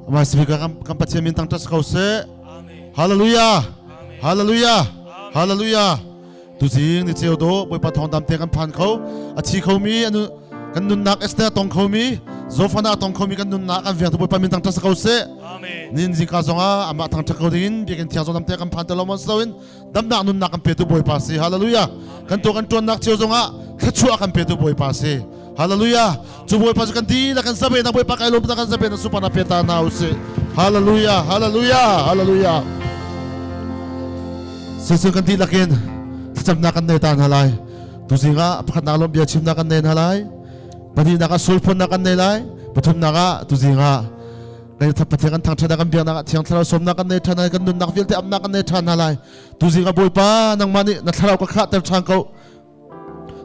말씀이 깜빡이 민땅 tas kause hallelujah hallelujah hallelujah tusin ni cheudo boi pa thong dam te kan phan khau achi khau mi anu kan nun nak esta tong khau mi zofana tong khau mi kan nun nak kan viang boi pa mintang tas kause nin ji ka zonga ama thang thakau din bigen thiang dam te kan phan talo mon sawin dam na nun nak kan pe tu boi pa si hallelujah kan to kan ton nak cheu zonga khachu kan pe tu boi pa si hallelujah Juboi pasukan tidak akan sampai nak boleh pakai lomba akan sampai nak supana peta nause. Hallelujah, hallelujah, hallelujah. Sesukan tidak akan tetap nak anda tan halai. Tuzinga apakah nalom biar cim nak anda halai. Padi nak sulpon nak anda halai. Betul nak tuzinga. Dari tempat yang tang cadakan biar nak tiang terlalu som nak anda tan halai. Kan nak filter am nak anda tan halai. Tuzinga boleh pa nang mani nak terlalu kekat tercangkau.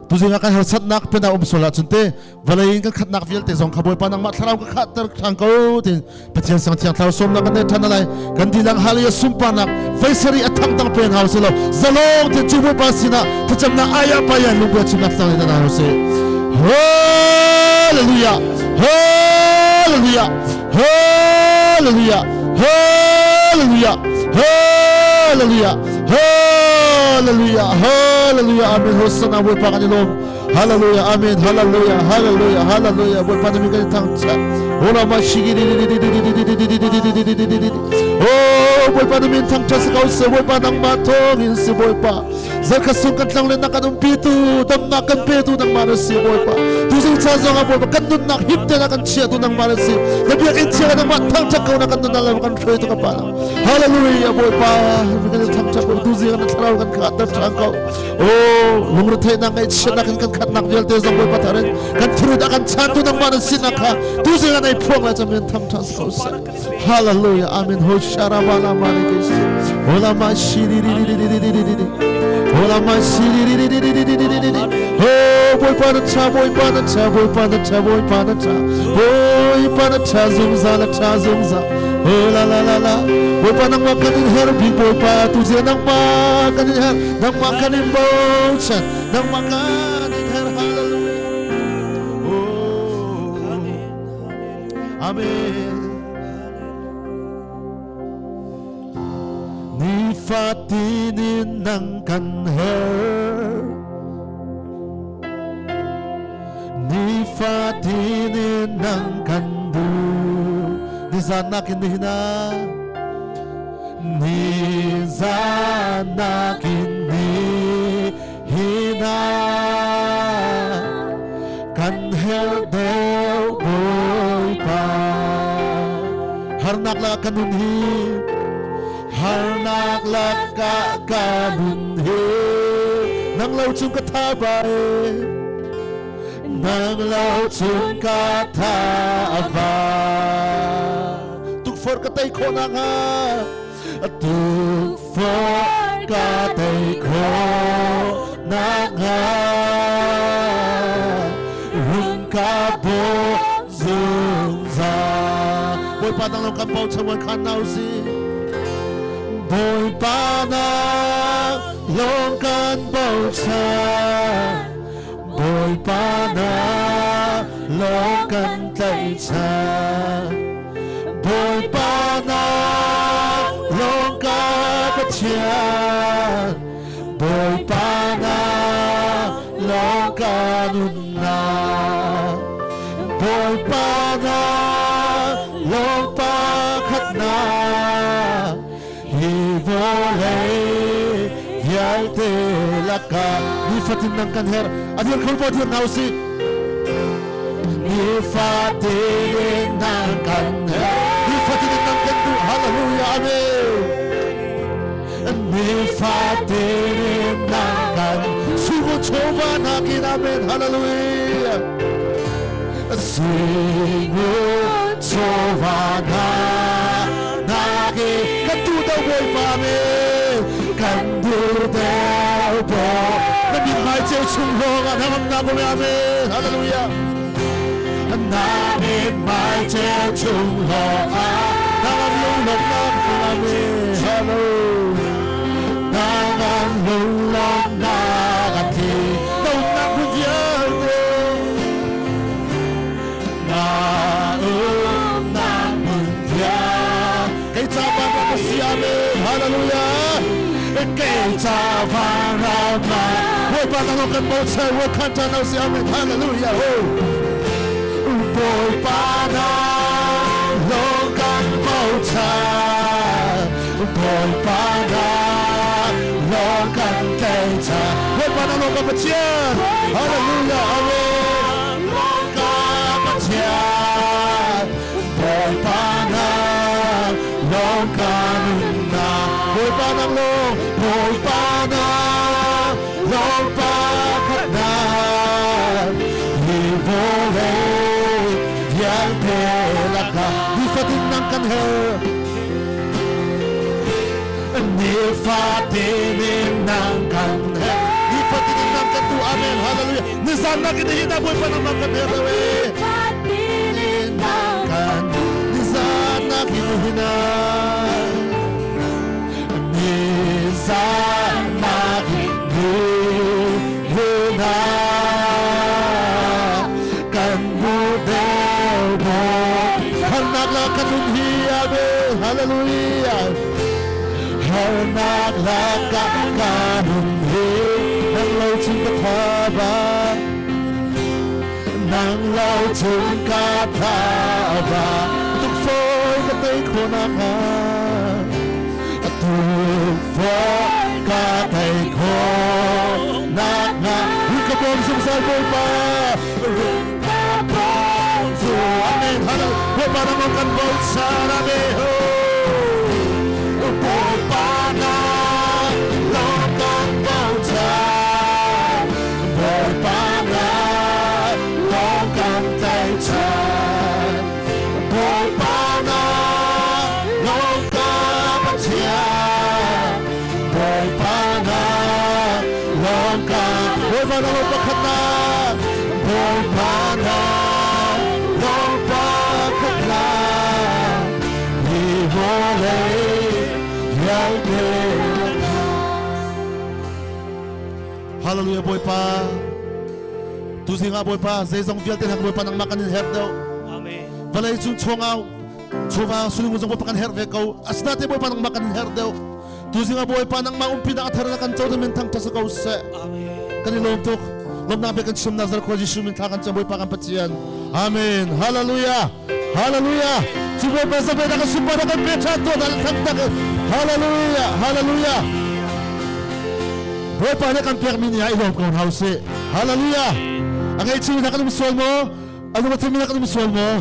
Tuzinga kan harsat nak pena solat sunte valain kan khat nak vial te zong khaboi panang ma tharau ka khat ter thangko tin patian sang tiang thau som nak ne thanalai kan dilang halia sumpa nak faisari athang tang pen house lo zalong te chubo pasina thacham na aya paya lungwa chim nak sang na house hallelujah hallelujah hallelujah hallelujah hallelujah hallelujah hallelujah amin hosanna boleh pakai lom hallelujah amin hallelujah hallelujah hallelujah boleh pakai mikir tangca olah masih oh boleh pakai min tangca sekau se boleh pakai nang matongin se boleh pa zakasungkan tang len nak adum pitu dam nak kan pitu nang manusia boleh pa tusing cazong boleh pa kan dun nak himte nak kan cia tu nang manusia tapi yang cia nang matang cakau nak kan dun dalam kan free tu kapal hallelujah boleh pa mikir tangca boleh tusing kan terlalu kan kata terangkau oh lumur teh nang ai cia nak kan nak jual te zong boleh pa tarik kan terus akan cantu nang manusia nak tusing kan ai puang macam min tangca sekau se hallelujah amin hoshara bala manikis olah masih Ola masih oh boy panata boy panata boy panata boy panata boy panata zumza oh la la la la boy panang makanin herbi boy pa tuze nang makanin her nang makanin bochan nang makanin her hallelujah oh amen Fatinin ng kanher Ni fatinin ng kandu Ni zanakin dihina Ni zanakin dihina Kanher del boy pa Harnak la kanunhi Harnak laka kabunhe Nang lau chung katabae Nang lau chung katabae Tuk for katay ko na nga Tuk for katay ko na nga Rung kabo zungza Boy padang lau kampaw chawan kanaw si Boy panang longkan baucha Boy panang longkan taicha Boy panang longkan katian Boy panang longkan unang Boy panang longpan katnang Boleh biar telaka Nifatin ng kanher Adir kulpo dir nausi Nifatin ng kanher Nifatin ng kandu Hallelujah amen Nifatin ng kandu Sugo choba nakin amen Hallelujah Sugo choba nakin Boy pame kandu del bo Nabi mai cheu chung lo ga nam na bo amen hallelujah Nabi mai cheu chung lo ga nam lu lo na amen hallelujah nam lu lo na ga ti no na bu ya na na bu ya 给造化了吗？我把那龙跟谋财，我看着那下面，哈利路亚！我把那龙跟谋财，我把那龙跟给造，我把那龙跟不见，哈利路亚！龙跟不见，我把那龙跟那，我把那龙，我把那龙把看那，你不会变变那个，你发定能干呵，你发定能干呵，你发定能干tu amen haleluya，你sana kita hina boy pa naman kan呵喂，你能干，你sana kita hina。Hallelujah. Harnak laka kanun he nang lau chung ka thaba nang lau chung ka thaba tuk phoi ka tay khona ka tuk phoi ka tay khona ka hu ka bom sung sai boy pa ring ka bom so amen hallelujah we pa nang kan bom sa na be ho Hallelujah boy pa tu singa boy pa zezong fiel ten boy pa nang makanin her daw amen balay chung chongaw chuwa suling usong boy pa kan her ve ko asnate boy pa nang makanin her daw tu singa boy pa nang maumpi na athara kan chaw men thang tas ko se amen kan lom tok lom na be kan chim nazar ko ji shumin tha kan cha boy pa kan pachian amen hallelujah hallelujah chu boy pa sa be da ka sumba da kan be cha to dal thak tak hallelujah hallelujah boy pa na kan permini ya ilom kon house hallelujah ang ay chiwi na kan miswal mo ano ba timi na kan miswal mo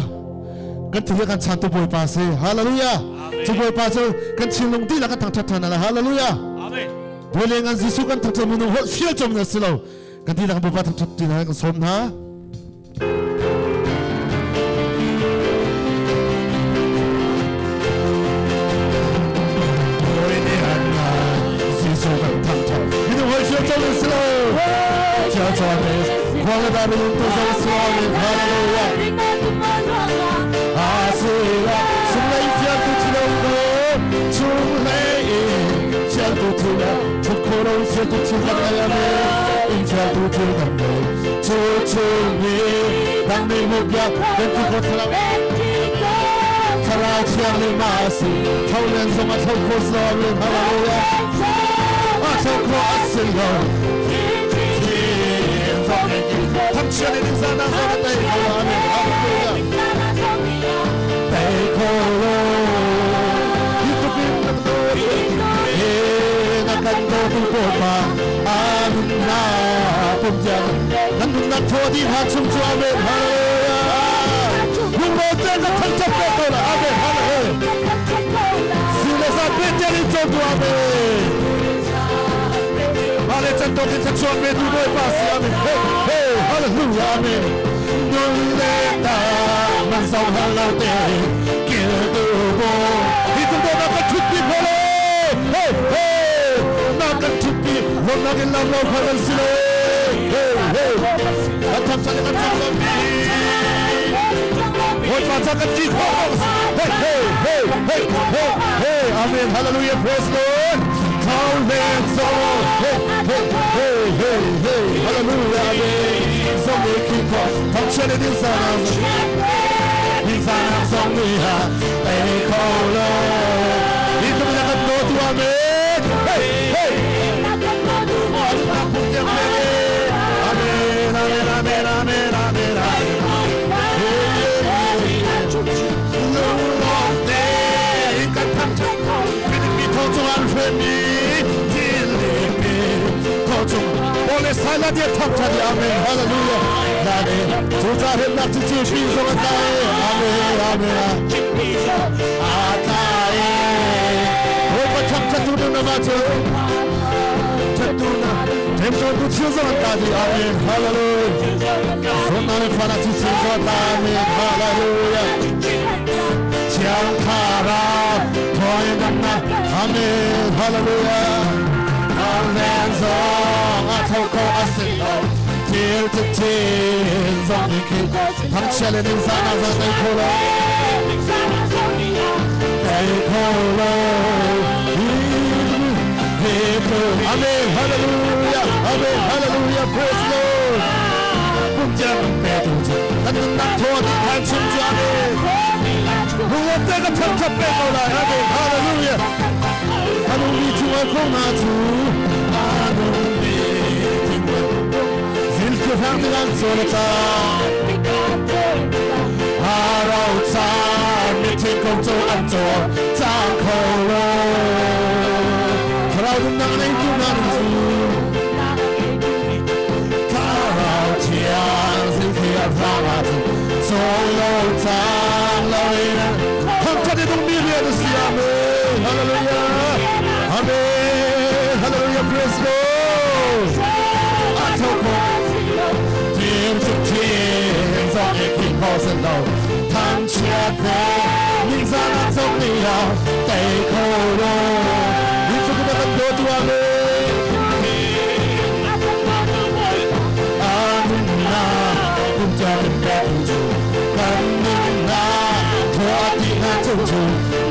kan tili kan chanto boy pa se hallelujah chu boy pa so kan chilong di la kan thang thatha na hallelujah amen bole ngan jisu kan thak mo no hol fiel chom na silo kan di na kan boy pa thak thak di na kan som na 당신의 인사 나서는 때이고 아멘 할렐루야 때이고로 이토빈 나도 나간도 불보마 아문나 본장 난문나 토디 하충주 아멘 할렐루야 용모제가 탕착되거라 아멘 할렐루야 신에서 벤자리 정도 아멘 말했던 도기 착수한 배두고의 바스 아멘 헤이 할렐루야 아멘 놀랬다 만성할라우 때 길두고 이정도 나가 투피 보래 헤이 나가 투피 원나게 남로 파란스레 헤이 나탐사리 감사합니다 원마차가 찌고 헤이 아멘 할렐루야 프레스 롤 Hallelujah, amen. So making cause, functioning inside of me, they call it. It's a go to amen. Hey, hey. 하나님의 탐찬이 아멘 할렐루야 나는 조자를 낙지지 비송한 나의 아멘 아멘 나의 오빠 탐찬 두루나 맞춰 두루나 잼전도 치우성한 나의 아멘 할렐루야 손나는 파나치 치우성한 아멘 할렐루야 지앙카라 더의 남나 아멘 할렐루야 알렌성 아토코 아슬로 딜특진 성리키 당치알레 능사나서 네콜로 네콜로 아멘 할렐루야 아멘 할렐루야 프레스 로 꿈자는 배도지 나는 낙토하니 한춤주 아멘 무엇때가 탑탑 빼고라 아멘 할렐루야 나는 위중한 고나주 나는 위중한 질투 향등한 소리자 아라우차 미팅 공조 안조 짱콜로 가라우든 나는 인중하는 주 가라우치양 실키야 사마주 솔로 짱러이는 한자리 동미리에 드시야메 할렐루야 아멘 할렐루야 프레스 고 아토코 딘축진 성의 킹퍼슨로 당치아테 민사난 성리야 데이코로 이쪽으로 나간 도두아메 아는나 꿈자는 배우주 받는나 도와디나 조주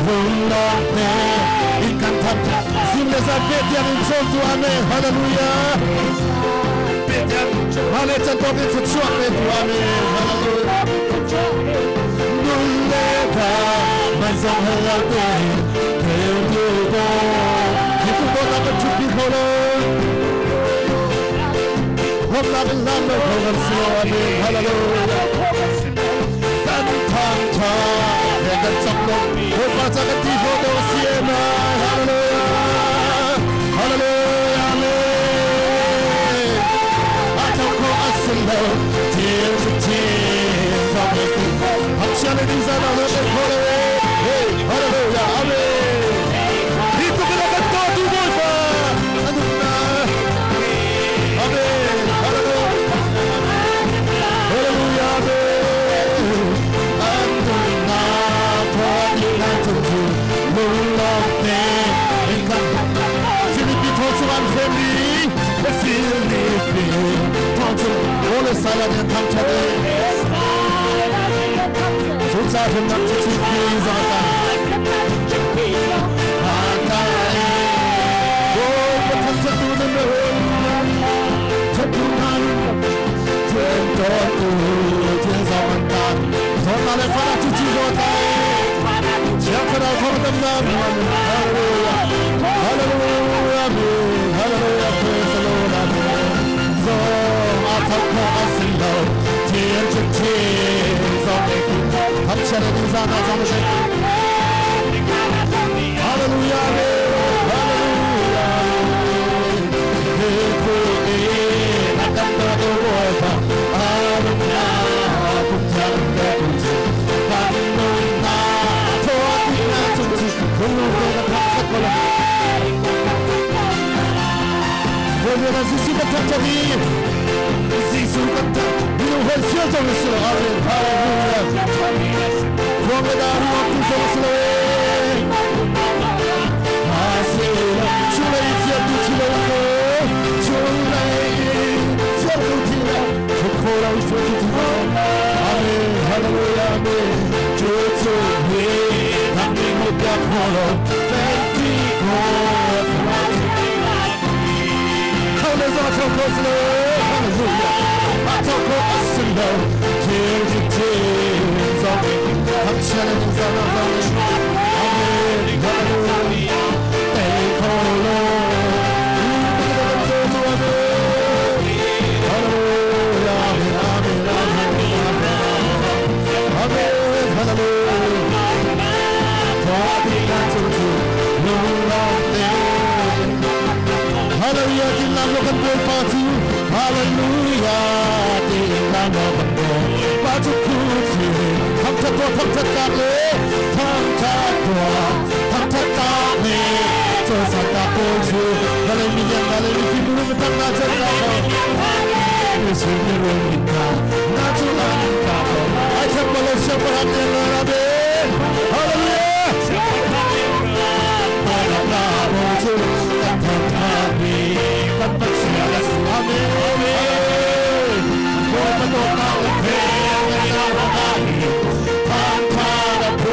물렁네 인간 탐탐 심내사 베티아는 전투 아멘 할렐루야 베티아는 아멘 짠떡에서 추악네 두 아멘 할렐루야 놀래가 만성할 때 배우고 기쁨도 나는 주피코로 험나는 남을 걸었어 아멘 할렐루야 딴탐탐 내가 정말 오빠자가 뛰어도 시에마 할렐루야 할렐루야 아멘 아토코 아슬로 딜스친 성의크 박시안의 인사나 너의 코레 할렐루야 아멘 이쪽으로가 또 두볼봐 하늘나 아멘 할렐루야 할렐루야 아멘 안들나 도와디나 전주 놀랍네 인간 필리핀 도수한 패밀리 필리핀 도수 오래 살아낸 당차들 조차 현낙지 치기 이상하다 바다에 오빠 당차 두는 널 태풍하는 된것도 진성한다 손안에 파랗지 지도다 지약하다 거듭나 할렐루야 할렐루야 할렐루야 프레스로라 송 아타코 아슬로 지연축치 성의기 합치하는 인사나 성세 할렐루야 할렐루야 그분이 낙감도도 보여봐 아름나 꿈자는 배우지 받는나 도와디나 정치 그놈들과 탁탁거려 오늘은 지수가 탁탁이 지수가 탁 이놈을 시어정했어 아멘 할렐루야 그럼에다 우리와 불성스러워 아세요 주의 지역도 지나오고 주의 지역도 코라우 소리지마 아멘 할렐루야 아멘 주주의 당민의 뼈코로 뺏기고 하늘에서 아토코스로 할렐루야 아토코 아슬로 질직진 성의 합치하는 인사나 성의 아멘 할렐루야 데이콜로 할렐루야 길나무간 볼파티 할렐루야 띵나무 건도 마주쿠지 탐탁도 탐탁다네 탐탁다네 조사다고주 나를 믿냐 나를 믿기로 부탁나잖아요 예수님을 믿다 나주 아닌가 아이템벌로 시험을 하는 나라베 할렐루야 나라나보주 탐탁하니 깜빡시야스 아멘 고마도 나를 배양해 나라가니 탐탁하고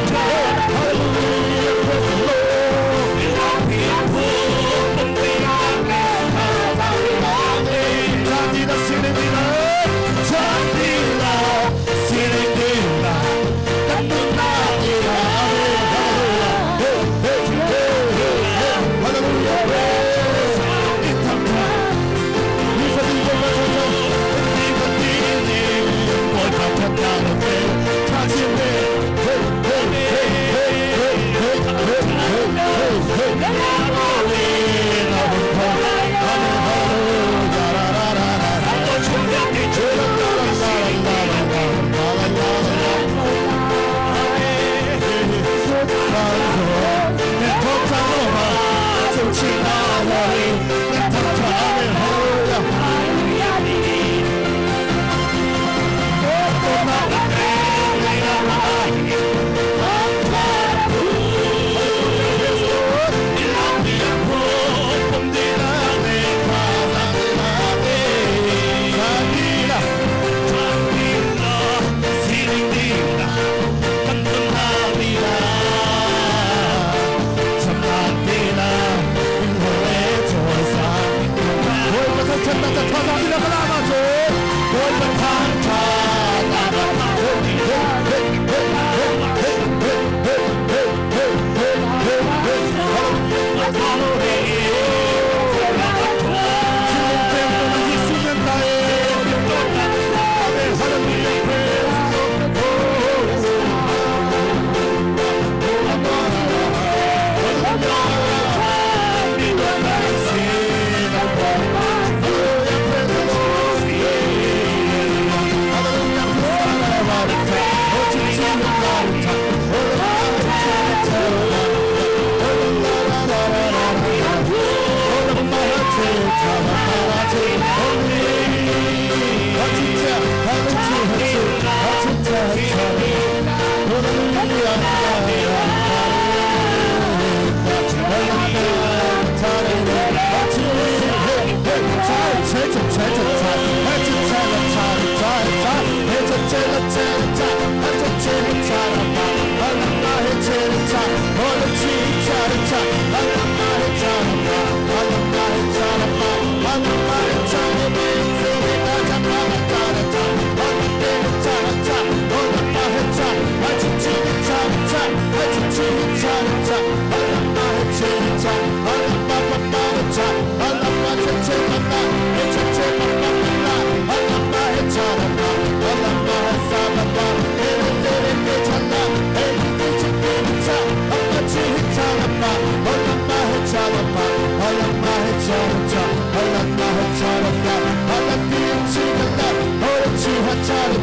Hallelujah.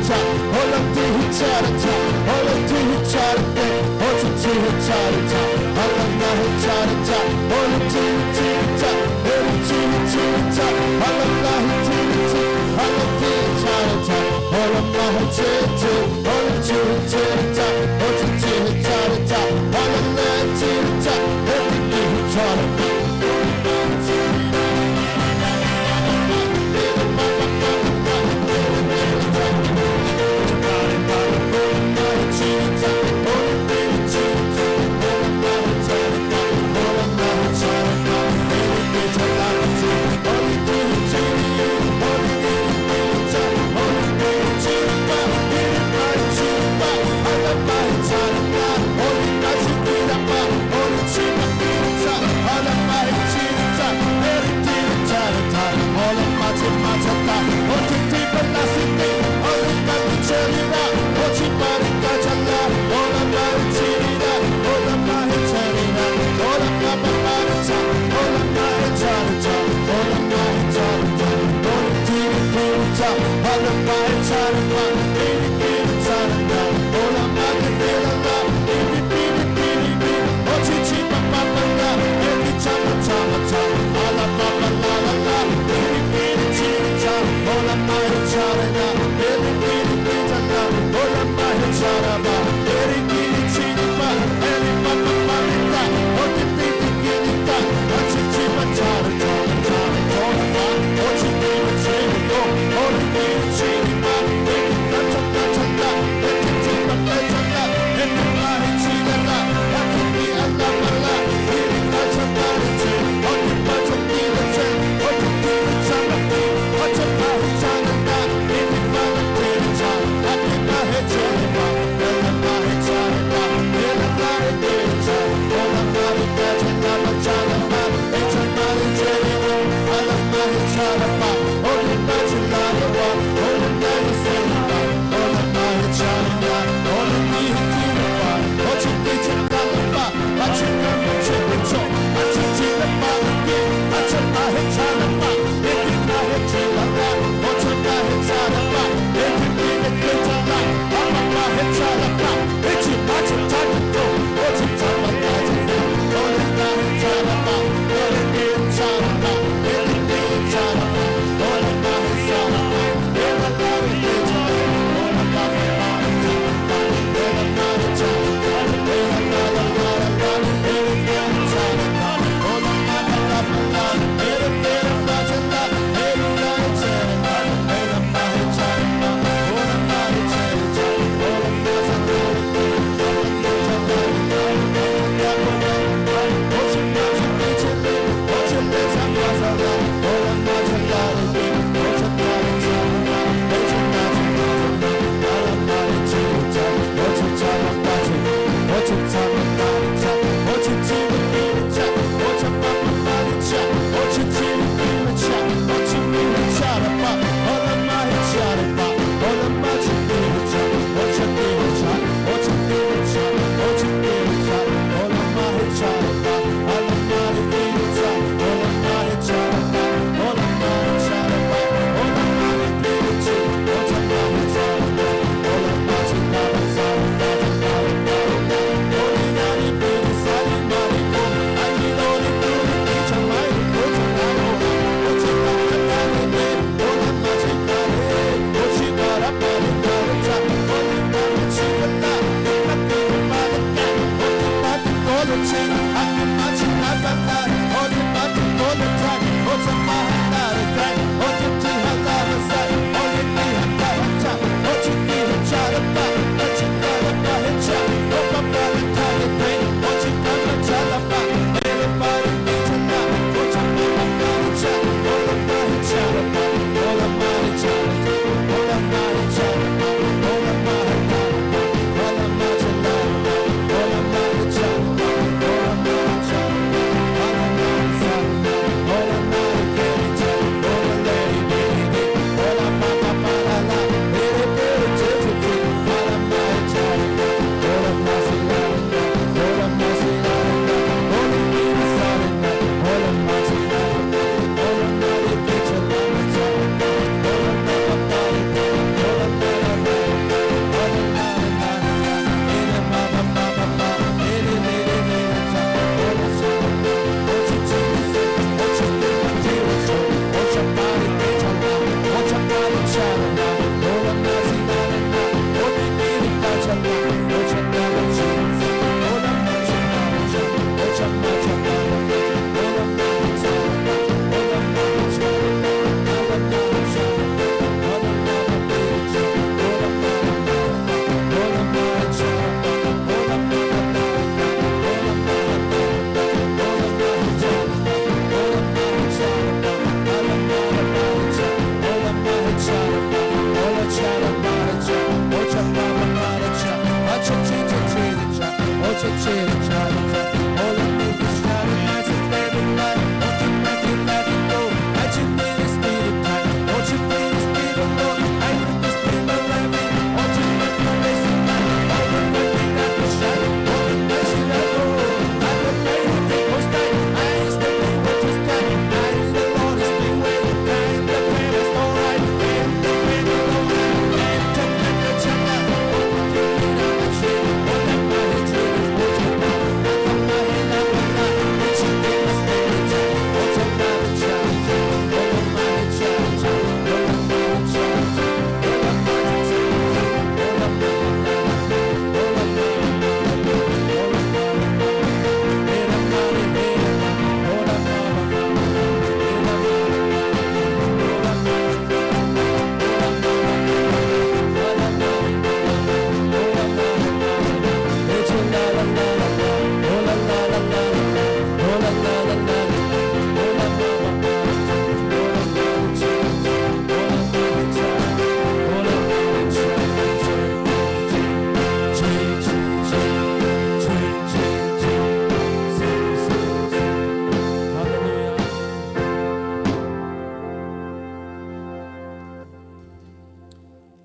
차르자 올라티 차르자 올라티 차르데 어찌치 차르자 알라나 차르자 올라티 치자 에르치 치자 알라나 치치 알라티 차르자 올라나 치치 올라치 치자 어찌치 차르자 알라나 치자 에르치 차르자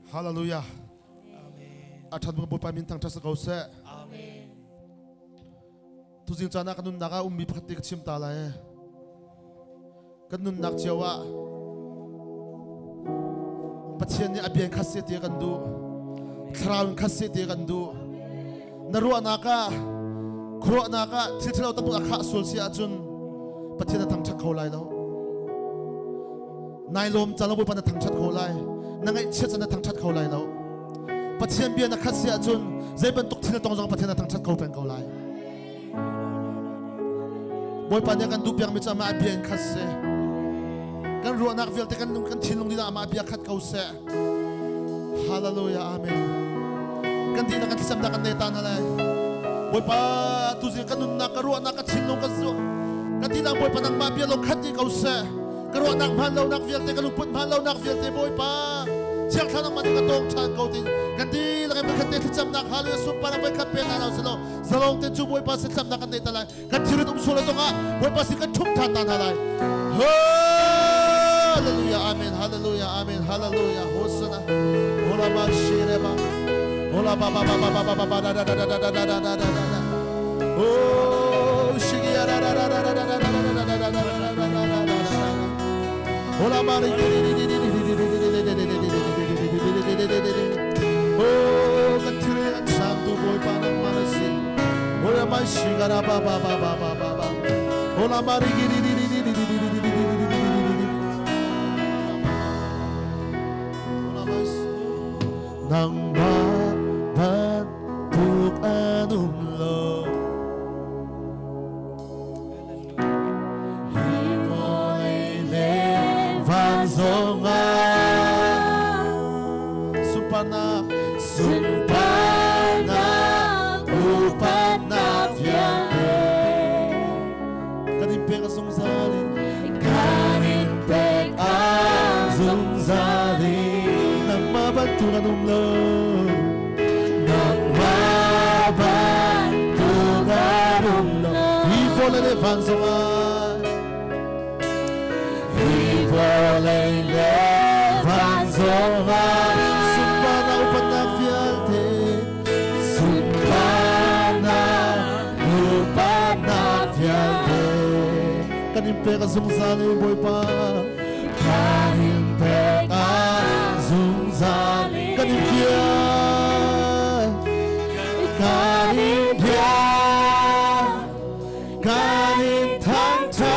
Hallelujah. Athat mga bupa min tang tas kau se. Tu jing chana kanun naga ummi phati kachim tala e. Kanun nak jawa. Pathian ni abian khasse te kandu. Thraun khasse te kandu. Naru anaka khro anaka thilthilo tatu akha sul sia chun pathian thang thak kholai lo. Nai lom chala bu pan thang chat kholai. Nangai chet chana thang chat kholai lo. Pathian bian khasse chun zaiban tuk thil tong jong pathian thang chat kho pen kholai. Boy pan kan du piang mi chama abian khasse. Kan ru anak vel te kan thilung dina ama abia khat kau se. Hallelujah, amen. Kan di na kan sam na kan neta na lai. Boy pa tu si kan nun na karu anak ka thilung ka zo. Kan di na boy pa nang mabia lo khat di kau se. Karu anak man lo nak vel te kan luput man lo nak vel te boy pa. Siang thanang man ka tong chan kau tin. Kan di la kan khat te sam na hallelujah sup para boy khat pe na lo selo. Zalong te chu boy pa se sam na kan neta lai. Kan thirit solo to nga boy pa si kan thum tha ta na lai. Hallelujah, amen, hallelujah, amen, hallelujah. Hosanna. Ola ba shireba. Ola ba ba ba ba ba ba ba da da da da da da da da da da. Oh, shigia da da da da da da da da da da da da da. Ola ba ri ri ri ri ri ri ri ri ri ri ri. Oh, katire an santu boy panam manasi. Ola ba shigara ba ba ba ba ba ba. Ola ba ri ri ri ri ri ri ri ri ri. Nang mabantuk anumlo Himolele vanzonga Sumpana upana vyane Kanimpek azungzali Kanimpek azungzali Mabantuk anumlo Nang mabantuk anumlo Hivolele vanzongan Hivolele vanzongan Sumpana upanak fialte Sumpana upanak fialte Kanimpek azungzali boy pa Kanimpek azungzali Kanimpian Kanim tang-tang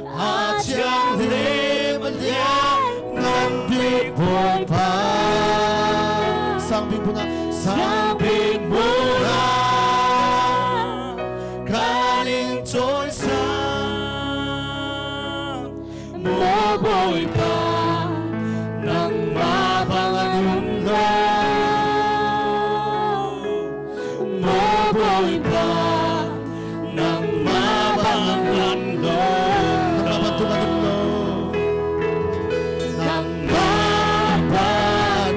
Ajang limalian Nambik boy pa Sangbing bunga Sangbing bunga Kaning choy sang Mo boy pa Nang mabangan umlo Maboy pa Nang mabangan umlo Nang mabantukan umlo Nang mabantukan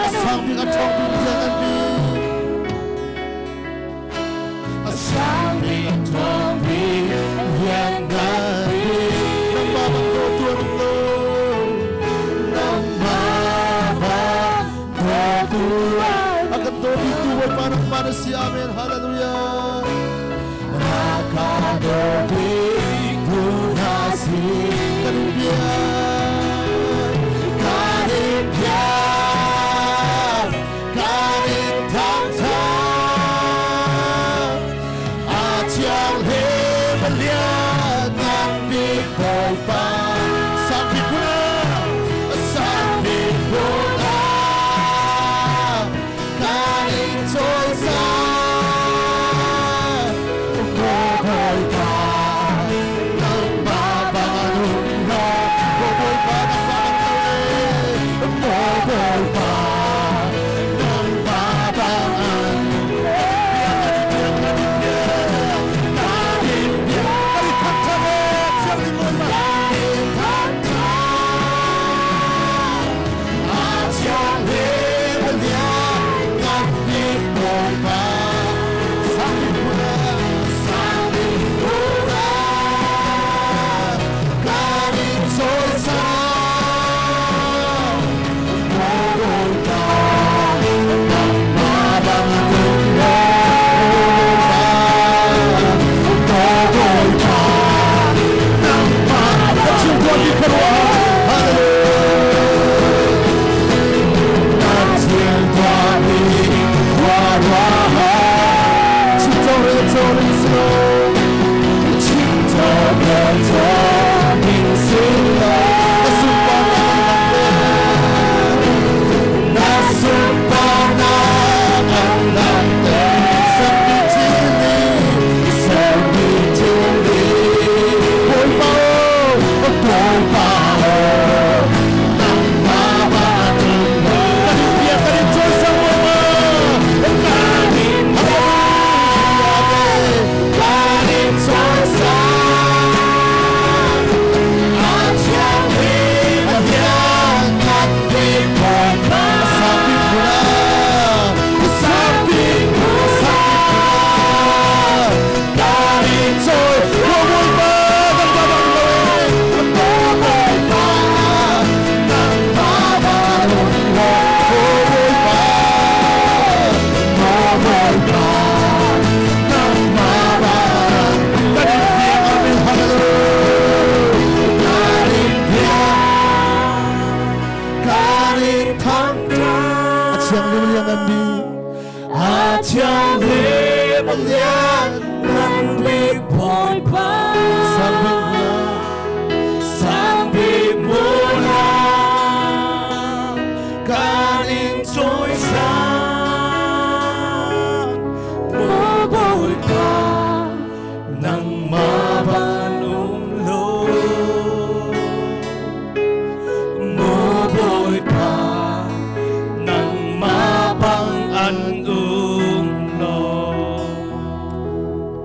Asang bingat chong binjangan bi Asang bingat chong binjangan bi Nang mabantukan umlo akan dobi tuwa parang manusia, amin, haleluya. Maka dobi kunasi kanimpian, kanimpian, kanintang-tang, ajang himalian ngambil boy sampai pulang, sampai pulang. Choy sang Mo boy pa Nang mabangan umlo Mo boy pa Nang mabangan Mo boy pa Nang mabangan 가는 당장 아치앙 레몬리앙 간비 아치앙 레몬리앙 간비 볼바 상비무나 가는 조이상 모볼까 낭마반 umlo 모볼까 낭마방 안 umlo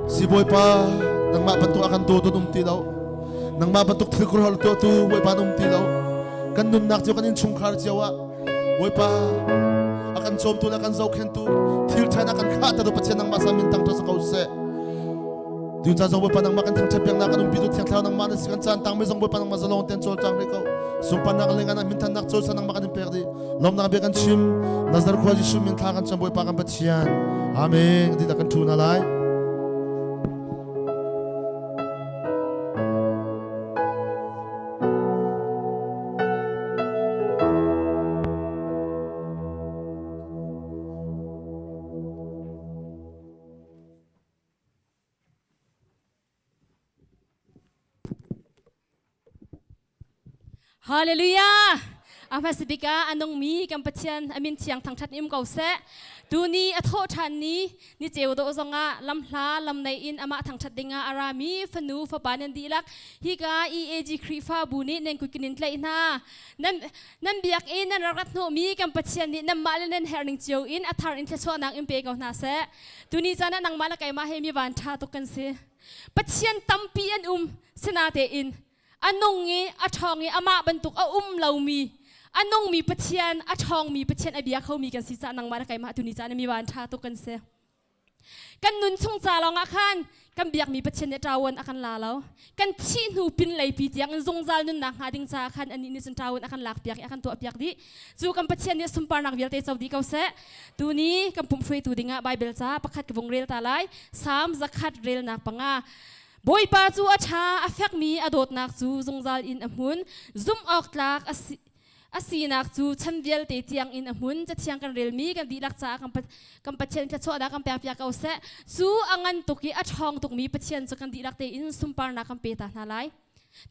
si boy pa nangmaban to akan todo tilaw nang mabantok tilkur hal to tu boy pa tilaw kan nun nak jo kanin chungkhar jawa boy pa akan som tu akan zau khen tu til thana kan kha ta do pachen nang masamin tang to sa kause diun cha zo boy pa nang makan tang chapyang na kanum bidu thiang thla nang manas kan chan tang me zong boy pa nang mazalong ten chol chang reko sum pa nang lenga na min tan nak chol sa nang makan perdi lom na be kan chim nazar khwaji shum min tha kan cham boy pa kan pachian amen di da kan tu na lai Hallelujah. Apa sebika anong mi kampatian amin tiang thang that im kau se duni atho than ni jeu do zonga lam hla lam nei in ama thang that dinga arami fanu fa panen dilak higa eag krifa buni nen ku kinin tlai na nan biak in nan rat no mi kampatian ni nam malen herning jeu in athar in thso nang im pe kau na se duni jana nang mala kai ma he mi van tha to kan se patian tampian senate in anongi athongi ama bentuk laumi anong mi patian athong mi patian abia khau mi kan si cha nang ma kai ma tuni cha na mi wan tha to kan se kan nun chung cha long akhan kan biak mi patian ne tawon akan lalaw kan chi nu pin lai pi tiang zong zal nun na hading cha khan ani ni sun tawon akan lak piak akan to piak di chu kan patian ne sumpar nak bial te chau di kau se tuni kan pum free tu dinga bible cha pakhat ka bong rel ta lai sam zakhat rel nak panga boy pa chu acha afek mi adot nak chu zongzal in amun zoom out lak asi nak chu chanvial te tiang in amun cha thiang kan rel mi kan dilak cha kan pachen cha choda kan pya pya kau se chu angan tuki athong tuk mi pachen cha kan dilak te in sumpar na kan pe ta na lai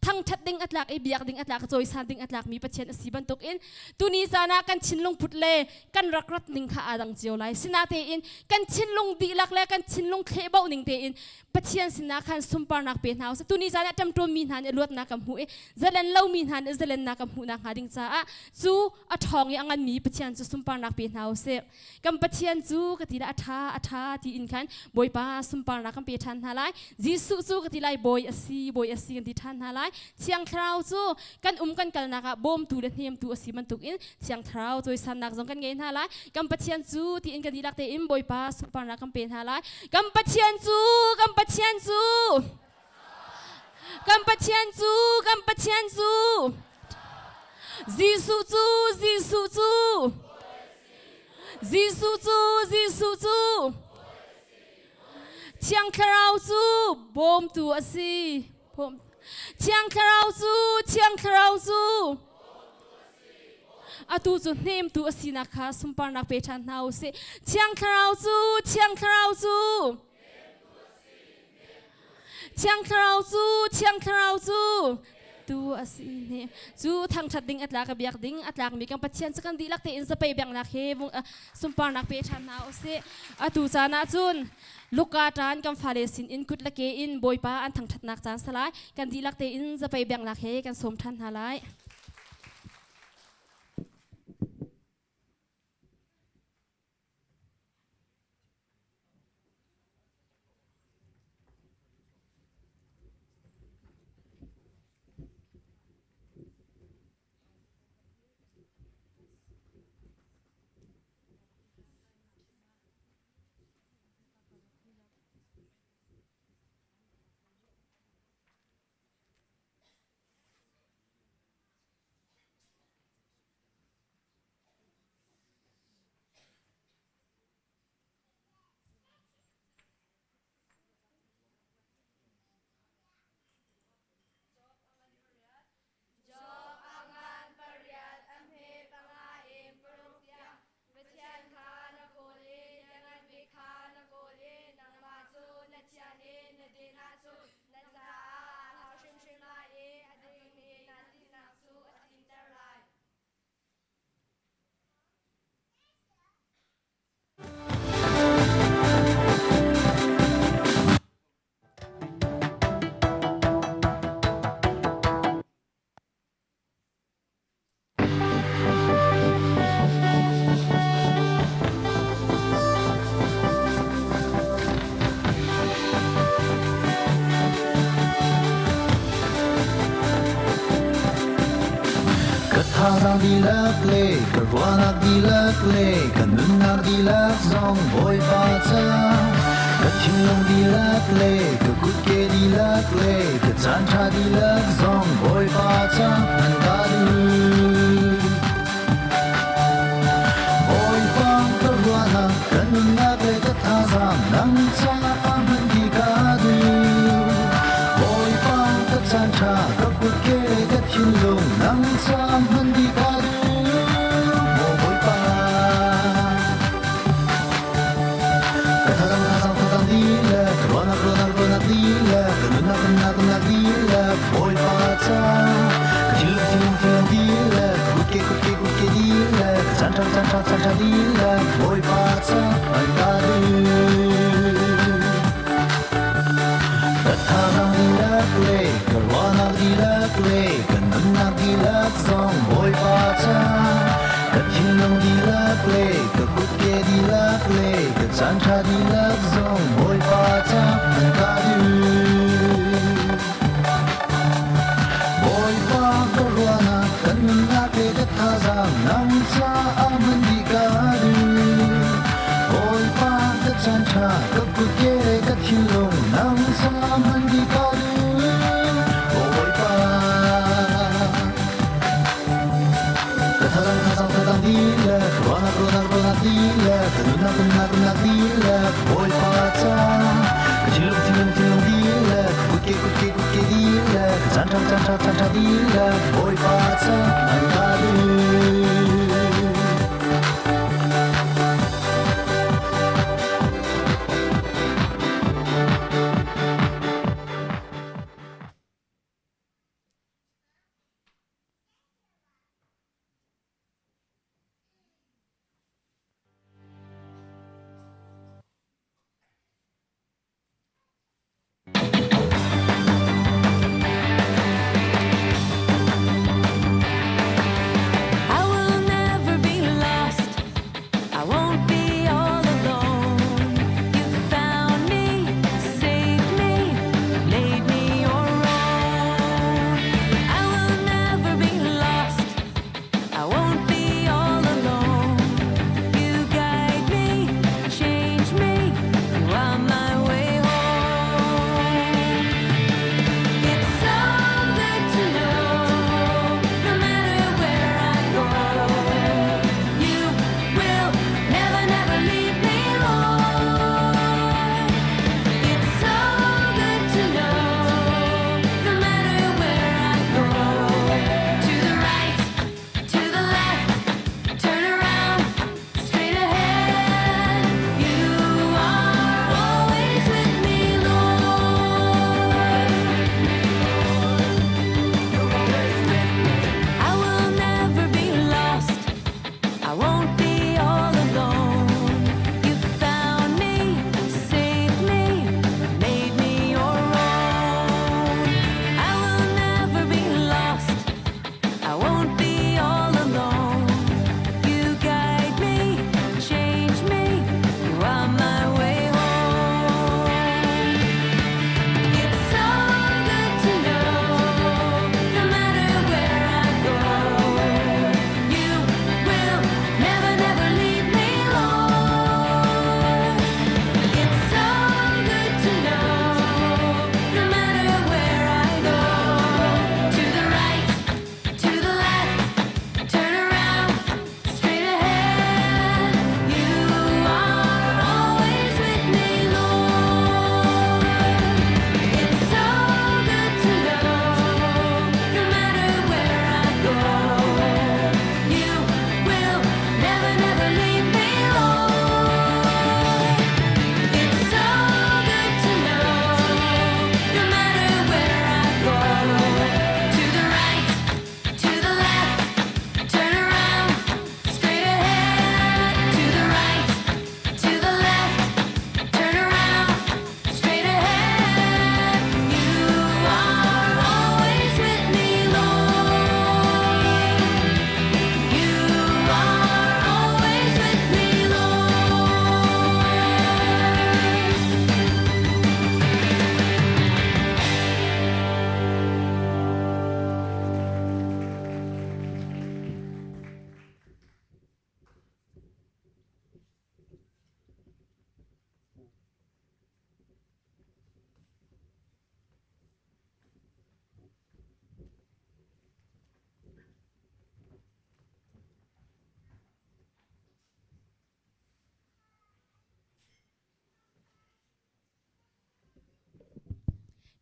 thang that ding atlak e biak ding atlak choi san ding atlak mi pachen asiban tok in tuni sana kan chinlung putle kan rakrat ning kha adang jiao lai sinate in kan chinlung dilak le kan chinlung khebau ning te in pachen sina khan sumpar nak pe naw tuni sana tam tom min han lot na kam hu e zalan lo min han zalan na kam hu na hading cha chu athong i angan mi pachen chu sumpar nak pe naw se kam pachen chu katila atha ti in khan boy pa sumpar nak kam pe than halai jisu chu katilai boy asi kan ti than halai chiang thrau chu kan kan kal naka bom tu le hnem tu asi man tuk in chiang thrau choi san nak jong kan ngein halai kam pachen chu ti in kan dilak te in boy pa sumpar nak kam pe halai kam pachen chu Jisu chu chiang thrau chu bom tu asi bom chiang thrau chu atu chu hnem tu asi na kha sumpar nak pe than nau se chiang thrau chu chiang thrau chu tu asi ne chu thang that ding atlak biak ding atlak mi kam pachian chakan dilak te in sa pe byang nak he sumpar nak pe than nau se atu chana chun luka tan kam falesin in kut lake in boy pa an thang that nak chan salai kan dilak te in sa pe byang nak he kan som than halai dilak le karwana dilak le kanuna dilak zong boy pacha kachilong dilak le kakutke dilak le kachancha dilak zong boy pacha nangadu boy pang karwana kanuna le kathasam nangcha amandikadu boy pang kachancha kakutke kachilong nangcha amandikadu boy pang kathasam dila karwana dila kanuna dila boy pacha kachilong dila kutke dila kachancha dila boy pacha nangadu kathasam dilak le karwana dilak le kanuna dilak zong boy pacha kachilong dilak le kakutke dilak le kachancha dilak zong boy pacha nangadu boy pa karwana kanuna le kathasam nangcha amandikadu boy pa kachancha kakutke kachilong nangcha amandikadu boy pa kathasam dila karwana dila kanuna dila boy pacha kachilong dila kutke dila kachancha dila boy pacha nangadu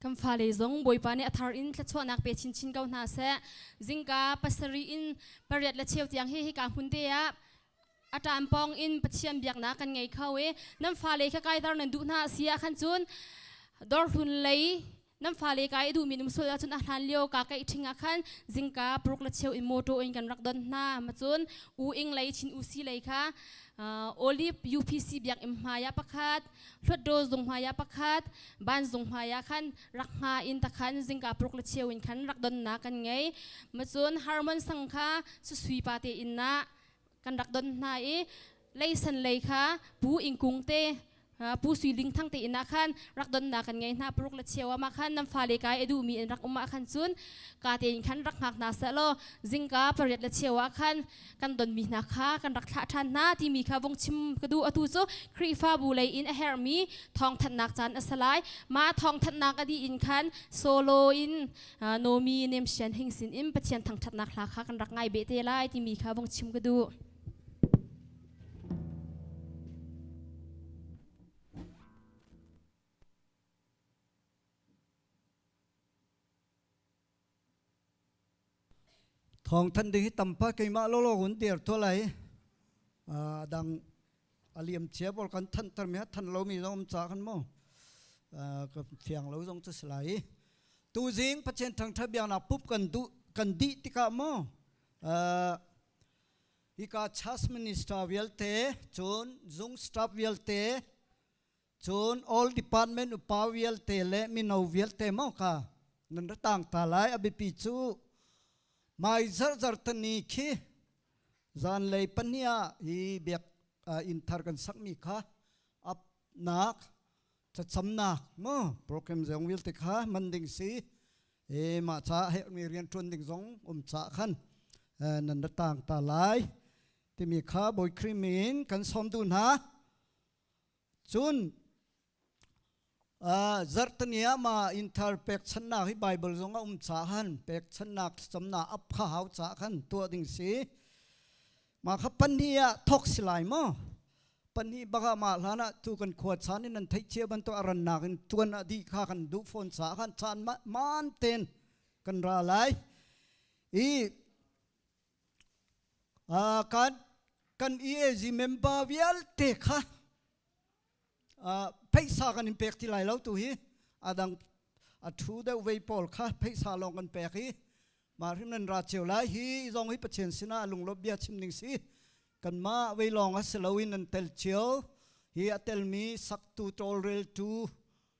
คำฟ้าเลยซงบอยปานี่อัธร์อินทชวนักเปชินชินเกาหน้าเสจิงกาปัสรีอินปริยัดละเชียวที่ยังให้การหุ่นเดียอาจารย์ปองอินปัจเจียมเบียกนักกันไงเขาน้ำฟ้าเลยแค่ไกลตอนนั้นดูหน้าเสียขันจุนดอร์หุ่นเลยน้ำฟ้าเลยไกลดูมีนุ่มสุดแล้วจุนอาหารเลี้ยวกาไก่ทิ้งอาคันจิงกาปลุกละเชียวอินโมโตอินกันรักดอนหน้ามาจุนอูอิงเลยชินอูซีเลยค่ะโอลิฟยูพีซีเบียกอิมหายาประคัดลวดโดซงหายาประคัดบ้านซงหายาคันรักหาอินตะคันจิงกาปลุกละเชียวอินคันรักดอนหน้ากันไงมาจุนฮาร์มอนสังค่ะสุสุยปาเตอินนะกันรักดอนหน้าเลยสันเลยค่ะปูอิงกุงเตผู้สุยลิงทั้งตีนักขันรักดนนากันไงนาปลุกละเชียวมาขันน้ำฟ้าเลกายดูมีรักมาขันซุนกาเตียนขันรักหักนาเสลจิงกาปริยัดละเชียวขันกันดนมีนักขากันรักท่านนาที่มีขาวงชิมกระดูอตูโซครีฟาบูเลยอินเฮร์มีทองทันนักจันอัสลายมาทองทันนักอดีอินขันโซโลอินโนมีเนมเชียนหิงสินอินปะเชียนทางทันนักลาขากันรักไงเบเตไลที่มีขาวงชิมกระดูทองทันดีตั้มพะกิมาโลโลหุ่นเดียร์ทั่วไหลดังอาเลียมเชียบอลกันทันตรมีทันเรามีน้องจากกันมั้งกับเฟียงเราต้องจะสลายตูจิงพัชเชนทางทะเบียนนับปุ๊บกันดีติกามั้งอีกาชัสมินิสตาเวลเตจนซุงสตาเวลเตจน all department อุปาเวลเตเลมินาเวลเตมั้งค่ะนั่นต่างตาลายอภิปิจูไม่จรตันนี้คีจานเลยปัญญาอีเบียกอินทาร์กันสักมีค่ะอับนักจะสำนักมั้งโปรแกรมจะวิลติค่ะมันดิ่งสีมาจ้าให้มีเรียนทวนดิ่งสองจ้าขันนันต่างตาลายที่มีค่ะบอยครีมินกันสมดุลฮะจุนจัดตันนี้มาอินเทอร์เปกชันนักให้ไบเบิลทรงจ้าขันเปกชันนักสำนักอับข้าวจ้าขันตัวดิ่งสีมาขับปัญญาทอกสิไลมั้งปัญญาบังมาแล้วนะทุกันขวดชานี่นั่นไทยเชียบันตัวอรันนักตัวน่ะดีข้ากันดูฝนสากันชานมันเต็นกันราไลกันจีเมมบาวิลเตค่ะเพย์สากันอิมเปกที่ไหลแล้วตัวฮีดังทูเดเวย์พอลค่ะเพย์สาลงกันเปกฮีมาที่นั่นราเชียวไลฮีจงให้ประเชนสินะลุงลบเบียชิมนิงซีกันมาเวลองอัสลาวินนันเตลเชียวฮีอัตเตลมีสักตูโตเรลตู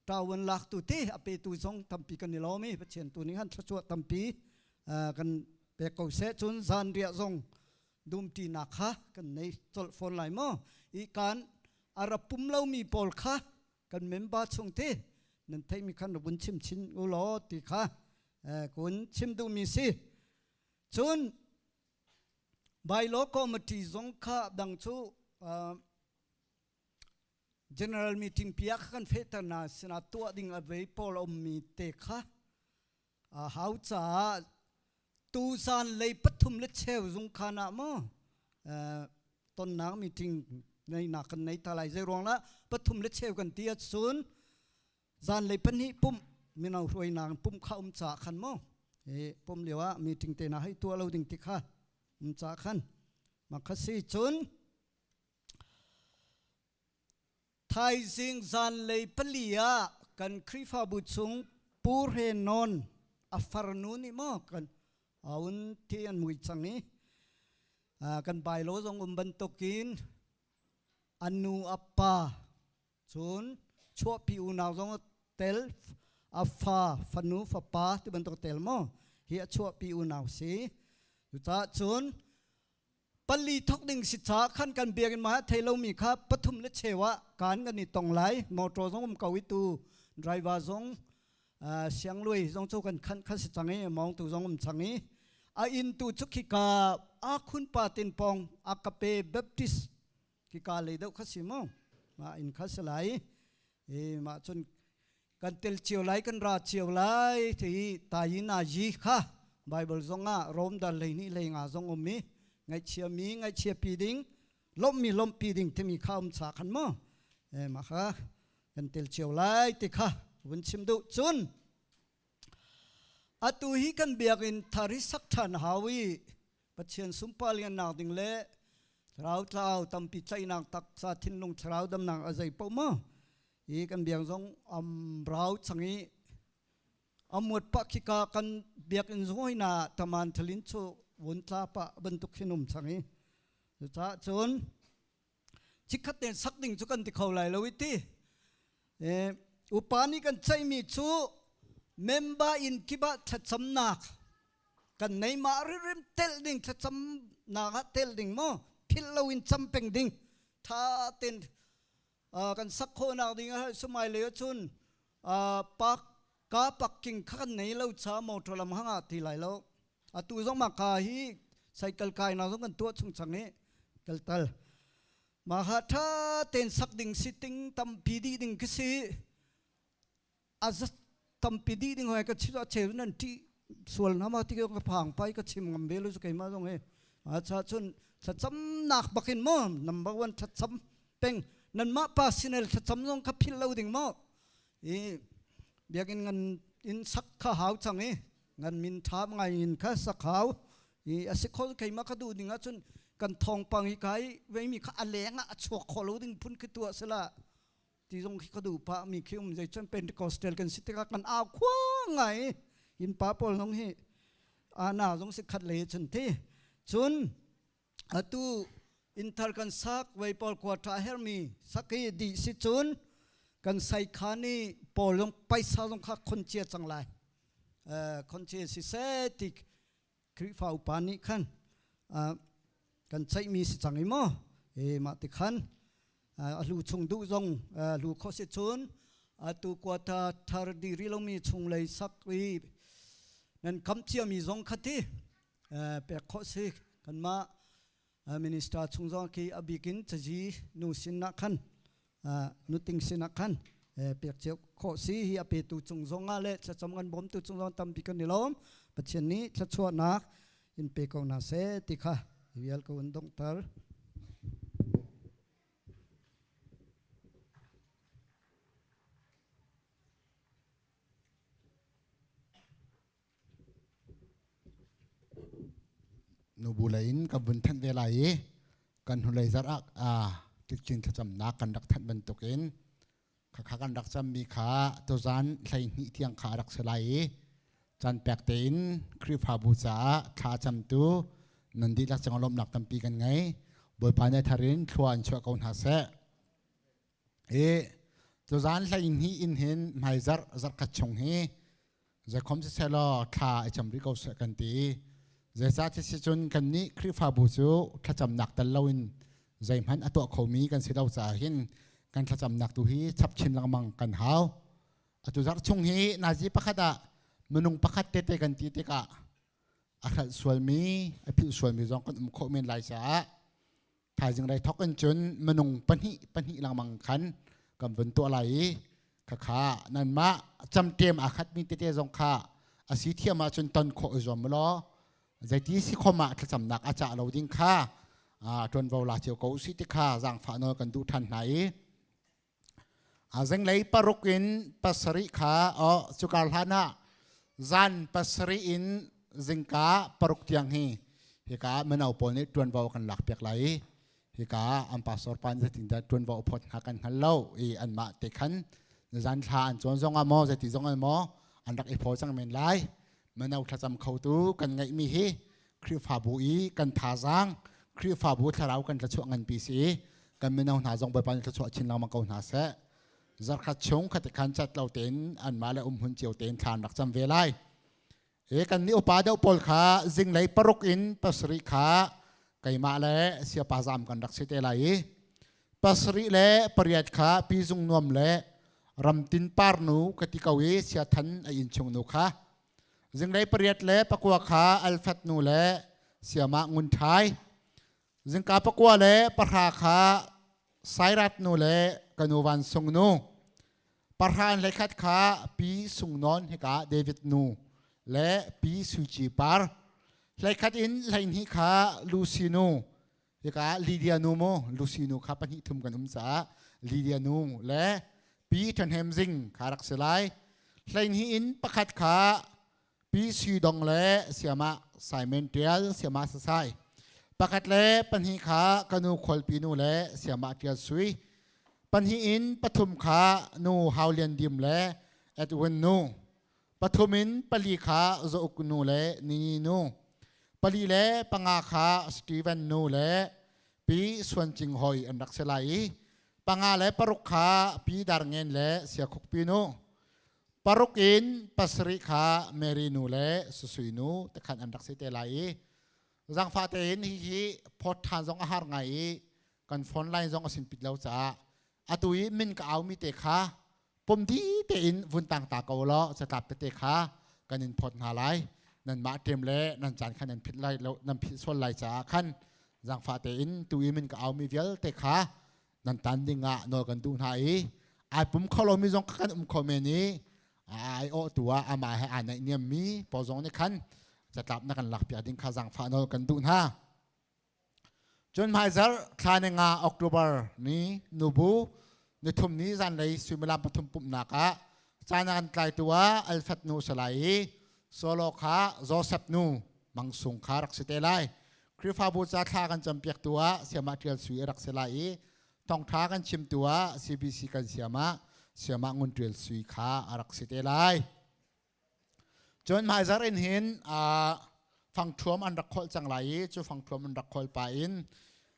ตาวันลักตูตีอเปตูจงทำปีกันนี่ล้อมีประเชนตัวนี้ฮันชัวทำปีกันเปกเอาเสจุนซานเรียจงดุมตีนักค่ะกันในโทรโฟนไลน์มั้งอีการอารับปุ่มเรามีพอลค่ะกันเมมบาชงเตนั่นไทยมีขันบุญชิมชินอุลอตีค่ะคุณชิมดูมีสิจุนใบโลกอมตีจงค่ะดังชู general meeting พิยักกันเฟตนาสนาตัวดิ่งอเวย์พอลอมมีเตค่ะหาวจ้าตูซานเลยปฐุมเลเชลจงขานะมั้งต้นนักมีทิ้งในนักกันในทลายใจรวงละปฐุมเลเชลกันเตียศูนย์ซานเลยปนิปุ่มมีนารวยนางปุ่มข้าจ่าขันมั้งปุ่มเดียวว่ามีทิ้งเตนะให้ตัวเราดิ่งติค่ะจ่าขันมาคัสีศูนย์ไทยสิงซานเลยปลียกันครีฟาบุตรซุงปูเรนนอัฟฟารนูนี่มั้งกันอาวุธที่อันมุยจังนี้กันไปโลจงบันตกินอนุอัปปาส่วนชั่วผิวหนาวจงเตลอัฟฟาฟันูฟัปปาที่บันตกเตลมั้งเฮียชั่วผิวหนาวสิอยู่จ้าส่วนปลีทกดิ่งสิจ้าขั้นกันเบียกันมาเทเลมีครับปฐุมและเชวะการกันนี่ตรงไหลมอเตอร์จงเกาวิตูไดรเวอร์จงเสียงลุยจงโจกันขั้นสิจังนี้มองตัวจงจังนี้อินตูชุกิกาคุณปาตินปองกาเปเบปติสกิกาเลยเดาขัสิมองมาอินขัสไหลมาจนกันเตลเชียวไหลกันราเชียวไหลที่ตายินาจีค่ะไบเบิลจงโรมดัลเลยนี่เลยจงมีไงเชียมีไงเชียปีดิงลมมีลมปีดิงที่มีข้าวสาขันมองมาค่ะกันเตลเชียวไหลติค่ะวันชิมดุจุน อตุฮิกันเบียกินทาริสักทันฮาวีปัจเจียนสุมปาลียนนักดิงเล่เราเท้าตำปิใจนักตักสาธินลงเราดำนังอาศัยปมะอีกันเบียงซงเราสังอีหมดปักขิกากันเบียกินซงให้นาตะมันทลินโชวนตาปะบรรทุกขินุมสังอีจะจนจิกขัดเต็นสักดิ่งจุกันที่เขาไหลลวิตีอุปาณิกันใจมีชูเมมบาอินกิบะทัดสำนักกันในมาริมเตลดิ่งทัดสำนักเตลดิ่งมั้งพิลลวินจำเป็นดิ่งท่าเต็นกันสักคนนักดิ่งสมัยเลี้ยชุนปักกาปักกิ่งขันในเราช้ามอทรลำหังอาทิไหลแล้วตัวสองมากาฮีใส่กลกายนาสองกันตัวชุงสังนี้กลตัลมาหาท่าเต็นสักดิ่งสิติงตำปีดีดิ่งกิสิอาจตำปีดีดิ่งหอยก็ชิดว่าเชลนั่นที่ส่วนน้ำมาที่ก็ผ่างไปก็ชิมงำเบลุสกัยมาตรงนี้อาจารย์ชนชัดจำหนักบักินมั่งนัมเบอร์วันชัดจำเป็นนั่นมาปาสินเอลชัดจำน้องขับพิลเลวดิ่งมั่งเบียกินเงินอินสักข้าวจังเงินมินทามไงอินข้าสักข้าวอาศัยคนใครมาขดูดิ่งอาจารย์กันทองปังอีกไก่ไว้มีข้าอันแรงอ่ะชัวขอรู้ดิ่งพุ่นขึ้นตัวเสละที่ตรงที่เขาดูพระมีคิวมันจะจนเป็นคอสเตลกันสิทธิ์กันอ้าวคว้าไงยินป้าปอลน้องเฮอาณาตรงสิขัดเลยจนที่จนตูอินทาร์กันสักไว้ปอลกว่าทาเฮอร์มีสักที่ดีสิจนกันใส่ขานี่ปอลลงไปสาวตรงข้าคนเชียจังไรคนเชียสิเซติกคริฟ้าอุปานิขันกันใช้มีสิจังไงมั้งมาติขันลูชงดูจงลูข้อสิชนตูกว่าทาร์ดีริลมีชงเลยสักวีนั่นคำเชื่อมีจงขัดที่เปียข้อสิกันมามินิสตาชงจงคีอบิกินจะจีนูสินนักขันนูติงสินนักขันเปียกเจ้าข้อสิฮีอเปตูชงจงอะไรจะจำกันบ่มตูชงจงตั้มบิกันนิลมปัจจุบันนี้จะชวนนักอินเปกองนาเซติค่ะวิลกวนดงตาร์นูบุเลนกับบุญทันเวลากันหุเลยจรักติดจินทจำนักกันรักทันบรรทุกินข้ากันรักจำมีขาตัวจันใส่หิเทียงขารักสลายจันแปกเต็นคริฟาบูษาขาจำตัวนันดีรักจังลมหนักตั้มปีกันไงบอยปานในทารินชวนช่วยกันหาเสตัวจันใส่หิอินเห็นไม่จักกัดชงเฮจะคอมจะเซลล์ขาจำริกเอาเสกันตีใจจะที่สิจนกันนี้คริฟาบูจูถ้าจำหนักแต่เราอินใจมันอตัวเขามีกันสิเราจะเห็นกันถ้าจำหนักตัวฮีชับชินลังมังกันหาวอตัวจักชงฮีนาจีปะขัดมนุงปะขัดเตะกันตีเตกะอาขัดส่วนมีอภิส่วนมีจงกันโคเมนไลซ่าถ่ายจึงไรทอกกันจนมนุงปัญหิลังมังคันกับเป็นตัวไหลข้านั่นมาจำเตรียมอาขัดมีเตะจงข้าอาศิเทียมาจนตอนโคจอมล้อใจที่สิขมาถ้าจำหนักอาจารย์เราดิ้งข้าจนเวลาเจียวกูสิที่ข้าจังฝานกันดูทันไหนจังเลยปรุกินปัสริข้าสุกาลานะจันปัสริอินจิงกาปรุกเตียงฮีเฮกามันเอาปนนี้จนเวลกันหลักเปียกไหลเฮกาอันปัสสรปันจะถึงได้จนเวลพดหากันฮัลโหลอันมาเตขันจันทาอันจวนจงอมอจะติจงอมออันรักอีพอจังเมนไลมันเอาถ้าจำเขาตู้กันไงมีเฮคริฟาบุอีกันท่าจังคริฟาบุทารากันจะช่วยเงินปีสีกันมันเอาหนาจงไปปันจะช่วยชินเรามาเกาหนาเสะจักขัดชงขัดขันจัดเราเต็นอันมาแล้วหุ่นเจียวเต็นทานรักจำเวลัยกันนี้อุปาเดาปอลขาจิงไหลปรุกอินปัสริขาไก่มาแล้วเสียปาจามกันรักเสตไหลปัสริเล่ปริยัดขาปีจุงนวมเล่รำตินปาร์นูกติกาเวเสียทันอินชงนูขาจึงได้เปรียดเล่ปะกัวขาอัลฟัตนูเล่เสียมางุนไทยจึงกาปะกัวเล่ปะราขาไซรัตนูเล่กันูวันซุงนูปะรานเล่ขัดขาปีซุงนอนให้กาเดวิดนูเล่ปีสุจิปาร์เล่ขัดอินเล่นิขาลูซินูให้กาลิเดียนูโมลูซินูขาปนิทุมกันจ้าลิเดียนูเล่ปีทันเฮมซิงขารักสลายเล่นิอินปะขัดขา ปีสีดงเล่เสียมาไซเมนเทียลเสียมาสไซประกาศเล่ปัญหาขากนูคอลปีนูเล่เสียมาเทียลสุยปัญหาอินปฐุมขานูฮาวเลียนดิมเล่เอ็ดวินนูปฐุมินปลีขาโจกุนูเล่นีนูปลีเล่ปังอาขาสตีเวนนูเล่ปีส่วนจิงหอยอันรักเสลายปังอาเล่ปรุกขาปีดาร์เงินเล่เสียคุกปีนูปรุกินปัสริขาเมรินูเล่สุยนูแต่ขันอันรักเสเตลายจังฟาเตนฮิพอดทานจงอาหารไงกันฟอนไลน์จงอสินปิดแล้วจ้าอาตุยมินก็เอามีเตขาผมดีเตอินวุนต่างตาเกาล้อสตับเตขากันอินพอดหาไลนั่นมาเตรียมเล่นั่นจานขันนันผิดไลแล้วนั่นผิดส่วนไลจ้าขันจังฟาเตอินตุยมินก็เอามีเวลเตขานั่นตันดิงะนอกันดูหายไอปุ่มเขาเรามีจงขันคอมเมนี้ไอโอตัวอามาให้อ่านในเนียมีพอจงในขันจะตับนักกันหลักเปียดิงข้าจังฟานอกันดูนะจนมาจากคลาในงาออกตุบาร์นี้นูบูในทุ่มนี้จันเลยสุมลาปฐุมปุ่มนักะจานันไกลตัวอัลฟัตนูสลายโซโลคาโจเซฟนูมังสุงคารักสเตลัยคริฟาบูจะทากันจำเปียกตัวเสียมาเทียลสุยรักสลายต้องทากันชิมตัวซีบีซีกันเสียมางุนเทียลสุยคารักสเตลัยจนมาจากเห็นฟังทวมอันรักขอจังไรจูฟังทวมอันรักขอไปอิน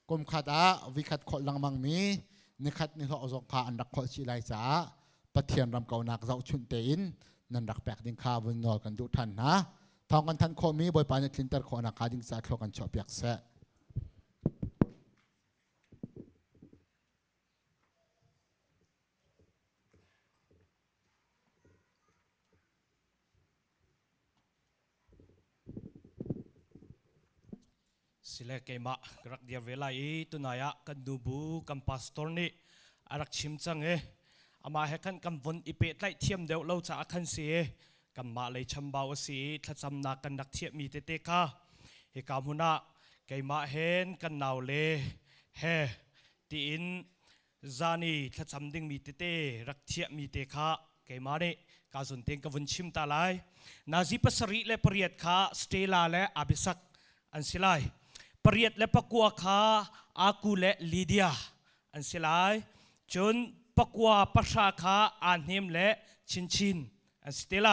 กุมขัดวิขัดขอลังมังมีนิขัดนิเขาจงขาอันรักขอชีไลจ้าปะเทียนรำเก่านักเจ้าชุนเตอินนันรักแปกดิ้งข้าวนนอกันดูทันนะทองกันทันโคมีบอยปานคลินเตอร์ขอนักขาดิ้งสาคลกันชอบเปียกแสสิเลเกมะรักเดียเวลาอีตุนายะกันดูบูกันพาสตอร์นี่อารักชิมจังอามาให้กันกันวนอีเปตไลเทียมเดียวเราจะอาคันเสียกันมาเลยชัมบาวสีถ้าจำนักกันนักเทียมมีเตเตกาเฮกามุนะเกมะเห็นกันนาวเลเฮตีอินจานีถ้าจำดิ้งมีเตเตรักเทียมมีเตคาเกมะนี่กาสุนเต็งกันวนชิมตาไลนาจิปัสริเลปริยัดคาสเตลาและอาบิสักอันสิไลปริยัดและปะกัวขาอากูและลีเดียอันสิไลจนปะกัวปะชาขาอันเฮมและชินอันสิเตไล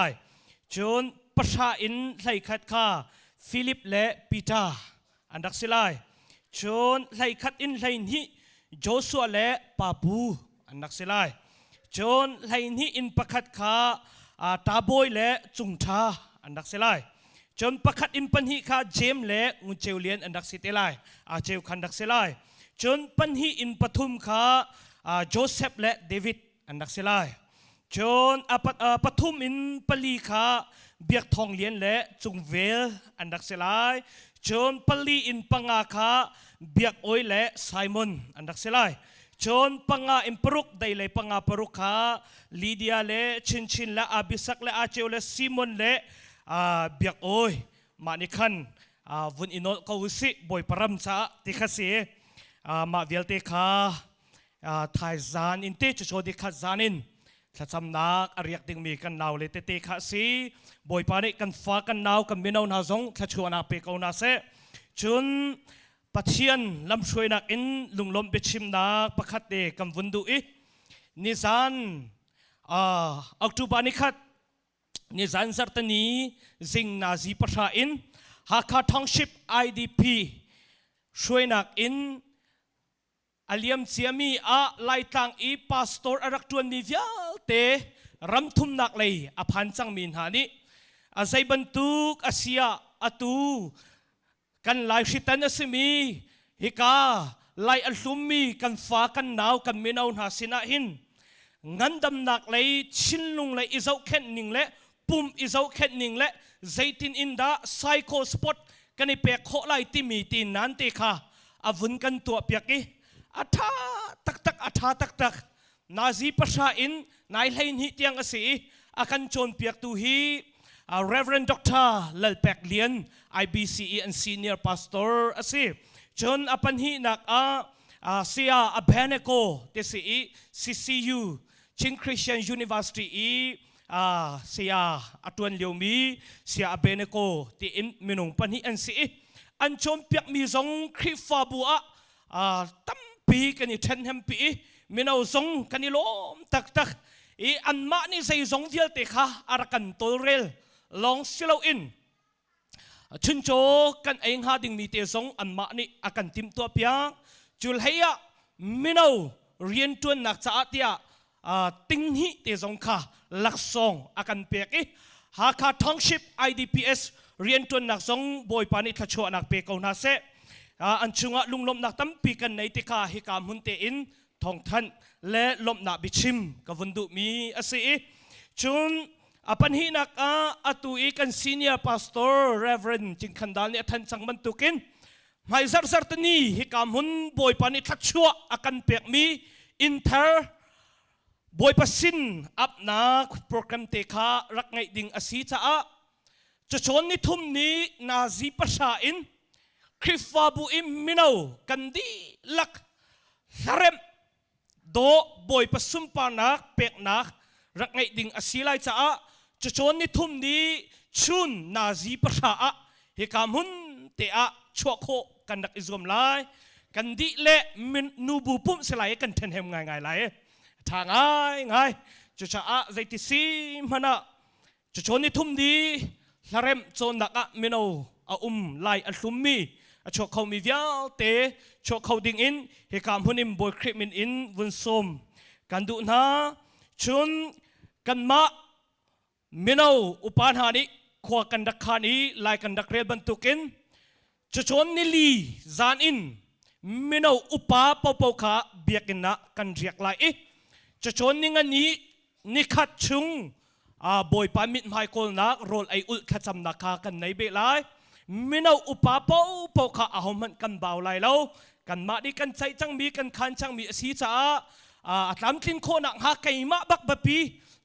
จนปะชาอินไหลขัดขาฟิลิปและปีตาอันดักสิไลจนไหลขัดอินไหลนี้โจชัวและปาบูอันดักสิไลจนไหลนี้อินปะขัดขาตาบอยและจุงชาอันดักสิไลจนประคัดอินปัญหิขาเจมเล่งุนเจวเลียนอันดักสิเตลัยเจวคันดักสิไลจนปัญหิอินปฐุมขาโจเซฟและเดวิดอันดักสิไลจนปฐุมอินปลีขาเบียกทองเลียนและจุงเวลอันดักสิไลจนปลีอินปังอาขาเบียกโอยและไซมอนอันดักสิไลจนปังอาอินปรุกได้เลยปังอาปรุกขาลีเดียและชินและอาบิสักและอาเจวและซิมอนและเบียกโอยมานิคันวุนอินโนเขาสิบอยปรำจ้าติขัดเสียมาเวลเตคาไทยจานอินเตจโชดิขัดจานินถ้าจำนักอริยดึงมีกันนาวเลยเตขัดสีบอยปานิกันฟ้ากันนาวกันมินาวนาซงถ้าชวนอาเปกเอานาเซจนปัจเจียนลำช่วยนักอินลุงลมเปชิมนักประคัดเดกันวุนดูอีนิสันอักตุบานิคัดนิสันสัตนีซิงนาซีประชาอินฮักคาทองชิป IDP ช่วยนักอินอเลียมเซียมีไลตังอีพาสตอร์อารักจวนนิวาเตรำทุมนักเลยอภันจังมินหานิอาศัยบรรทุกอาเซียอตูกันไลชิตันอสิมีฮิกาไลอัลซุมมีกันฟ้ากันหนาวกันมินาวนาสินาหินงั้นดำนักเลยชินลุงเลยอิเจ้าแค่นิ่งเลยปุ่มอิเจ้าแค่นิ่งและใจตินอินดาไซโคสปอตกันในเปียกโคไลที่มีตีนนั้นเตค่ะอาวุนกันตัวเปียกอัฐาตักอัฐาตักนาซีประชาอินนายไลน์ฮิตยังอสีอากันโจนเปียกตูฮี Reverend Dr. เลลเปกเลียน IBCE and Senior Pastor อสีจนอปันฮีนักเสียอเบเนโกเตสี CCU Ching Christian University เสียอตวนเลียวมีเสียเบเนโกที่อินมินุงปันฮีอันสีอันชมเปียกมีสงคริฟาบัวตั้มปีกันนี่เทนแฮมปีมินเอาสงกันนี่ล้มตักอันมานี่ใส่สงเดียลเตะค่ะอารักันตัวเรลลองสิเราอินชุนโจกันเองหาดิ่งมีเตะสงอันมานี่อากันติมตัวเปียงจุลเฮียมินเอาเรียนจวนนักจ่าเตียติงฮิเตะสงค่ะลักซองอากันเปียกหาคาทองชิป IDPS เรียนจวนนักสงบอยปานิทัชวนักเปียกเอานาเซอันชุงะลุงลมนักตั้มปีกันในติกาฮิกามุนเตอินทองทันและลมนักบิชิมกับวันดุมีอาศัยจุนปัญหานักอตุอีกัน senior pastor reverend จิงขันดาลเนี่ยท่านสังมันตุกินไม่ซาร์ตนีฮิกามุนบอยปานิทัชวอากันเปียกมีอินเตอร์บอยปัสินอับนักโปรแกรมเตคารักไงดิ่งอาศีจ้าจะชนนิทุมนี้นาซีประชาอินคริฟาบุอิมมินากันดีลักสเรมโดบอยปัสุมปานักเปกนักรักไงดิ่งอาศีไลจ้าจะชนนิทุมนี้ชุนนาซีประชาเฮกามุนเตะชัวโคกันดักอิสลามไลกันดีเละมินนูบูปุ่มสลายกันเทนเฮมง่ายไลทางง่ายจะชะใจติซีมันจะชนนิทุมดีสเรมโซนักมินาไลอัลลุมมีชกเขามีวิาเตชกเขาดิ่งอินเฮกามพุนิมบอยคริมินอินวุนสมกันดูนะชุนกันมามินาอุปาหานิขวากันดักขานีไลกันดักเรียบันตุกินจะชนนิลีจานอินมินาอุปาเป่าขาเบียกินนะกันเรียกไลจะชนนิงันนี้นิขัดชุงบอยปามิดไมโคลนักโรลไออุลขจำนักขากันในเบลไลมินาอุปาเป่าขาอาหมันกันเบาไลแล้วกันมาดีกันใจจังมีกันคันจังมีสีจ้าตามทิ้งโคนักหาไก่มาบักบะปี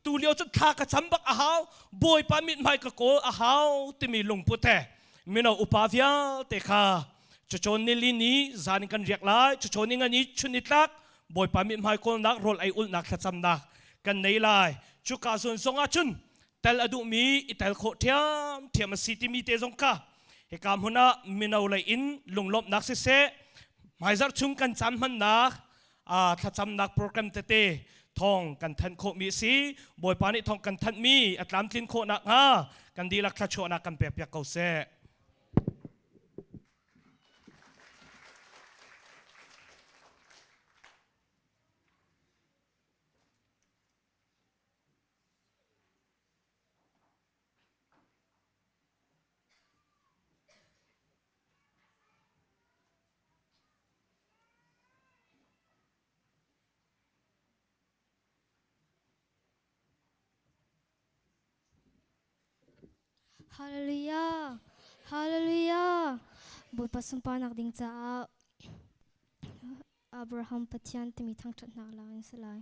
ตูเลียวจุดทากระจำบักอาหาวบอยปามิดไมโคลอาหาวที่มีลงพุทธมินาอุปาวิาเตขาจะชนนิลินีจานิกันเรียกไลจะชนนิงันนี้ชุนิตักบอยปามิดไมโคลนักโรลไออุลนักขจำนักกันในไลชุกาส่วนสงอาชุนเตลอดุมีอิเตลโคเทียมสิติมีเตจงกาเฮกามหุนามินาไลอินลงลบนักเสหมายจัดชุงกันจำมันนักถ้าจำนักโปรแกรมเตทองกันทันโคมีสีบอยปานิทองกันทันมีอัตลามทินโคนักกันดีลักทัชโชนักกันเปียกเกาเซ Hallelujah, Hallelujah. Buat pasumpa nak ding sa Abraham patian timi thang chat nak lang salai.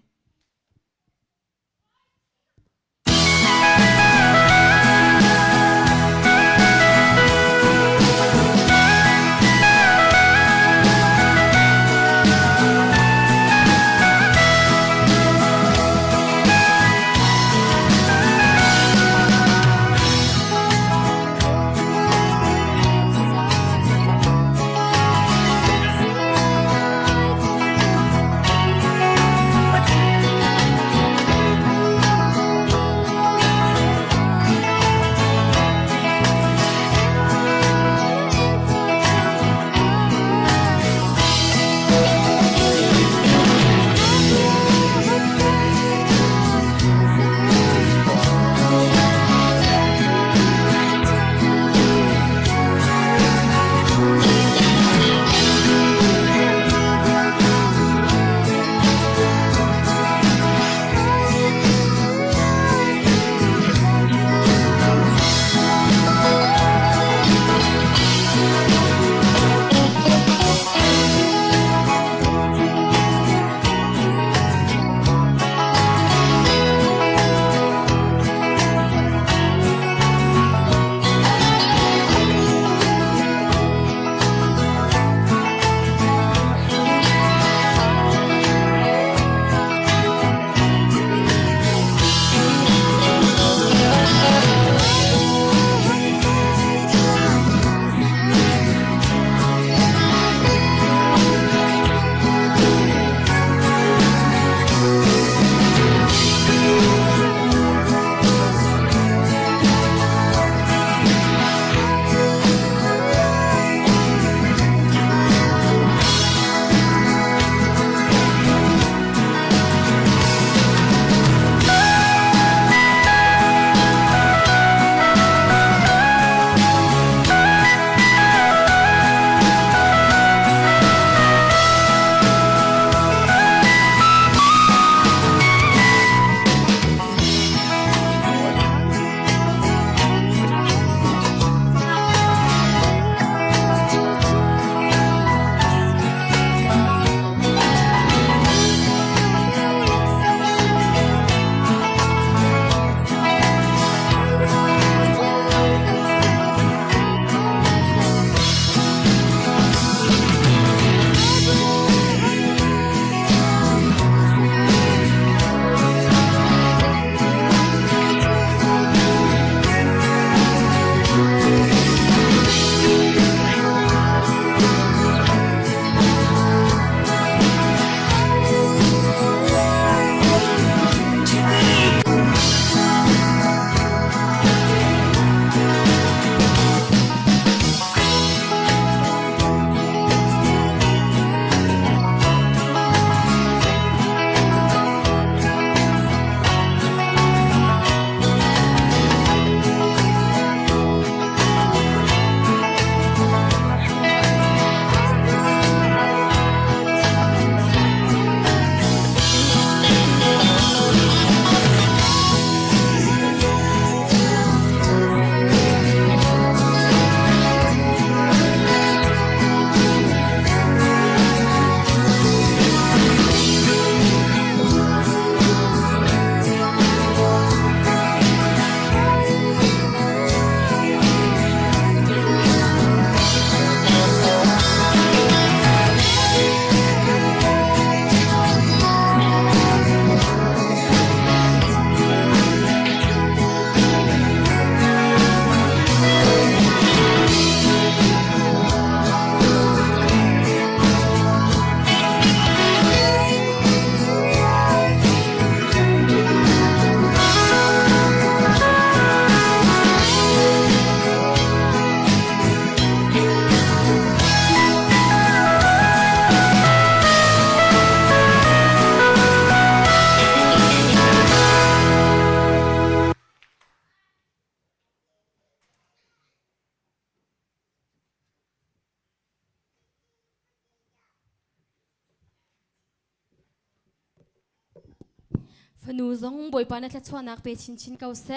ฟนูซงบอยปานัทชวนักเปชินชินเกาเส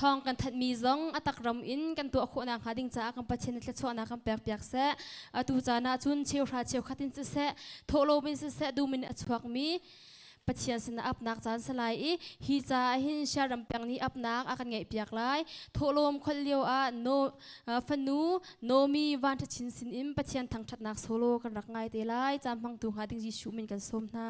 ทองกันทัดมีซงอตักรำอินกันตัวขวนักหาดิงจ้ากันปัจเจนัทชวนักกันเปียกเปียกเสตูจานาจุนเชียวราเชียวขัดินเสโทโลบินเสดูมินอชวักมีปัจเจียนสนาอับนักจานสลายฮีจาหินชารำเปียงนี้อับนักอากันไงเปียกไลโทโลมคนเลียวโนฟนูโนมีวันทัชินสินอิมปัจเจียนทางชัดนักโซโลกันรักไงเตไลจำพังตูหาดิงจิชูมินกันสมนา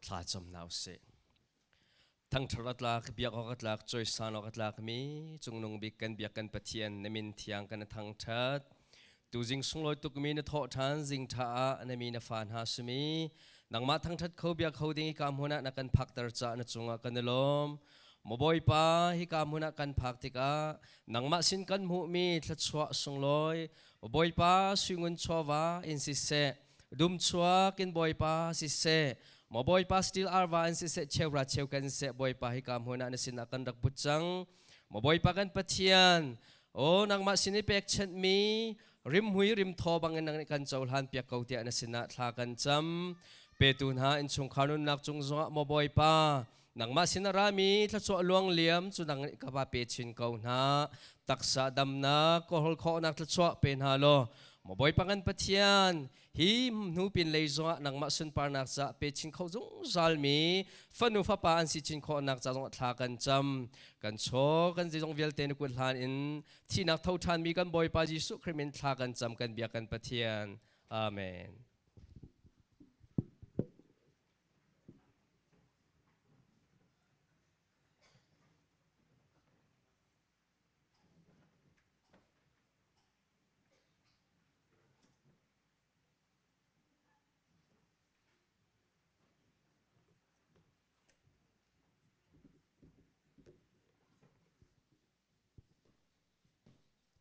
ทลาจมนาวเสทั้งทรัตลากเบียกอกัตลากจอยสานอกัตลากมีจงนงบิกันเบียกันปะเทียนนมินเทียงกันทั้งทัดตูจิงสุงลอยตุกมีนทอทานจิงท่านมีนฟานฮาสมีนังมาทั้งทัดเขาเบียกเขาดิ้งกามหัวนักันพักตรจานจงกันลมมบอยป้าฮิกามหัวนักันพักติกานังมาสินกันหูมีทัดสวะสุงลอยมบอยป้าสุงุนชัววาอินสิเสดุมชัวกินบอยป้าสิเสมอบอยปาสติลอาร์วานสิเสเชวราเชวกันเสบอยปาฮิกามหัวนันสินอากันรักบุจังมอบอยปากันปะเทียนโอ้นางมาสินิเปกเชนมีริมหุยริมทอบังเงินนางกันเจ้าหันเปียกเกาเตียนสินอาทากันจำเปตุนหาอินชงขานุนนักจงจงมอบอยปานางมาสินารามีทัศวลวงเหลี่ยมจุนางกบาเปชินเกาหนาตักษะดำนาโกหลข้อนักทัศวเป็นฮาโลมอบอยปากันปะเทียนฮีนูปินเลยจงนังมาสุนปานักจะเปชินเขาจงซัลมีฟันูฟ้าปานสิชินเขานักจะจงทากันจำกันโชกันจะจงเวลเตนกุลหานอินที่นักเท่าทันมีกันบอยปาจิสุคริมินทากันจำกันเบียกันปะเทียนอาเมน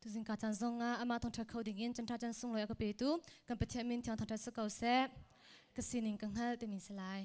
ทุสิงกาจันทรงอามาทองทักเขาดิ่งจันทราจันทรงลอยกับเปตุกันเปเทียมินทางทางทัศเกาเสกสินิงกังฮัลเตมินสลาย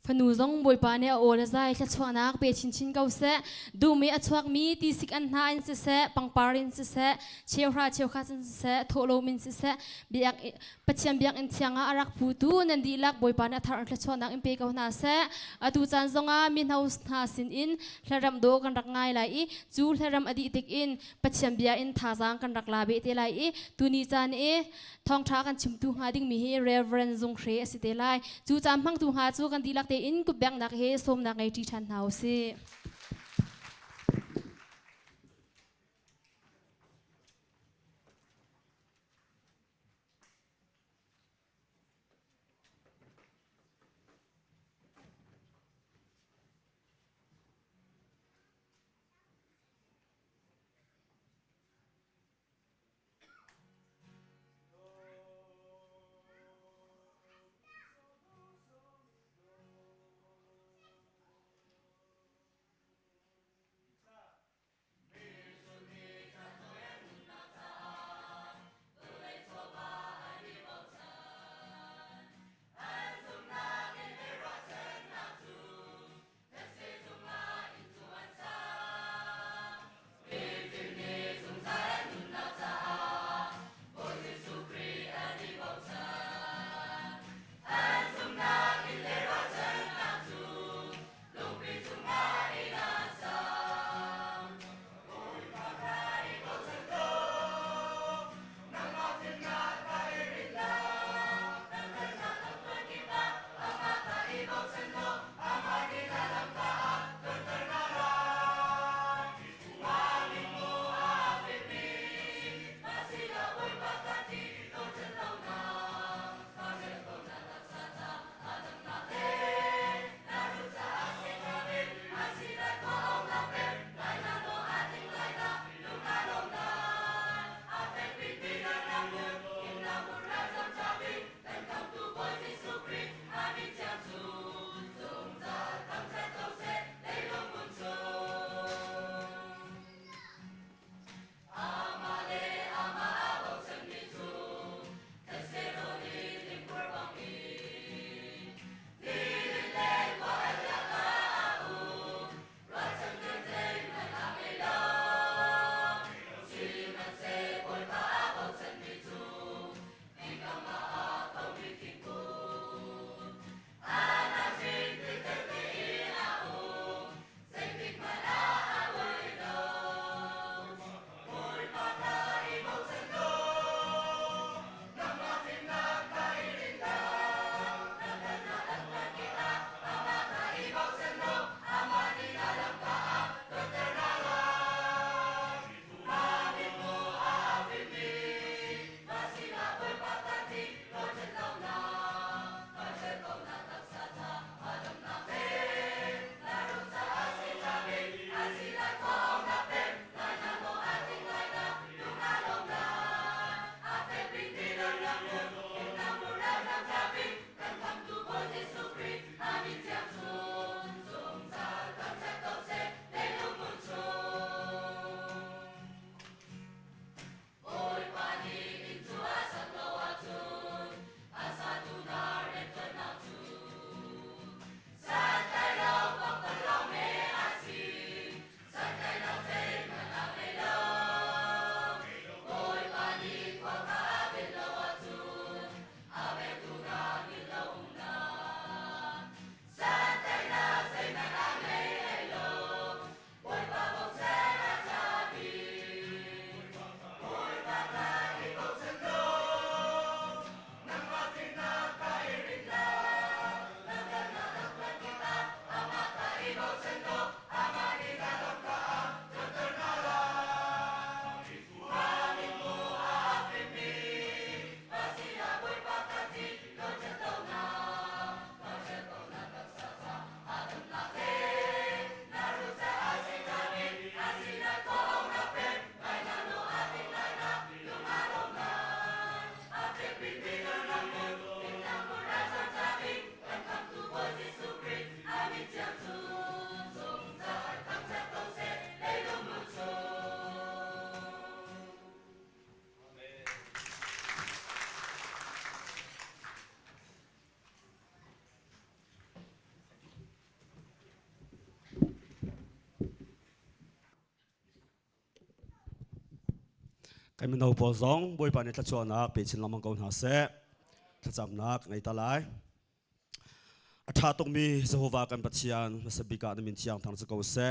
ฟนูซงบอยปาเนี่ยโอละใจแค่ชวนักเปชินชินเกาเสดูมีอชวกมีตีสิกอันหาอินเสปังปารินเสเชียวราเชียวข้าสินเสโทโลมินเสเบียกปัจเจียมเบียกอินเทียงอารักพูตูนันดีลักบอยปาเนี่ยทาร์แค่ชวนักอินเปกาวนาเสอดูจันซงอามินเฮาส์นาสินอินแค่รำโดกันรักง่ายไหลจูแค่รำอดีติกอินปัจเจียมเบียอินทาจางกันรักลาเบเตไหลตูนีจันทองท้ากันชิมตูหาดิ้งมีเฮเรเวรนซงเครสิเตไลจูจำพังตูหาจูกันดีลักเตอินกุบแบงนักเฮสมนักไอที่ชันเฮาสิ กันมันเอาปอซองบอยปานนี้ทัชวนักเป็นชินลำมังกรหาเสะทัชจำนักไงตาลายอาชาตรงมีสหวากันปัจจัยมาสบิกาในมินที่ยังทางสกาวเสะ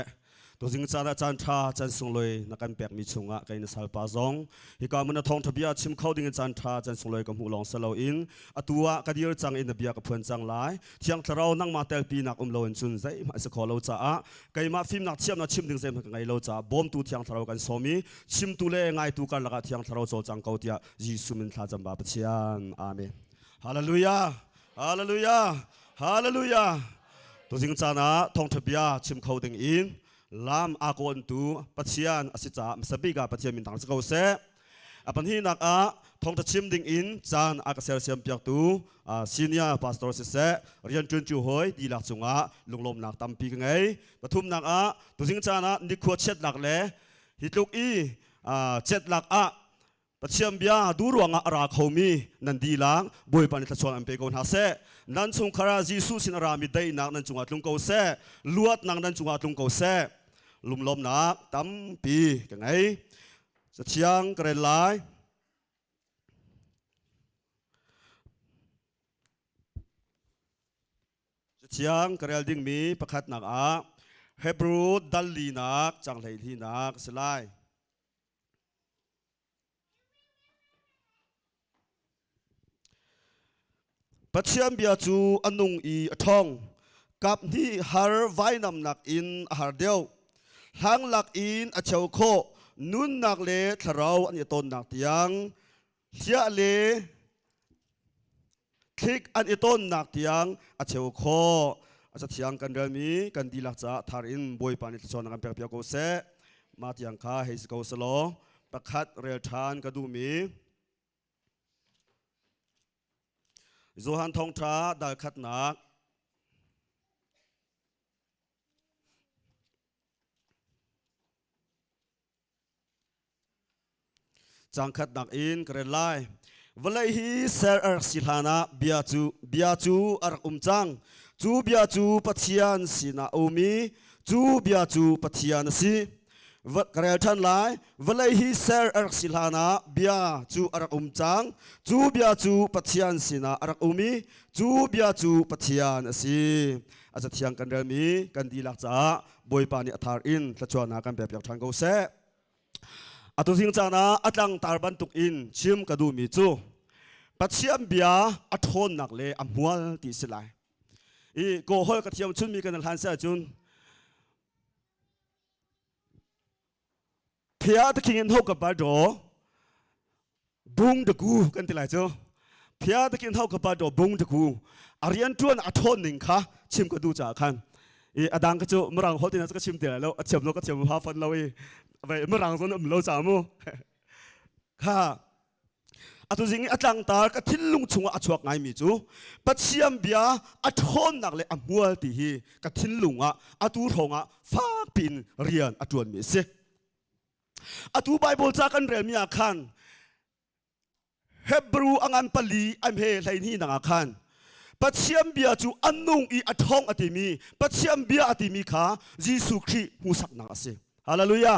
ตัวจริงจานอาจารย์ท่าจันทรงเลยนักการแบกมีชงะกันในสายปาซองฮิกามันทองทบียชิมเข้าดิ่งอาจารย์ท่าจันทรงเลยกับหูลองสลาวอินอตัวกระเดียร์จังอินเบียกับเพื่อนจังหลายที่ยังทเรานั่งมาเตลปีนักลวนจุนใจมาสกอเราจ้าไกมาฟิล์มนักเทียมนักชิมดิ่งใจมันไงเราจ้าบอมตูที่ยังทเรากันสมีชิมตูเล่ไงตูกันละกันที่ยังทเราโจจังเกาเตียยิสุมินท่าจำบาปเชียนอาเมนฮาเลลูยาฮาเลลูยาฮาเลลูยาตัวจริงจานะทองทบียชิมเข้าดิ่งอินลามอากอนตูปัจจัยอาศิจ่าสบิกาปัจจัยมินทางสกาวเสะอปันที่นักทองตะชิมดิ่งอินจานอากาเซลเซียมเปียกตูซีเนียพาสตอร์เสะเรียนจุนจูหอยดีหลักจงลุงลมนักตั้มปีกไงปฐุมนักตัวสิงจานะนิควดเช็ดหลักเลยฮิตลุกเช็ดหลักปัจจัยเบียดูรวงราเขามีนันดีหลังบวยปานิตชวนอันเปกอนหาเสะนันจงคาราจิสุสินรามิได้นักนันจงอัดลุงเกาเสะลวดนักนันจงอัดลุงเกาเสะลุมลมนักตั้มปีกันไงจะเชียงกระไรจะเชียงกระไรดิ่งมีประคัดนักเฮบรูดัลลีนักจังไหลที่นักสลายปัจเจียมเบียจูอนุงอีทองกับที่ฮาร์ไว้นำนักอินฮาร์เดียวหางหลักอินอาเชวโคนุนนักเลทเราอันยตนนักเตียงเสียเลคลิกอันยตนนักเตียงอาเชวโคอาจจะเทียงกันเรื่องนี้กันดีหลักจะทารินบอยปานิตชนกันเปียกเปียกโกเสมาเตียงข้าเฮสโกสโลประคัดเรียลทานกระดูมีโจฮันทองทราได้คัดนักจังคัดนักอินกระไรวลัยฮีเซอร์สิลานะเบียจูอารักจังจูเบียจูปัทยานสินาโอมีจูเบียจูปัทยานสิกระทันไลวลัยฮีเซอร์สิลานะเบียจูอารักจังจูเบียจูปัทยานสินาอารักโอมีจูเบียจูปัทยานสิอาจจะเทียงกันเรื่องนี้กันดีหลักจ้าบอยปานิอัฐารินละชวนนากันแบบอย่างทางเกาเสอตุสิงจานะอัตลังตาบันตุกอินชิมกระดูมีจูปัจเจียมเบียอัทนนักเลอมัวติสิไลอีโกหอยกระเทียมชุนมีกันหันเสียจุนเพียตะคิงอินเท่ากับบาดโดบุงตะกูกันติไลจูเพียตะคิงเท่ากับบาดโดบุงตะกูอารียนจวนอัทนหนึ่งค่ะชิมกระดูจากขันอีอดังกระจูมรังโฮตินัสก็ชิมเดียวแล้วเฉียบโลก็เฉียบฮาฟันเราอีไปเมื่อรังส่วนเราจามูค่ะอาตุสิงอัตลังตากทิ้งลุงชงอาชวกไงมีจูปัจเจียมเบียอัทนนักเลยอมัวตีฮีกทิ้งลุงอาตูทงฟ้าปินเรียนอาจวนมีเสอาตูไบเบิลจากกันเรียนมีอาคันเฮบรูอังอันปลีอันเฮไลนี่นังอาคันปัจเจียมเบียจูอันนุงอีอัทองอติมีปัจเจียมเบียอติมีขายิสุครีมุสักนังอาเสฮาเลลูยา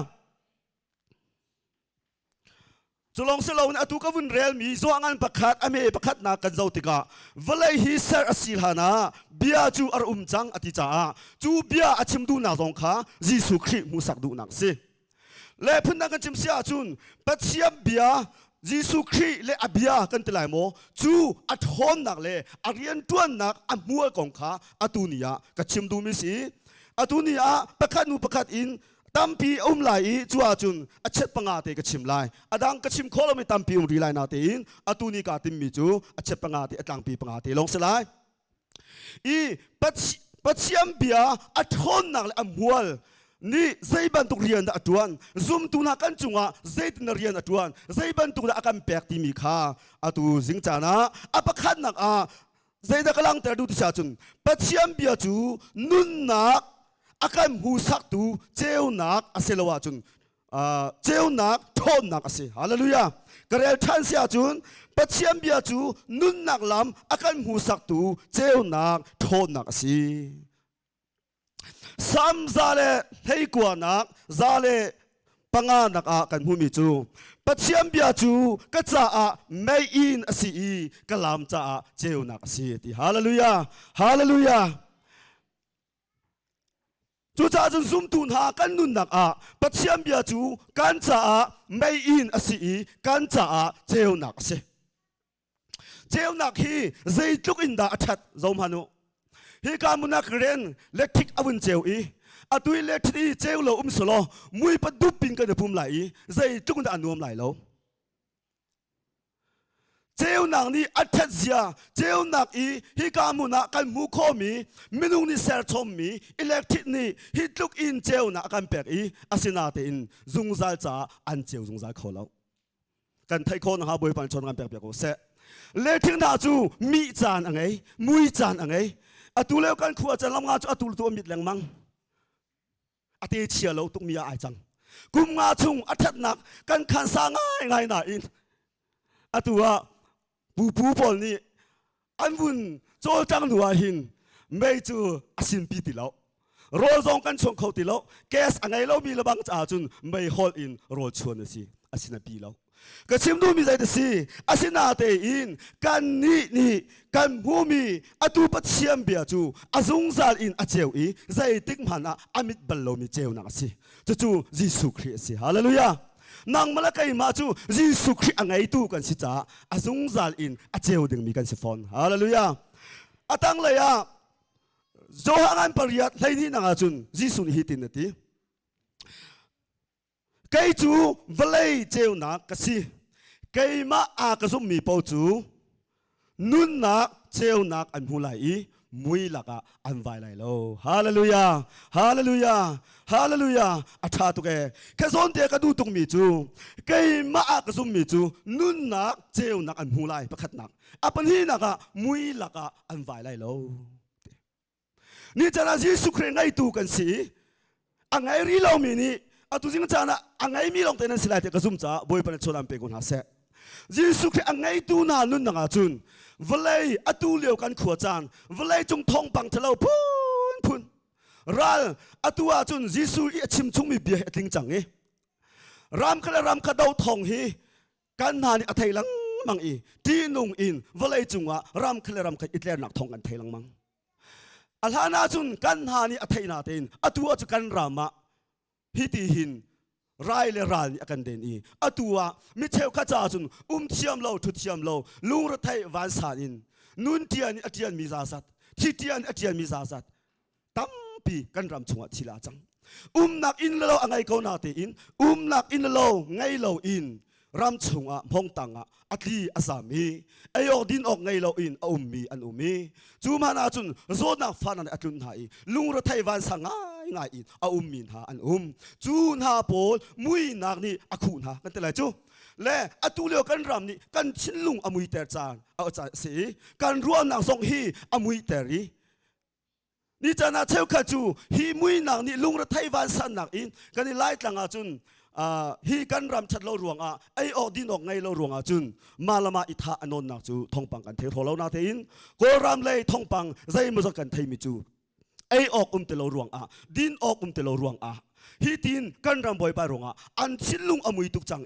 จุลองเสลาวน์อตุกวุนเรียลมีโซอังอันประคัดอเมประคัดนักกันเจ้าติกาวลัยฮิเซอร์อสิลฮานาเบียจูอารุมจังอติจ้าจูเบียอาชิมดูนาซองขายิสุครีมุสักดูนักเสและพุ่นนักกันจิมเสียจุนปัจเจียมเบียยิสุครีและอเบียกันติไลโมจูอัทอนนักเลอาเรียนตัวนักอมัวกองขาอตุนียกับชิมดูมิสีอตุนียประคัดนูประคัดอินตั้มปีไหลจัวจุนอาเช็ดปังอาเตกชิมไลอดังกชิมโคลไม่ตั้มปีรีไลนาเตอินอตุนีกาติมมิจูอาเช็ดปังอาเตตั้งปีปังอาเตลงสลายอีปัจเจียมเบียอัทอนนักเลยอมัวนี่ใจบันตุเรียนอัตวันซุ่มตุนักันจุงใจตุนเรียนอัตวันใจบันตุละอาการแปลกที่มีค่าอตุสิงจานะอปขันนักใจตะกลังแต่ดูที่ชาจุนปัจเจียมเบียจูนุนนักอาการหูสักตูเจ้านักอาเซลวาจุนเจ้านักทนนักอาเซฮาเลลูยากระเรลทันเสียจุนปัจเจียมเบียจูนุนนักลำอาการหูสักตูเจ้านักทนนักอาเซซ้ำซาเลให้กว่านักซาเลปังอานักอากันหูมิจู ปัจเจียมเบียจูก็จะไม่อินสิก็ลำจะเจ้านักสิที่ฮาเลลูยาฮาเลลูยาจูจ่าจนซุ่มตุนหากันนุนนักปัจเจียมเบียจูกันจะไม่อินสิกันจะเจ้านักสิเจ้านักฮีใจทุกอินดาอัดจอมฮานุฮีการมุนักเรียนเล็กทิกอวุนเจ้าตุยเล็กที่เจ้าเราสโลมุยปัดดุปินกันเดือพุ่มไหลใจทุกอินดาอันนวมไหลแล้วเจ้าหนังนี้อัดเสียเจ้าหนักฮิกามุนักกันมุขมีมินุงนี่เซอร์ชมมีอิเล็กทริกนี่ฮิตุกอินเจ้าหนักกันเปิดอาศินาเตอินจุงใจจ้าอันเจ้าจุงใจเขาแล้วกันไทยคนหาบุยปันชนกันเปิดก็เสะเล็กทิ้งท่าจูมีจานอะไรมุยจานอะไรตุเลี้ยกันขวดจะลำงาจูตุตัวมิดแรงมังเตเชียเราตุกมีอะไรจังกุมงาชุงอัดหนักกันขันสางง่ายหน่าอินตัวผู้ปนนี่อันวุ่นโจจังหนัวหินไม่จูอาศินปีติแล้วรอจงกันชงเขาติแล้วแกสอะไรเรามีระบังจ่าจุนไม่ฮอลอินรอชวนสิอาศินปีแล้วก็ชิมดูมีใจแต่สิอาศินาเตอินกันนี่กันผู้มีอตุปัจเชียมเบียจูอาซุงซาลอินอาเจวใจติ๊กมันอามิดบัลโลมีเจวนักสิจู่ยิสุคริสต์ฮาเลลูยานางมาละไกมาจูยิสุคริสต์อะไรตู้กันสิจ้าอาซุงซาลอินอาเจวดึงมีกันสิฟอนฮาเลลูยาอาตังเลยโจฮังอันปริยัดเลยนี่นางจุนยิสุนฮิตินตีไกจูวลัยเจ้านักสิไกมาอากระสุมีปูจูนุนนักเจ้านักอันหูไหลมุยลักอันไวไหลโลฮาเลลูยาฮาเลลูยาฮาเลลูยาอัฐาตุเกแค่ส่วนเดียกดูตรงมีจูไกมาอากระสุมีจูนุนนักเจ้านักอันหูไหลประคัดนักอปันฮีนักมุยลักอันไวไหลโลนี่จะน่าจิสุเครไงตูกันสิอังไงรีเรามีนี่ตุจิงจานะอังไงมีลงเตนันสิไลเตกซุมจ้าบอยปันชนามเปกุนหาเสยิสุคริอังไงตูนานุนนังอาจุนวลัยตุเลียวกันขวดจานวลัยจงทองปังทะเลพุนรัลตุอาจุนยิสุอีชิมชุงมีเบียติงจังรามคดาวทองฮีกันนานี่อัทไลังมังตีนุงอินวลัยจุงว่ารามคอิตเลนักทองกันไทลังมังอัลฮานาจุนกันนานี่อัทไนาเตนตุอาจุกันรามาฮิติหินไรเลรันอากันเดนีตัวมิเชลข้าจ้าจุนเทียมโลทุเทียมโลลุงรถไทยวันสานินนุนเทียนอเทียนมิซาสัตที่เทียนอเทียนมิซาสัตตั้มปีกันรำชงทิลาจังนักอินโลอังไงเขานาเตอินนักอินโลไงโลอินรำชงพงตังอัตลีอาสามีไอออกดินออกไงโลอินมีอันมีจูมานาจุนโซนักฟันอันอัตลุนไทยลุงรถไทยวันสังง่ายอินมินหาอันจูนหาโปลมุยนักนี่คูนหากันแต่ไรจูและตุเลียวกันรำนี่กันชินลุงมุยเตอร์จานจานสีกันรัวนักทรงฮีมุยเตอรีนี่จะน่าเชื่อขจูฮีมุยนักนี่ลุงรถไทยวันสันนักอินกันนี่ไล่ต่างจุนฮีกันรำชัดเรารวงไอออกดินออกไงเรารวงจุนมาละมาอิทาอนนนักจูทองปังกันเทโรเรานาเทอินก็รำเลยทองปังใจมุสกันไทยมิจูไอออกเตลรวงดินออกเตลรวงฮีดินกันรำบอยไปรวงอันชิลุงมุยตุกจัง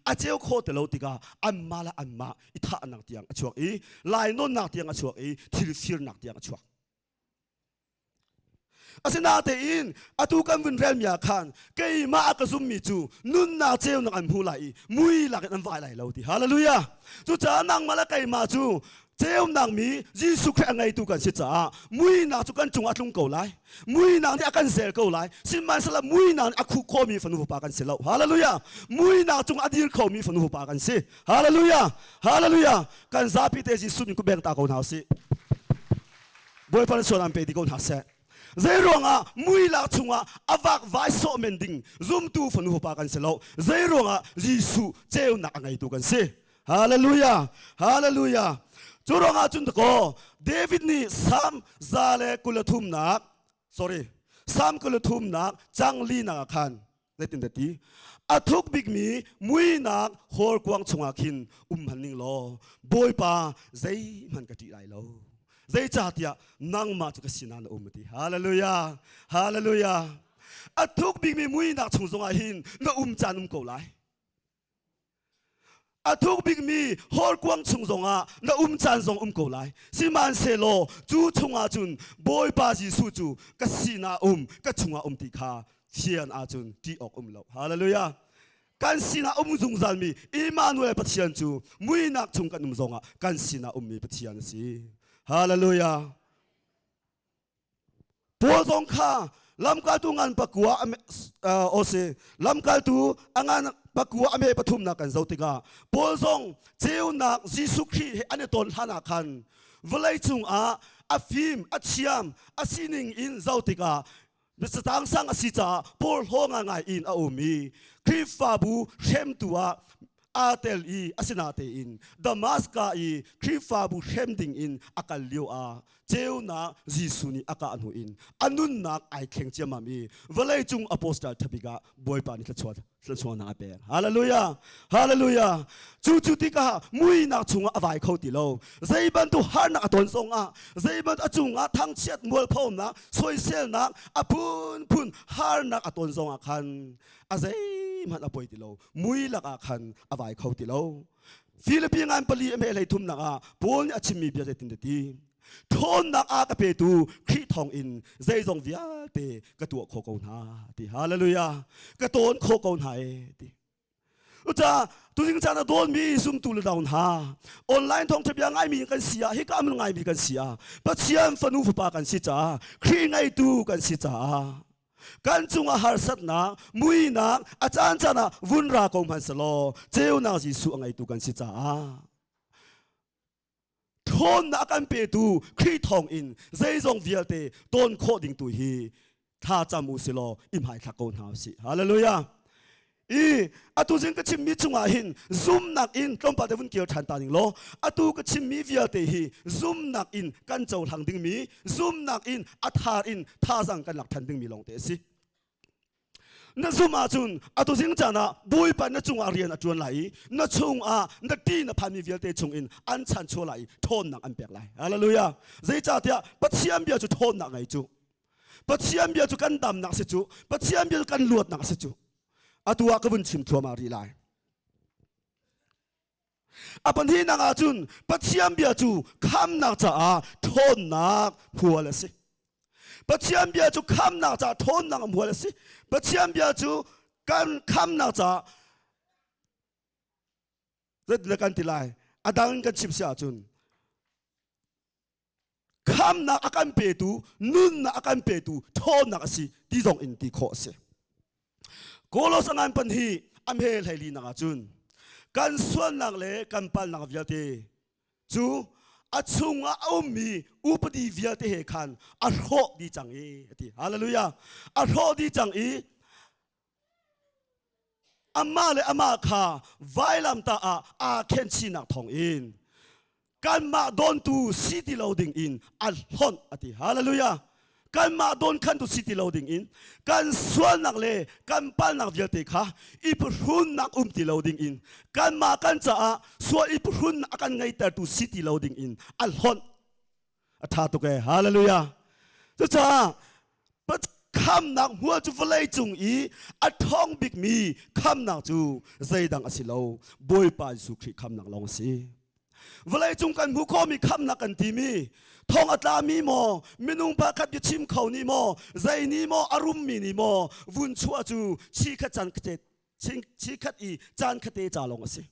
อาเจ้าโคเตลติกาอันมาละอันมาอิทานักเตียงอชวกลายนนนักเตียงอชวกทิลฟิร์นักเตียงอชวกอาศินาเตอินตุกันวินเรียมยาคันเกยมาอักซุมมิจูนุนนาเจ้านักอันผู้ไหลมุยหลักอันไวไหลเราที่ฮาเลลูยาจูจ้านังมาละเกยมาจูเจ้านังมียิสุคริไงตุกันสิจ้ามุยนาจุกันจงอัดลุงเกาไลมุยนางที่อากันเสกเกาไลสิมันสละมุยนางอักคุโคมีฝันหุปากันสิเราฮาเลลูยามุยนางจงอดีรเขามีฝันหุปากันสิฮาเลลูยาฮาเลลูยากันซาพิเตจิสุนิคุเบงตาเขาหนาสิบอยปันชวนอันเปดีเขาหนาเสเจรวงมุยลักชงอวักไวโซเมนดิงซุมตูฝันหุปากันสิเราเจรวงยิสุเจ้านักไงตุกันสิฮาเลลูยาฮาเลลูยาจูรองจุนตะโกเดวิดนี่ซ้ำซาเลกุลทุมนักซ้ำกุลทุมนักจังลีนักขันได้ตินเดตีอาทุกบิกมีมุยนักฮอร์กวางชงอาคินหันนิงโลบอยปาใจมันกติไรโลใจจ่าเตียนังมาจุกสินานตีฮาเลลูยาฮาเลลูยาอาทุกบิกมีมุยนักชงอาหินน่าจันเกาไล ทุกบิ๊กมีฮอลกวางชงซงอ่ะน่าจันซงกูไลสิมันเซโลจูชงอาจุนบอยปาจิสุจูก็สีนาก็ชงอาติคาเทียนอาจุนที่ออกเราฮาเลลูยากันสีนาจงจันมีอิมานุเอลปะเทียนจูมุยนักชงกันซงอ่ะกันสีนามีปะเทียนสิฮาเลลูยาปัวซงข้าลำกาตุงานปะกัวโอเซลำกาตุงานปะกัวอเมปทุมนักกันเจ้าติกาปัวซงเจ้านักยิสุครีอันนี้ตนท่านักขันเวลัยจุงอาฟิมอาเชียมอาสินิงอินเจ้าติกามิสตังสังอาศิจาปัวห้องงานอินอาโอมีคริฟาบูเชมตัวอาเตลอีอาสินาเตอินดามัสกาอีคริฟาบูเชมดิงอินอากัลเลียวเจ้านักยิสุนีอากาอันหูอินอันนุนนักไอเข่งเจียมามีเวลัยจุงอโปสตอลทบิกาบอยปานิละชวนนักเปรฮาเลลูยาฮาเลลูยาจูติกามุยนักจุงอวายเขาติโลใจบันตุฮานักตนทรงใจบันจุงทั้งเชียดมัวพอมนักสวยเซลนักพุนฮานักตนทรงคันใจมันอปอยติโลมุยลักคันอวายเขาติโลฟิลิปปินส์ปลีเอเมลัยทุ่มนักปนอาชิมีเบียดตินตีทนนักอากาเปตูขี้ทองอินใจจงวิอาเตกระตัวโคกนาติฮาเลลูยากระตัวโคกนาติอุจาตุจิงจานะโดนมีซุ่มตุลดาวน์ฮาออนไลน์ท่องเที่ยวง่ายมีกันเสียฮิกามันง่ายมีกันเสียปัจเจียนฟันูฟุปากันสิจ้าครีง่ายตูกันสิจ้ากันจุงอาหารสัตว์นักมุยนักอาจารย์จานะวุ่นรากงพันสโลเจ้านาจิสุง่ายตูกันสิจ้าทนนักกันเปตูครีทองอินใจจงวิอาเตต้นโคดิงตุฮีท่าจามุสิโลอิมหายทักโกนหาสิฮาเลลูยาอาตุจิงก็ชิมมีจุงอาหินซุ่มนักอินต้มปาเดวุนเกียวทันตานิงโลอาตุก็ชิมมีวิอาเตฮีซุ่มนักอินกันเจ้าทางดิงมีซุ่มนักอินอัฐาอินท่าสังกันหลักทันดิงมีลงเตสินั่นซุ่มอาจุนอาตุจิงจานะบุยปันนั่นจุงอาเรียนอาจวนไหลนั่นจุงนั่นตีนั่นพันมีวิอาเตจุงอินอันชันชัวไหลทนนักอันเปียกไหลฮาเลลูยาใจจ่าเตียปัจเจียมเบียจุทนนักไงจุปัจเจียมเบียจุกันดำนักสิจุปัจเจียมเบียจุกันลวดนักสิจุอาตัวก็วุ่นชิมทัวมารีไลอาปันที่นางอาจุนปัจเจียมเบียจูคำนักจ่าทนนักหัวเลยสิปัจเจียมเบียจูคำนักจ่าทนนักหัวเลยสิปัจเจียมเบียจูกันคำนักจ่าเรื่องนักการติไลอาดังกันชิมเสียจุนคำนักอาการเปตูนุ่นนักอาการเปตูทนนักสิที่ตรงอินที่โคเสโกโลสังอันปันฮีอัมเฮลไฮลีนักจุนกันส่วนนักเล่กันปันนักวิอาเตจูอาชุงอาอุมีอุปดีวิอาเตเฮคันอาโรดีจังอีติฮาเลลูยาอาโรดีจังอีอามาเลอามาคาไวลัมตาอาเคนชินักทองอินกันมาโดนตูซิตี้โลดิ้งอินอัลฮอนติฮาเลลูยากันมาโดนขันตุซิตี้โลดิ้งอินกันส่วนนักเล่กันปันนักวิอาเตค่ะอีพรุ่นนักติโลดิ้งอินกันมากันจะส่วนอีพรุ่นนักกันไงแต่ตุซิตี้โลดิ้งอินอัลฮอนท่าตุกเอฮาเลลูยาจ้าปัจคำนักหัวจุฟเลยจุงอีอัดท้องบิ๊กมีคำนักจูใจดังอสิโลบอยปาสุขีคำนักลงสิเวลาจุงกันผู้ข้อมีคำนักกันทีมีท้องอัตลามีโมมินุงปาคัดยชิมเขานี่โมใจนี่โมอารมณ์มีนี่โมวุนชัวจูชีขัดจันขเตชีขัดอีจันขเตจาลงสิ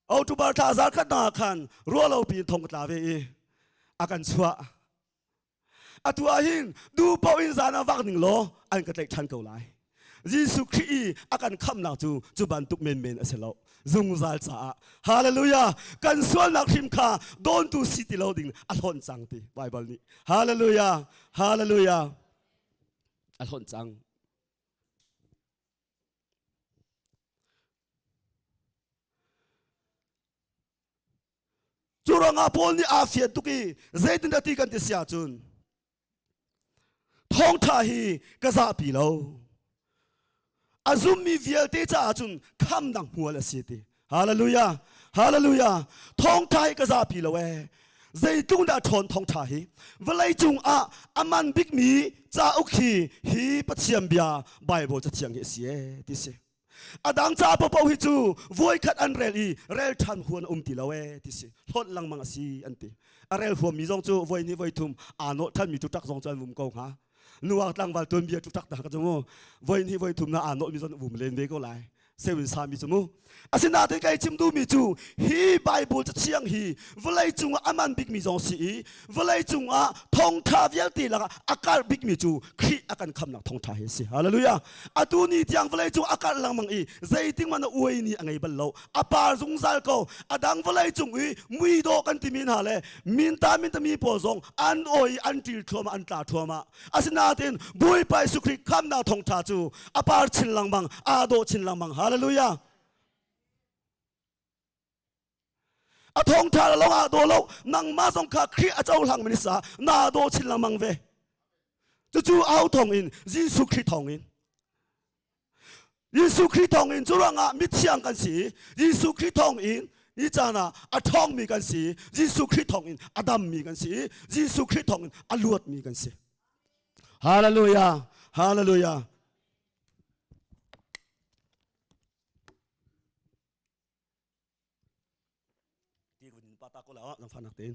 เอาตุบาร์ทาซาขัดนาคันรัวเราปีนทองอัตลาเวอากันชัวอาตัวหินดูเป่าอินซานาวักหนึ่งโลอันกระเตกทันเกาไลยิสุครีอาการคำนักจูบันตุกเมนเสลาซุงซาลซาฮาเลลูยากันส่วนนักทิมคาโดนตูซิติโลดิ้งอัลฮอนจังตีไบเบิลนี้ฮาเลลูยาฮาเลลูยาอัลฮอนจังจูรังอาพอลนี่อาเฟียตุกีเจดินดตีกันติสยาจุนท้องท่าฮีกระซาปีโลอาซุมมีวิเอลเตจ่าจุนคำดังหัวละสิติฮาเลลูยาฮาเลลูยาท้องท่าฮีกระซาปีโลเวใจตุงดาทนท้องท่าฮีเวลาจุงอามันบิ๊กมีจ่าอุคีฮีปัจเจียมเบียไบเบิลจะเทียงเสียดิสิ อดังจ้าปะเป่าฮิจูวอยขัดอันเรลีเรลทันหัวติลาเวติสิทดลังมังสีอันติอเรลหัวมีจงจูวอยนี่วอยทุมโนท่านมีจุดตักจงจันวุมกงฮะนัวตั้งวันตัวเบียจุดตักต่างกันจมูวอยนี่วอยทุมนะโนมีจงวุมเลนเวก็ไลเซวินสามีจมูอาศินาเตไกจิมดูมีจูฮีไบเบิลจะเชียงฮีวลัยจุงอามันบิกมีจงสีวลัยจุงทองทาเวลตีละอากาศบิกมีจูครีอาการคำนักทองทาเฮสิฮาเลลูยาอาตูนี่ที่ยังวลัยจุงอากาศลังมังอีใจติ้งมันอวยนี่อังไงบัลโลอาปาร์จุงซัลก็อาดังวลัยจุงอีมุยโดกันที่มินฮาเลมินตามีปอซงอันโอยอันติลทัวมาอันตาทัวมาอาศินาเตนบุยไปสุครีคำนักทองทาจูอาปาร์ชินลังมังอาโดชินลังมังฮาเลลูยาอทองทาลงอาโดโลนังมาสงคาครีอาเจ้าหลังมินิสานาโดชินละมังเวจู่เอาทองอินยิสุคริทองอินยิสุคริทองอินจู่รังมิเชียงกันสียิสุคริทองอินนี่จานะอทองมีกันสียิสุคริทองอินอดัมมีกันสียิสุคริทองอินอลวดมีกันสีฮาเลลูยาฮาเลลูยาปาตาโกลาน้ำฟันนักเต้น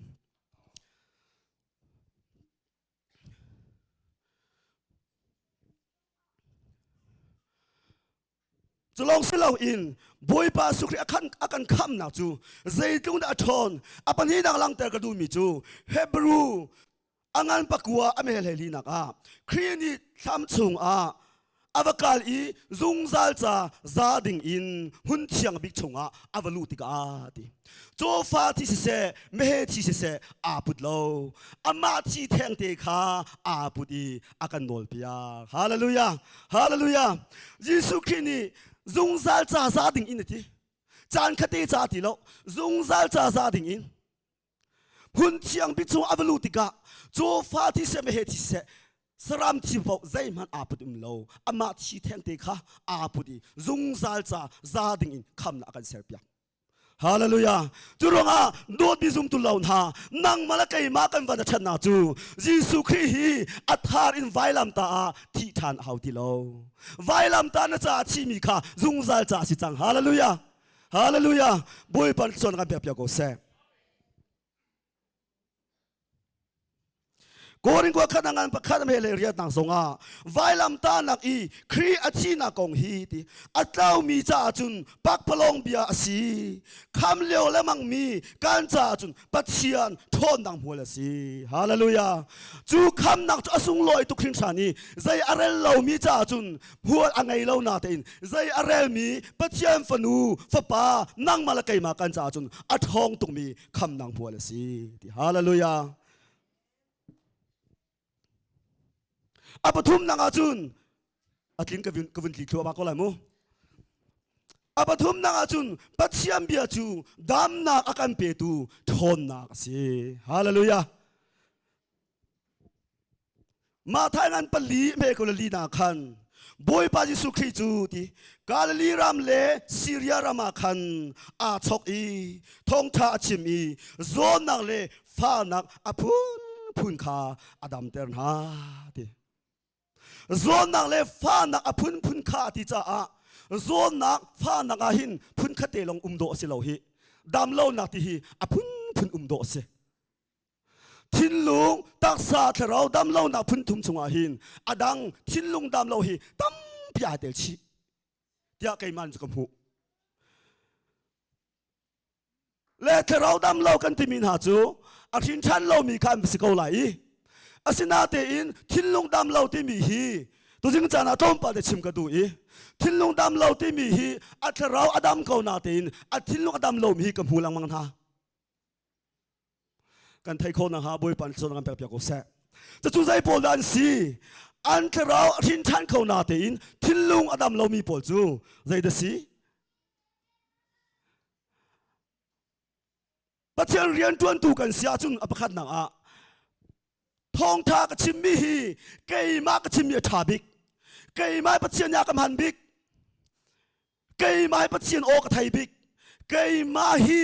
จะลองสิเราอินบุยปาสุครีอากันคำนักจูใจตรงนั้นทอนอาปันนี้ดังลังเตอร์กระดูมิจูเฮบรูอังอันปักวัวอเมริลีนักครีนี่ทำชุงอวกาลีซุงซัลซาซาดิงอินหุ่นเชียงบิกชงอวลูติกาติโจฟ้าที่เสเมเหที่เสอาปุดโลอามาที่แทงเตคาอาปุดีอากันโนลพิยาฮาเลลูยาฮาเลลูยายิสุครินีซุงซัลซาซาดิงอินติจานคติจาติโลซุงซัลซาซาดิงอินหุ่นเชียงบิกชงอวลูติกาโจฟ้าที่เสเมเหที่เสสรามที่บอกใจมันอาปุดิมโลอามาที่แทงเตคะอาปุดีซุงซัลซาซาดิงอินคำนักกันเสียเปียกฮาเลลูยาจุรงโดดบิซุมตุลาวนานังมาละไกมากันวันชันนาจูยิสุคริฮีอัฐารินไวลัมตาที่ทานเอาติโลไวลัมตานะจ่าชิมิคาซุงซัลจ่าสิจังฮาเลลูยาฮาเลลูยาบุยปันส่วนกันเปียกเปียกก็เสกูริงกว่าขณะงานประคันเมเลเรียตังสงไวลัมตานักอีครีอาชีนักองฮีติอัตรามีจ่าจุนปักพลองเบียสีคำเลี้ยวและมังมีการจ่าจุนปัจเจียนทนดังหัวละสีฮาเลลูยาจูคำนักจะสุงลอยตุครินชานีใจอะไรเรามีจ่าจุนหัวอังไงเราหน้าเต็นใจอะไรมีปัจเจียนฟนูฟปานั่งมาละไกมาการจ่าจุนอัทองตุงมีคำดังหัวละสีฮาเลลูยาอาปทุมนางอาจุนอาทิงกวินลีทัวมาก็เลยมั้งอาปทุมนางอาจุนปัจเจียนเบียจูดำนักอาการเปตูทนนักสิฮาเลลูยามาไทยงานปลีเมกุลลีนาคันบอยปาจิสุคริจูตีกาลลีรามเลซีเรียรามาคันอาชกอีทองทาชิมีโซนนักเลฟ้านักอาพุนคาอดัมเตอร์นาตีโซนนักเลฟ้านักอพุนคาที่จะโซนนักฟ้านักหินพุนคาเตลงโดสิเราฮีดำเล่านักที่ฮีพุนโดสิทินลุงตักษาเทเราดำเล่านักพุนทุมชงหินอดังทินลุงดำเล่าฮีตั้มพิอาเตลชีเดียกไกมันจะกำหูและเทเราดำเล่ากันที่มินหาจูอาทินชันเล่ามีการสิกเอาไหลอาศินาเตอินทินลุงดำเล่าที่มีฮีตัวจริงจานาต้มปาเดชิมกระดูอีทินลุงดำเล่าที่มีฮีอัทเราอดัมเขานาเตอินอัทินลุงอดัมเล่ามีกับหูลังมังท่ากันไทยคนนะฮะบอยปันส่วนกันเปียกๆก็แซ่จะจู่ใจโปลันซีอันเทเราทินชันเขานาเตอินทินลุงอดัมเล่ามีโปลจูใจเดซีปัจจัยเรียนจวนตูกันเสียจุนอภิคัดนังทองทากชิมมีฮีเกยมากชิมมีทาบิกเกยไม้ปัจเจียนยากำหันบิกเกยไม้ปัจเจียนโอกไทยบิกเกยมาฮี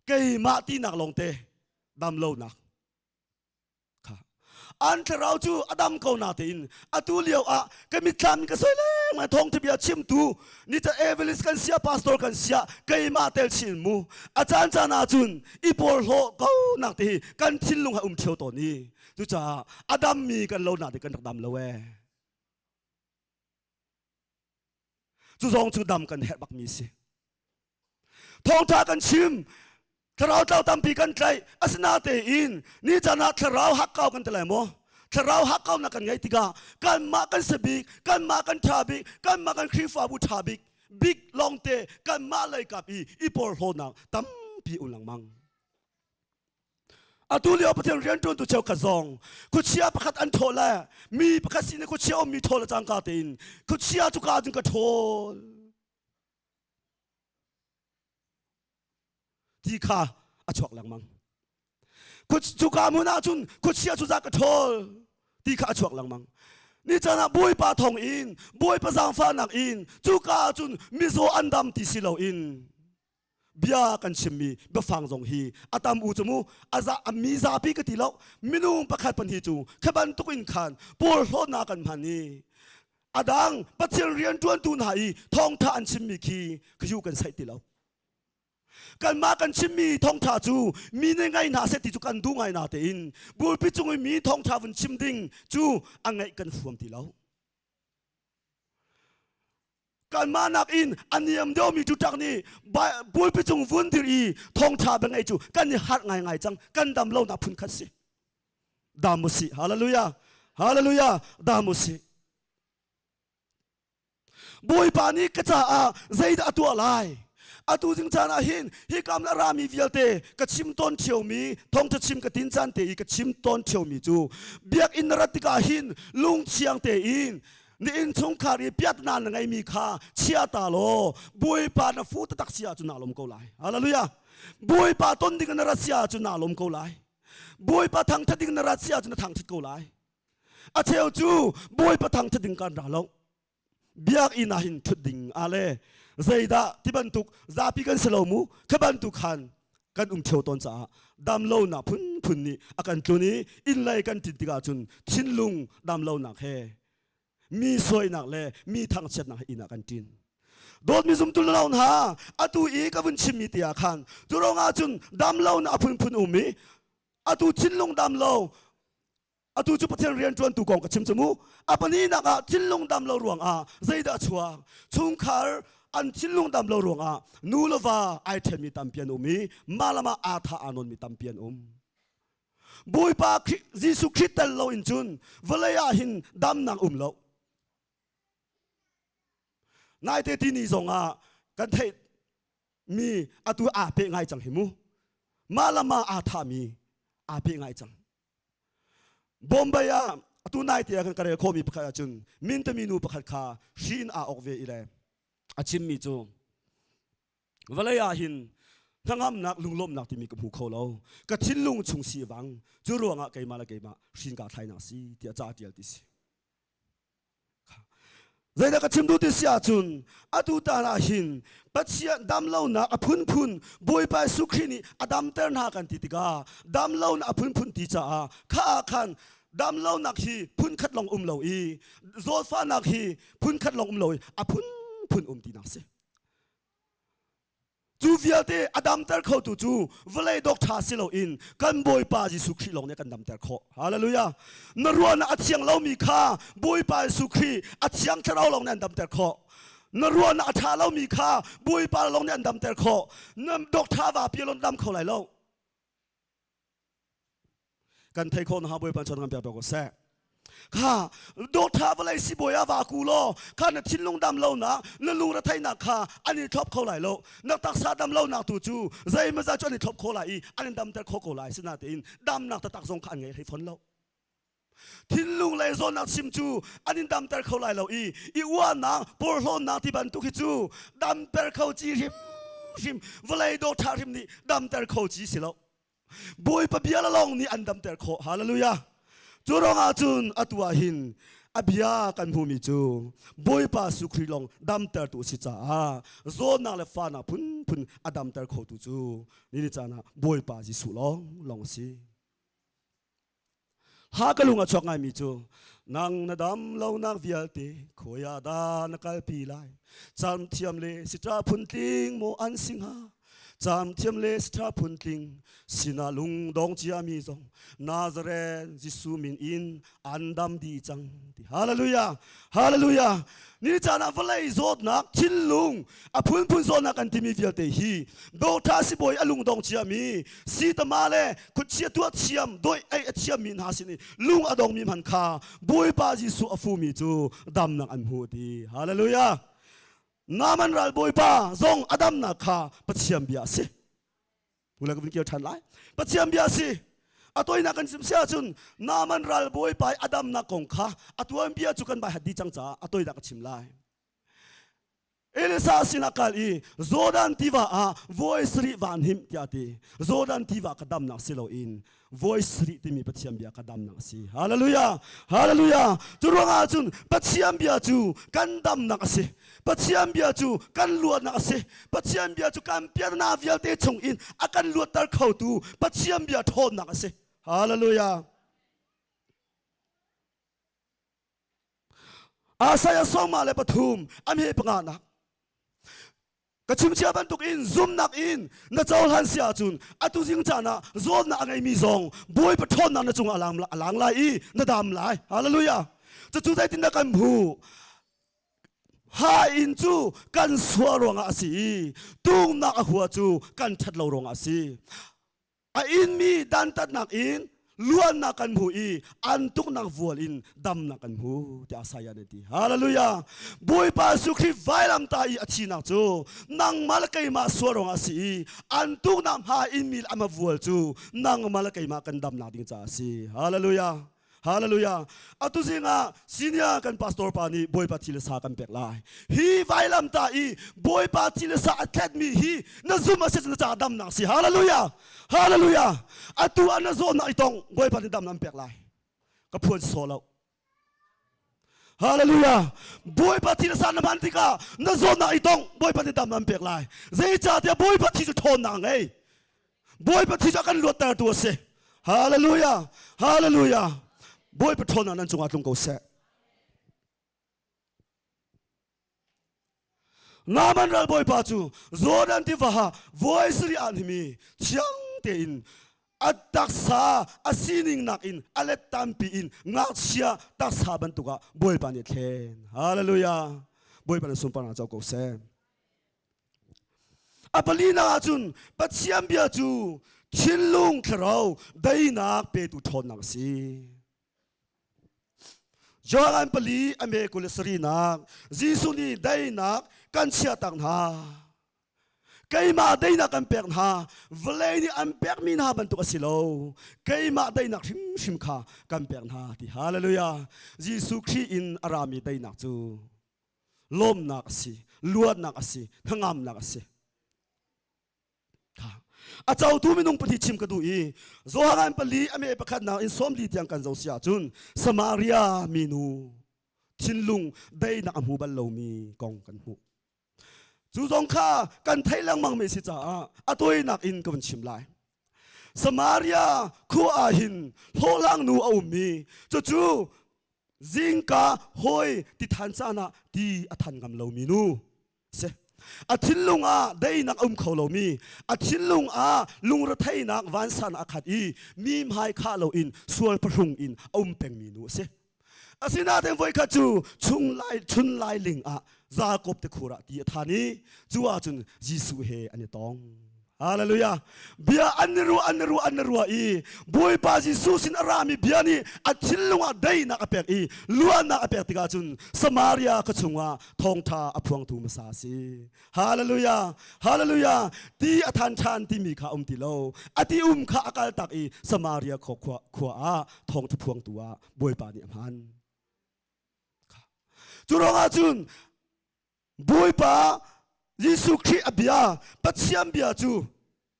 เกยมาตีนักลงเตดำโลนักค่ะอันที่เราจูอดัมเขานาตินอตูเลียวก็มีทำก็สวย มาท่องทะเบียนชิมตูนี่จะเอเวลิสกันเสียพาสตอร์กันเสียเกยมาเตลชินมูอาจารย์จานาจุนอีปอลโฮเขาหนักตีกันชินลุงให้เที่ยวตัวนี้จุจ้าอาดัมมีกันโลหนักตีกันตักดำละเวจุจงจุดำกันเฮ็ดบักมีสิท่องทากันชิมถ้าเราเจ้าตามปีกันใจอาสนาเตอินนี่จะนัดถ้าเราหักเก้ากันแต่ไหนมั้งถ้าเราหักเก้านักกันไงติกากันมากันสบิกกันมากันทาบิกกันมากันครีฟาบุทาบิกบิ๊กลองเตกันมาเลยกับอีปอลโฮนังตั้มปีอุลังมังอาตุเลียวประเทศเรียนจนตัวเจ้าขจงคุเชียประคัดอันโทละมีประคัดสินคุเชียมีโทละจังกาตินคุเชียจุกาจึงกระโทที่ข้าอาชวกหลังมังคุจุกามุนาจุนคุเชียจุจากกระโทที่ข้าอาชวกหลังมังนี่จะนะบุยปาทองอินบุยปะสังฟ้านักอินจุกาจุนมิโซอันดำที่สิเราอินเบียกันชิมีเบฟังจงฮีอาตามอูจมูอาซาอามีซาปีกติเรามินุงประคัดปันฮีจูแค่บันตุกินขันปูโลนากันพันนีอาดังปัจเจเรียนจวนตูนหายทองทานชิมีคีขยูกันใส่ติเรากันมากันชิมีทองทาจูมีในไงนาเสติจูกันดูไงนาเตอินบุลปิจงมีทองทาวันชิมดิงจูอังไงกันฟวมติเราการมานักอินอันนี้เดียวมีจุดจักนี้บุลปิจงวุ่นดีทองทาเป็นไงจูกันนี่หัดไงจังกันดำเล่านับพุนคัดสิดามุสิฮาเลลูยาฮาเลลูยาดามุสิบุยปานี้กระจาใจดาตัวลายอาตูจึงจานาหินฮิกามนารามีเวียเตกชิมต้นเชียวมีทองจะชิมกตินจันเตอีกชิมต้นเชียวมีจูเบียกอินรัติกาหินลุงเชียงเตอินนี่อินชงคารีเปียดนานไงมีค่าเชียตาโลบุยปานาฟูตตักเสียจุนาลมเกาไลฮาเลลูยาบุยปาต้นดิ่งนาราเสียจุนาลมเกาไลบุยปาทางทัดดิ่งนาราเสียจุนาทางทัดเกาไลอาเชียวจูบุยปาทางทัดดิ่งกันดาลงเบียกอินาหินทัดดิ่งอะไรใจดาที่บรรทุกซาพิกันสโลมูแค่บรรทุกขันกันเที่ยวตอนจ้าดำเล่าหนักพุนนี่อาการตัวนี้อินไลกันติดติกาจุนชินลุงดำเล่าหนักเฮมีสวยหนักเลยมีทางเช็ดหนักอินากันจินโดดมีซุ่มตุลเล่าหนาอาตูอีกับวันชิมิติอาคันตัวเราอาจุนดำเล่าหนักพุนอุมิอาตูชินลุงดำเล่าอาตูจุปเทนเรียนจวนตูกองกับชิมจมูอาปนี้นักชินลุงดำเล่ารวงใจดาชัวชงคาร์อันชิลลุงดำเราหลวงนูลวาไอเทมมีตัมเปียนมีมาลามาอาธาอานนมีตัมเปียนบุยปายิสุคริสต์เราอินจุนเวลยาหินดำนักเรานายเตตินีส่งกันเทมีอาตัวอาเปงไงจังหิมูมาลามาอาธามีอาเปงไงจังบอมบายาตัวนายเตียกันกระเรโคมีประคาจุนมินตมีนูประคาคาชินอาออกเวอีเลอาชิมมีจูเวลาหินทั้งอำนักลุงล้มนักที่มีกับหูเขาเรากระชินลุงชงสีวังจูรวงเกยมาละเกยมาชินกาไทยนักสีเดียจ่าเดียดิสิใจนักกระชิมดูดิเสียจุนอาดูตาลาหินปัจเจียดำเล่านักพุนบอยไปสุขีนีอดำเตอร์นากันติดกาดำเล่านักพุนติจ่าข้าคันดำเล่านักฮีพุนขัดลงเล่าอีโซฟานักฮีพุนขัดลงเล่าพุนตีนักเสจูเวียเตอดัมเตอร์เขาตูจูเวลาดอกทาสิโลอินกันบอยปาจิสุขีลงเนี่ยกันดัมเตอร์เขาฮาเลลูยานรวนอัดเชียงเรามีค่าบอยปาสุขีอัดเชียงทเราลงเนี่ยดัมเตอร์เขานรวนอัดทาเรามีค่าบอยปาลงเนี่ยดัมเตอร์เขานดอกทาวาเปียลงดัมเขาไหลเรากันไทยคนหาบอยปาชนกันเปียบอกว่าแซ่ข้าโดดท้าอะไรสิบอยาวากูโลข้าเนี่ยทิ้งลงดำเล่านะนั่นลุงระไทยนักข้าอันนี้ท็อปเขาไหลโลนักตักษาดำเล่านักตูจูใจมันจะจนนี่ท็อปเขาไหลอันนี้ดำแต่เขาไหลสินาตีนดำนักตักส่งขันไงให้ฝนเล่าทิ้งลุงเลยโซนักชิมจูอันนี้ดำแต่เขาไหลเราอีว่านักปอร์โลนักที่บันทุกจูดำแต่เขาจีริมเวลาโดดท้าริมนี่ดำแต่เขาจีสิเราบอยปะเบียละลองนี่อันดำแต่เขาฮาเลลูยาจูรองอาจุนอตัวหินอภิยากันภูมิจูบอยปาสุครีลงดำเตอร์ตุสิจ้าโซนาเลฟานาพุนอดัมเตอร์เขาตุจูนี่จานะบอยปาจิสุลองสิ หากลุงอาชกไงมีจูนางนาดำเล่านักวิลเตขอยาดานักลปีไลจำเทียมเลสิตราพุนติงโมอันสิงหาจำเทียมเลสิตราพุนติงสินาลุงดงจียามีจงนาซาเรนจิสูมินอินอันดัมดีจังฮาเลลูยาฮาเลลูยานี่จานาฟเลย์โซดนักชินลุงอพุนโซนักอันที่มีวิลเตฮีโดทาสิบอยอลุงดงจียามีสีตมาเลคุดเชียตัวเชียมโดยไอเชียมินหาสินีลุงอดงมีมันคาบอยปาจิสูอฟูมีจูดำนักอันหูดีฮาเลลูยานามันรัลบอยปาซงอดัมนักคาปะเชียมเบียสิผู้เล่นก็เป็นเกี่ยวทันไลปะเชียมเบียสิอตัวนักกันสิมเสียจุนนามันรัลบอยปาอดัมนักคงคาอตัวเบียจุกันไปหัดดีจังจ้าอตัวนักชิมไลเอลิซาสินักกัลอีโซดันทิวาvoice ริวันหิมที่อาทิโซดันทิวากระดำนักสิโลอิน voice ริที่มีปะเชียมเบียกระดำนักสิฮาเลลูยาฮาเลลูยาจุรวงอาจุนปะเชียมเบียจูกันดำนักสิปะเชียมเบียจูกันลวดนักสิปะเชียมเบียจูกันเปียนาวิลเตชงอินอากันลวดตัดเข้าตูปะเชียมเบียทนนักสิฮาเลลูยาอาศัยส่งมาเลยปฐุมอเมริกานักกระชิมเชียบันตุกอินซุ่มนักอินน่าเจ้าหันเสียจุนอตุจิงจานะโซนนักไงมีซองบวยปะทอนนักน่าจงอลังไลน่าดำไลฮาเลลูยาจะจูใจตินนักกันผู้หาอินจูกันสวรวงอาศีตุงนักหัวจูกันชัดเรารวงอาศีอินมีดันตัดนักอินล้วนนักกันผู้อีอันตุกนักวัวอินดำนักกันผู้ที่อาศัยนั่นทีฮาเลลูยาบุยปาสุขีไวลัมตาอีอาชีนักจูนังมาลกัยมาสวรงอาศีอันตุกนักหาอินมีอามาวัวจูนังมาลกัยมากันดำนักดิ้งจ้าสีฮาเลลูยาฮาเลลูยาอตุสิงาซีเนียกันพาสตอร์ปานีบุยปาทิลสากันเปกไลฮีไวลัมตาอีบุยปาทิลสาอัคาเดมีฮีนั่นซุมาเสนจ้าดำนักสีฮาเลลูยาฮาเลลูยาอตุอันนั้นโซนไอตองบุยปาทิดำนักเปกไลกับพวนโซลฮาเลลูยาบุยปาทิลสานันติกานั่นโซนไอตองบุยปาทิดำนักเปกไลเจ้าจ้าเดียบุยปาทิจะทนนังเอ้บุยปาทิจะกันลวดแต่ตัวเสฮาเลลูยาฮาเลลูยาบอยปะทนนั้นจงอาจลงกูเสนามันรัลบอยปาจูโซดันที่ว่า voice ริอันมีเชียงเตินอัดตักษาอัสินิงนักอินอเลตัมปีอินงักเชียตักษาบันตุกะบอยปานิเทนฮาเลลูยาบอยปานิสุนปานาเจ้ากูเสอปลีนาจุนปัจเจียมเบียจูชินลุงเทราได้นักเปตุทนนักสีจอกันปลีอเมริกุลสรีนักจีสุนีได้นักกันเชียตังหาไกมาได้นักกันเปียกหาเวลานี้อันเปียกมีนาบรรทุกสิโลไกมาได้นักชิมขากันเปียกหาที่ฮาเลลูยาจีสุครีอินอารามีได้นักจูลมนักสิลวดนักสิทั้งงามนักสิอาเจ้าทูมินุงปฏิชิมกระดูอีโซฮากันปลีอเมริกันนาอินสมลีเตียงกันเจ้าเสียจุนสมาเรียมีนูชินลุงได้นักอมูบัลโลมีกองกันหูจูจงข้ากันไทยลังมังไม่สิจ้าอาตัวนักอินกันชิมไลสมาเรียคูอาหินโฮลังนูเอามีจูจิงกาหอยติทันซานะดีอทันกำโลมีนูเสอาทินลุงได้นักเขาเรามีอาทินลุงลุงระไทยนักวันสันอาคัดอีมีมหายข้าเราอินสวลพรุงอินเป็งมีนูเสอาสินาเต็มไว้ขจูชุนไลลิงซากบเตคุระที่ท่านี้จูอาจุนยิสุเฮอันนี้ต้องฮาเลลูยาเบียอันนี้รัวอีบุยปาจิสุสินอารามีเบียนี่อาทินลุงได้นักอเปกอีล้วนนักอเปกติกาจุนสมาเรียขจุงทองทาอพวงทูมสาสีฮาเลลูยาฮาเลลูยาที่อทันชันที่มีข้าติโลอติข้าอากาลตักอีสมาเรียขขวาทองทพวงตัวบุยปานี่มันจุรองอาจุนบุยปายิสุครีอเบียปัจเจียมเบียจู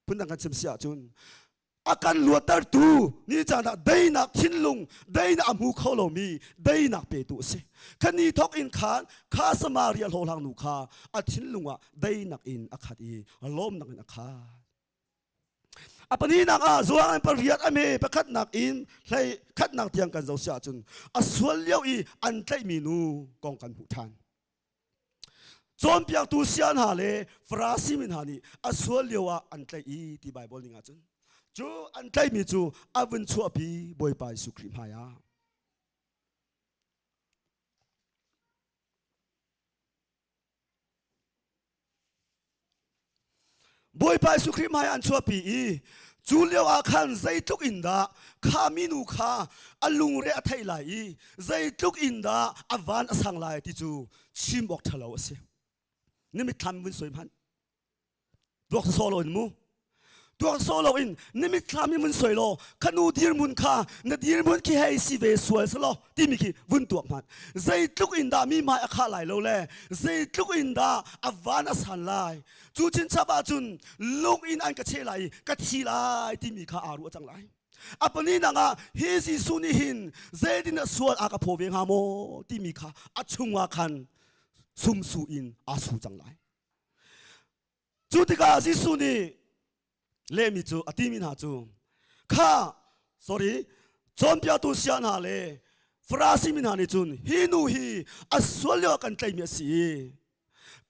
พูดนังกันเสียจุนอาการลวดตาตูนี่จานะได้นักทิ้นลุงได้นักมูเขาเรามีได้นักเปตุสิคันนี้ทอกอินขานข้าสมาเรียโลหังนูข้าอาทิ้นลุงได้นักอินอาคาดีล้มนักอินอาคา apa ni nak zuang pariat ame pakat nak in lai kat nak tiang kan zau sia chun aswal liao I an tlai minu kong kan hutan John piak tu sian ha le frasi min ha ni aswal liao an tlai I ti Bible ni nga chun chu an tlai mi chu avun chu api boy pa Jesu Krim ha ya boy pa Jesu Krim ha an chu apiจูเลียวอาคันใจทุกอินดาข้ามินูข้าอลุงเรอไทยไหลใจทุกอินดาอวานอสังไหลที่จูชิมบอกทะเลาะเสียนี่ไม่ทำวินสวยพันดวงโซโลอินมูดวงโซโลอินนี่ไม่ทำวินสวยโลขนูดีร์มุนข้าเนดีร์มุนขี้ให้สิเวสวยสโลที่มีขี้วินตัวมันใจทุกอินดามีมาอาคาไหลโลเล่ใจทุกอินดาอวานอสังไหลจูจินชาบาจุนลูกอินอันกระเชลัยกระชีลายที่มีข้าอารุจังไรอัปนี้นังเฮซิสุนิหินเจดินสวดอากาโพเวงฮามโมที่มีข้าอัจฉงวาคันซุมสูอินอาสูจังไรจูติกาซิสุนีเลมิจูอติมินหาจูข้า sorry จอมพิอาตุเสียนาเลฟราซิมินหานิจุนฮินูฮีอัสวลยกันไตเมียสี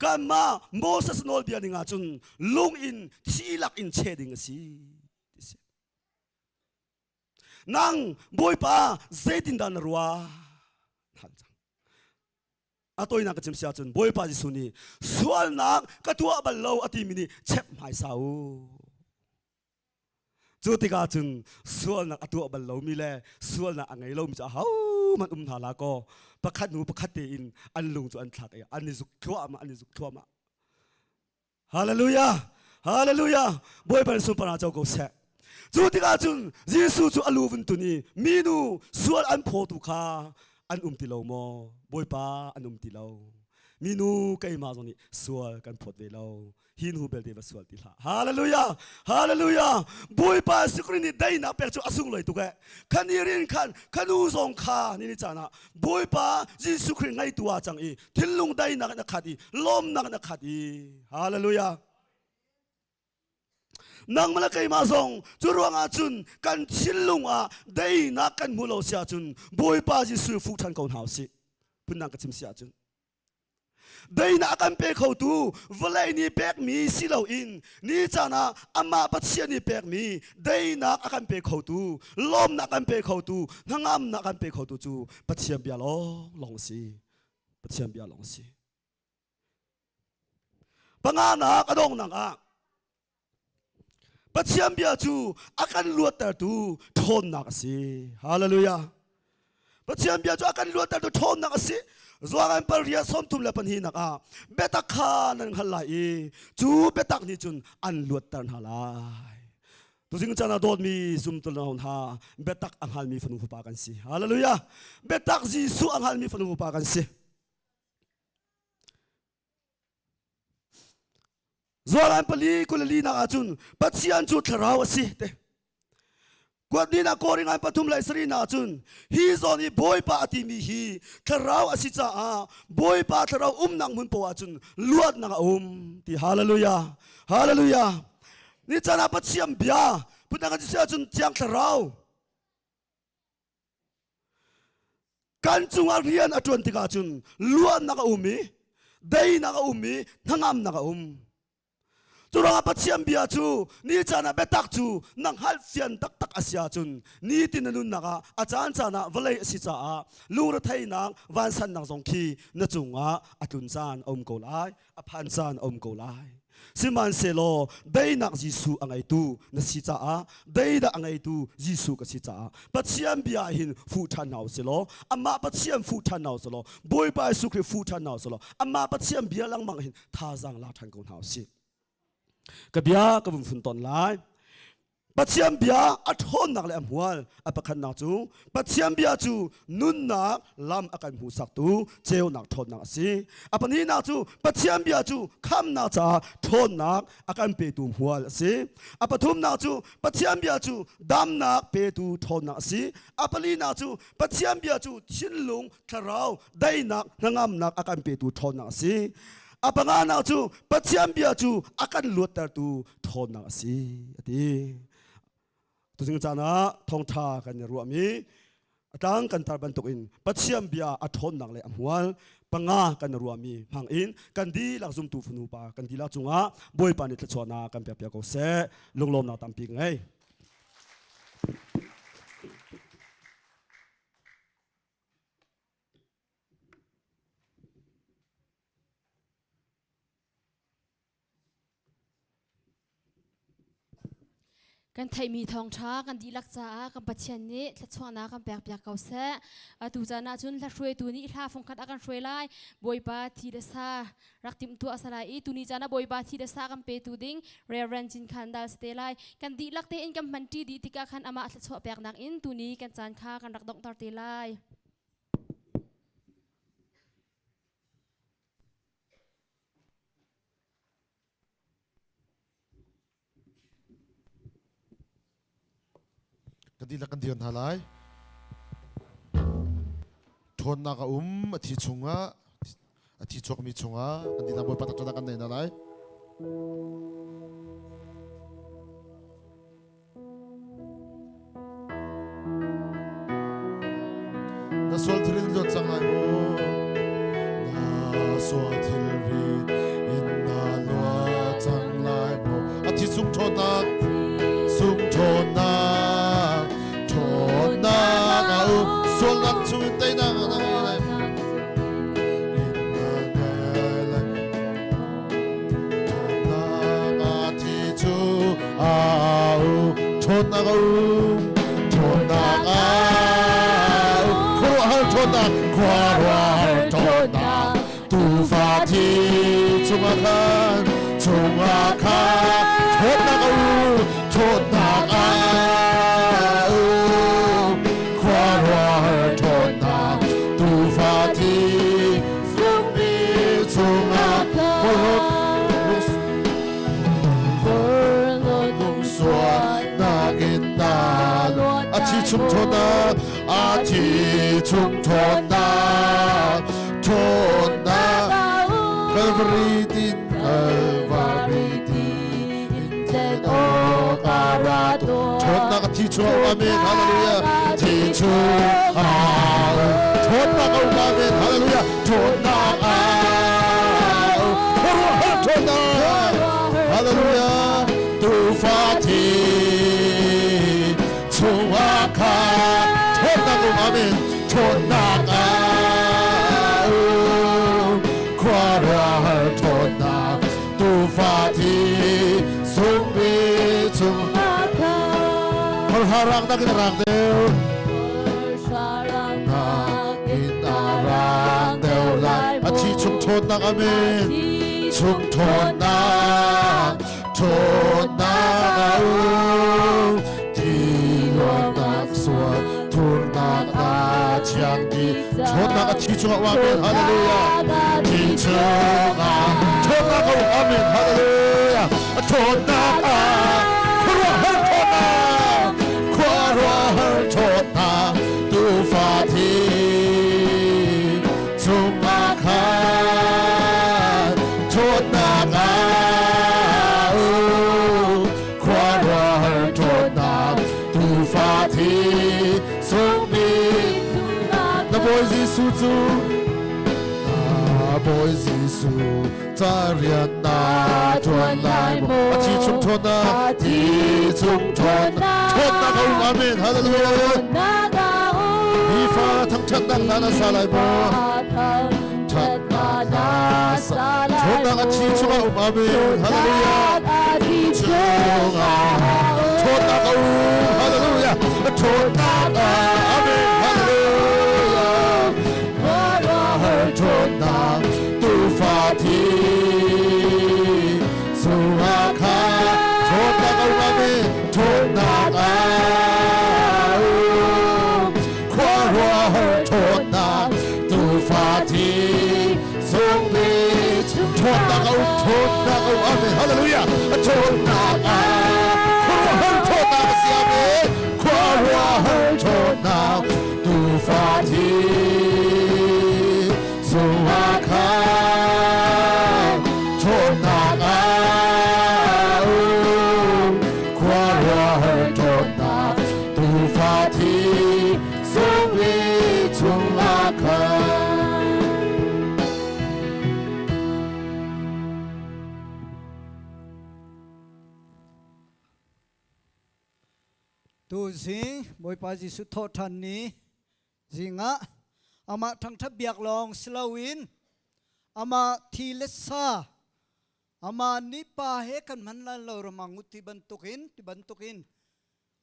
กันมาโมเสสโนลเบียนิงาจุนลุงอินทีลักอินเชดิงสีนังบอยป้าเจดินดานรัวทันจังอาตัวนักจิมเสียจุนบอยป้าจิสุนีส่วนนักกตัวบัลโลอติมินีเช็บหายสาวจูติกาจุนส่วนนักตัวบัลโลมีแลส่วนนักไงโลมิจะเฮามันทาลาก็ประคัดหนูประคัดเตอินอันลุงจุอันทักอันนี้สุขทั่วมาอันนี้สุขทั่วมาฮาเลลูยาฮาเลลูยาบอยเป็นสุปนาเจ้าก็เสจูติกาจุนเยซูจูอลูวินตุนีมีนูส่วนอันโพตุคาอันติโลโมบอยป้าอันติโลมีนูไกมาตรงนี้ส่วนกันพอดเวลาหินหูเบลเดวสวดติละฮาเลลูยาฮาเลลูยาบอยป้าสุกรินีได้นับเป็นจูอสุงเลยตุกะขันยีรินขันขันูสงขานี่นี่จานะบอยป้ายิสุกรินไงตัวจังอีทิลลุงได้นักขัดีลมนักขัดีฮาเลลูยานังมันละไกมาส่งจุรวงอาจุนกันชิลลุงได้นักกันมุโลเสียจุนบอยป้ายิสุฟุทันกอนหาวสิพุ่นนังกันชิมเสียจุนได้นักกันเปกเขาตูวลัยนี่เปกมีสิเราอินนี่จานะอามาปัจเจียนี่เปกมีได้นักกันเปกเขาตูลมนักกันเปกเขาตูทั้งอ้ำนักกันเปกเขาตูจูปัจเจียนเบียลองสิปัจเจียนเบียลองสิปังอานักอดงนักปัจเจียนเบียจูอาการลวดแต่ตูทนนักสิฮาเลลูยาปัจเจียนเบียจูอาการลวดแต่ตูทนนักสิส่วนปริยัติสมทุมเลปันหินักเบตักขานังฮัลไลจูเบตักนี่จุนอันลวดตันฮัลไลตัวสิ่งจันทร์โดดมีซุมตุลนาหุ่นฮาเบตักอังฮัลมีฟันุหุปากันสิฮาเลลูยาเบตักจีสุอังฮัลมีฟันุหุปากันสิส่วนปลีกุลลีนักจุนปัจเจียนจุดราวสิเตกวดนี้นักโกริงานปฐุมไลสรีนาจุนฮีโซนี่บอยป้าติมีฮีทราวอสิจ้าบอยป้าทราวนังมุนปวาจุนลวดนังที่ฮาเลลูยาฮาเลลูยานี่จะนับปัจเจียมเบียพุทธกันจะเสียจุนเจียงทราวการจุงอาเรียนอจวนติกาจุนลวดนังมีได้นังมีทั้งนังจุดปัจเจียมเบียจูนี่จานะเบตักจูนังฮัลเฟียนตักอาเซียจุนนี่ตินนุนนักอาจารย์จานะวลัยสิจ้าลูกรถไทยนังวันสันนังสงคีนจุงอาตุนซานโกลายอพันซานโกลายสิมันเซโลได้นักยิสุอังไอตูนสิจ้าได้นักอังไอตูยิสุกับสิจ้าปัจเจียมเบียหินฟูทันเอาเซโลอามาปัจเจียมฟูทันเอาเซโลบอยไปสุขีฟูทันเอาเซโลอามาปัจเจียมเบียลังมังหินท่าจังลาทันกงเอาสิกบียกับบุญฝุ่นตอนไล่ปัจเจียมเบียอัดห้อนนักเลยหัวอัปคันนักจูปัจเจียมเบียจูนุนนักลำอาการหูสักตูเจ้านักทนนักสิอัปนี้นักจูปัจเจียมเบียจูคำนักจ่าทนนักอาการเปตูหัวสิอัปทุมนักจูปัจเจียมเบียจูดำนักเปตูทนนักสิอัปลีนักจูปัจเจียมเบียจูชินลุงทะเลาได้นักงามนักอาการเปตูทนนักสิอาปังอานาจูปัจเจียมเบียจูอาการลวดแต่ตูทนนักสิดี ตุสิงจานะทองทากันเนี่ยรัวมีตั้งกันตาบันตุกินปัจเจียมเบียอัทนนังเลยอมวัลปังากันรัวมีพังอินกันดีหลักซุ่มตูฟนูปากันดีหลักจุงะบอยปานิตชวนากันเปียเปียก็เสลงลมนาตัมปิงไง กันไทยมีทองช้ากันดีลักษากันปัจเจียนนี้ทัดชวนากันแปลกเก่าเสะตูจานาจุนทัดช่วยตัวนี้ท่าฟงคัดอากันช่วยไล่บอยปาทีเดซารักติมตัวอาศัยตัวนี้จานาบอยปาทีเดซากันเปตูดิ้งเรเรนจินคันดาลสเตไลกันดีลักเตอินกันมันตีดีติกาคันอามาทัดชวแปลกนักอินตัวนี้กันจานค่ากันรักดอกตอร์เตไลกันดีละกันเดียนหาไลทนนักที่ชงอ่ะที่ชกมีชงอ่ะกันดีละบอยปัตตะกันเนนอะไรน่าสวดที่รินหลุดจังไรโมน่าสวดที่รินอินน่าหลุดจังไรโมที่สุงทนนักสุงทนนักส่วนรักช่วยเต้นนั่งอะไรที่ชูชนนักชนนักครัวหันชนนักครัวหันชนนักตูฟ้าที่ชุมอาคารชุมอาคารชนนักชนนักชุมชนนาอาทิชุมชนนาชนนากัลวารีดินกัลวารีดินเจโตการาโตชนนาที่ชูอาเมนฮาเลลูยาที่ชูชนนาอาเมนฮาเลลูยาชนนาชนนาฮาเลลูยาตูฟาทีชูอาคาชนนักอาเมนชนนักควาราชนนักตูฟาทีสุบิชุอาคาพลหารังนักรังเดียวนักอินอารังเดียวไลอาชีชุมชนนักอาเมนชุมชนนักชนนักทุนนักอาเชียงดีชนนักที่ชูอาเมนฮาเลลูยาที่ชูชนนักอาเมนฮาเลลูยาชนนักครัวหันชนนักครัวหันชนนักตูฟาทีชุมอาคารชนนักครัวหันชนนักตูฟาที那波西苏祖，那波西苏，在人那传来么？提中传那，提中传那，传那个阿门，哈利路亚。你发腾传那那撒来么？传那那撒，传那个提中阿门，哈利路亚。提中啊，传那个哈利路亚，传那个阿门，哈利路亚。ชนนักตูฟาทีสุอาคาชนนักอาเมนชนนักควารัวชนนักตูฟาทีสุบิชนนักอาเมนฮาเลลูยาชนนักควารัวชนนักเสียเม สิงบอยปาจิสุโททันนี้สิงะอามาทั้งทับเบียกลองสลาวินอามาทีเลสาอามานิปาเฮกันมันลันเรารมังอุติบันตุกิน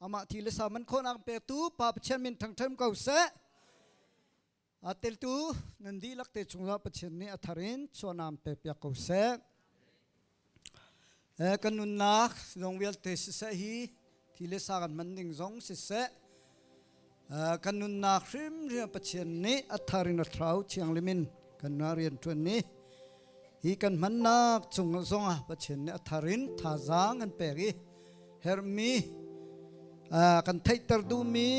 อามาทีเลสามันคนอังเปตูปาปเชนมินทั้งทัมเกาเสอาเตลตูนันดีลักเตจุงลาปเชนนี้อัทารินชวนามเปเปียกเกาเสกันนุนนักลงเวลเตสเสฮีทีเลสากันมันดิ่งซงสิเสกันนุนนักริมเรียนปเชนนี้อัทารินอัทราวเชียงลิมินกันนาเรียนทวนนี้ฮีกันมันนักจุงซงปเชนนี้อัทารินท่าจางกันเปรีเฮอร์มีกันไทตร์ดูมี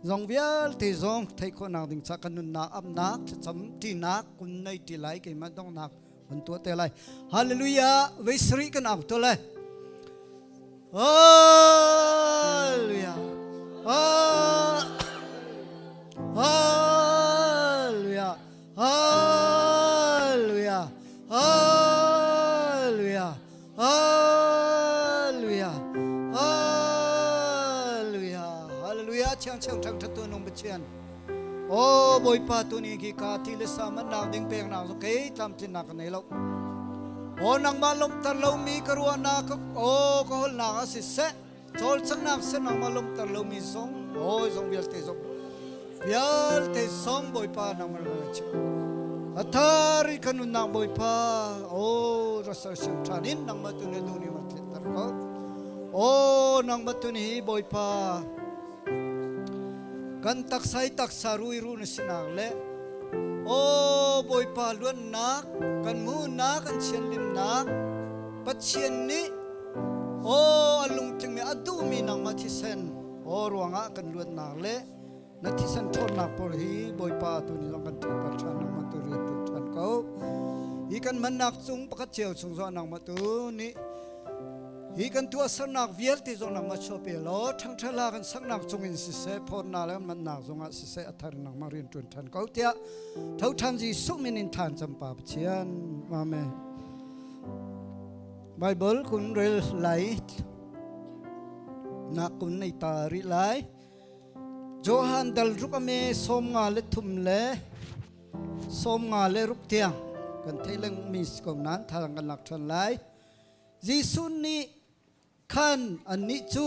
ซงเวลที่ซงไทยคนนักดิ่งจากกันนุนนักอับนักจะจำที่นักคุณในที่ไหลกันมันต้องนักมันตัวเตลัยฮาเลลูยาเวสรีกันอับตัวเลยฮาเลลูยาฮาเลลูยาฮาเลลูยาฮาเลลูยาฮาเลลูยาฮาเลลูยาฮาเลลูยาเชียงทั้งตัวน้องเชียนโอ้บอยปาตัวนี้กี่กาที่เลสามันนางดิ่งเปียงนางสุกี้ทำที่นักในโลกโอ้นางมาลมตะลุมีกรัวนักโอ้ก็หลนักสิเสโจลสังนักเสนางมาลมตะลุมีสงโอ้สงเบียลเตสงเบียลเตสงบอยปานางมาลมชิอัฐาริขนุนนางบอยปาโอ้รัศมีชาดินนางมาตุนีดูนี่มาเตตระก็โอ้นางมาตุนีบอยปากันตักไซตักสารุยรุนสินักเละโอ้บอยปาล้วนนักกันมูนักกันเชียนลิมนักปัจเชียนนี้โอ้อลุงจึงมีอดูมีนังมาที่เซนโอ้รวงะกันล้วนนักเละนัที่เซนทนนักปอรีบอยปาตัวนี้ลองกันที่ประชานังมาตัวเรียนตัวฉันเขาอีกันมันนักจุงปะกัดเจียวจุงซ้อนนังมาตัวนี้ฮีกันตัวสักนักเวียลที่จงนักมาชอบเปล่าทั้งทลากันสักนักจงอินสิเสพอนาแล้วมันนักจงอาสิเสอัทารินักมาเรียนจนทันเขาเทียเท่าทันจีสุมินินทานจำปาเชียนอาเมนไบเบิลคุณเรลไลนักคุณในตาริไลโจฮันดัลรุกอเมสมงาเลทุมเลสมงาเลรุกเตียงกันเทลังมิสกงนั้นทางกันหลักทันไลจีสุนีขันอันนี้จู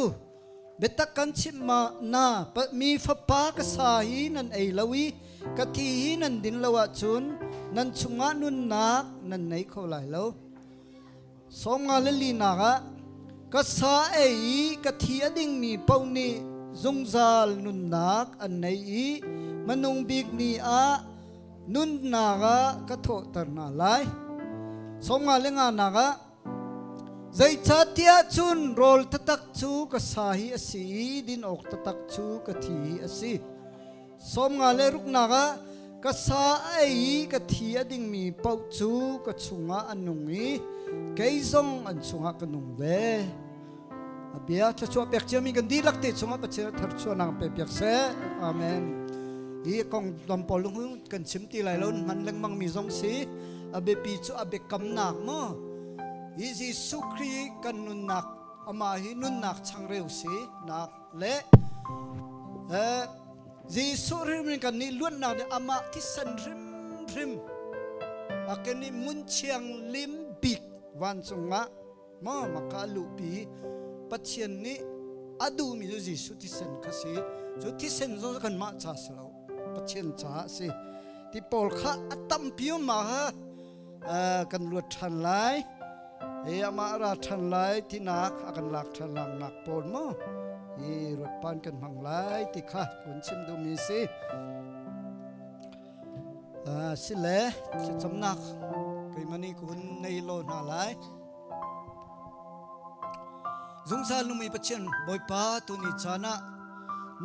เบตักกันชิมานาปมีฟ้าปากสาฮีนันไอลวีกะทีฮีนันดินละวะจุนนันชุงานุนนักนันไหนเขาไหลแล้วสองงาเลลีนักะกษาเอกะทีอดิ่งมีเป้านีจงซาลนุนนักอันไหนมันนงบิกนีอานุนนักะกะโถตรนาไลสองงาเลงานักะใจชัดที่จุนโรลตะตักชูกษาฮีอสีดินออกตะตักชูกะทีอสีสมงาเลรุกนักะกษาไอกะทีอดิ่งมีเป้าชูกะชุงะอันนุงีเกยซงอันชุงะกันนุงเวอเบียจะชัวเปียกเจียมีกันดีลักติชุงะปะเชทัดชัวนางเปียกเสอาเมนอีกองลำปอลุงกันชิมตีไหลล้นมันเล็งมังมีซงสีอเบปีชูอเบกำนักมั้งอิจิสุครีกันนุนนักอามาหินุนนักช่างเร็วสินักเละจิสุริมกันนี่ล้วนนักอามาที่สันริมอากันนี่มุนเชียงลิมบิกวันสงะมาคาลุปีปัจเจียนนี้อดูมีดูจิสุที่สันคสีจุดที่สันโซกันมาจ้าสลาวปัจเจียนจ้าสิที่ปอลข้าอัตตัมพิวมากันลวดทันไลมาราทันไลที่นักอากันหลักทันหลังนักปนมั้งรถปานกันพังไลที่ข้าคุณชิมดูมีสิสิเล่จะสำนักไปมันนี่คุณในโลนาไลสงสารลุงมีปัจเจนบอยป้าตัวนี้ชนะ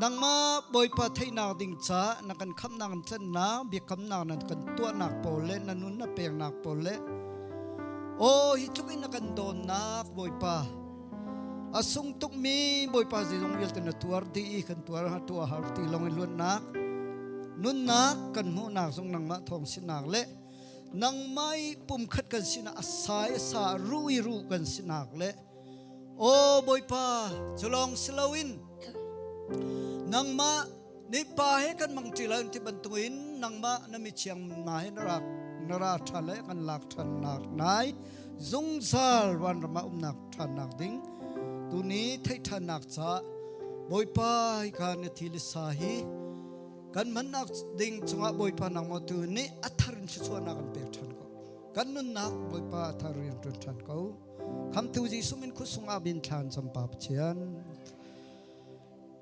นังมาบอยป้าไทยนาดิ่งจ้านักกันคำนักกันเส้นนาเบียคำนักนั้นกันตัวนักโปเล่นันนุนนับเปียงนักโปเล่โอ้ฮิจุกินักันโดนนักบอยป้าอาสงตุกมีบอยป้าจะลงเวลกันตัวดีกันตัวหาตีลงให้ล้วนนักนุนนักกันหูนักสงนังมาทองสินักเละนังไม่ปุ่มขัดกันสินักสายสารุยกันสินักเละโอ้บอยป้าจะลองสลาวิน นังมานิปาให้กันมังจีลันที่บรรทุอินนังมานมิเชียงมาให้นราทันเลยกันหลักทันหนักนายจงซาลวันมาหนักทันหนักดิ้งตัวนี้ไทยทันหนักจ้าบอยปายกันทีลิสาฮีกันมันนักดิ้งจงอาบอยปานังมาตัวนี้อัธรินชิสวนักเปิดทันก็กันนุนนักบอยปาอัธรินจุดทันก็คำตัวจีสุมินคุสุงอาบินทันสัมปาปเชียน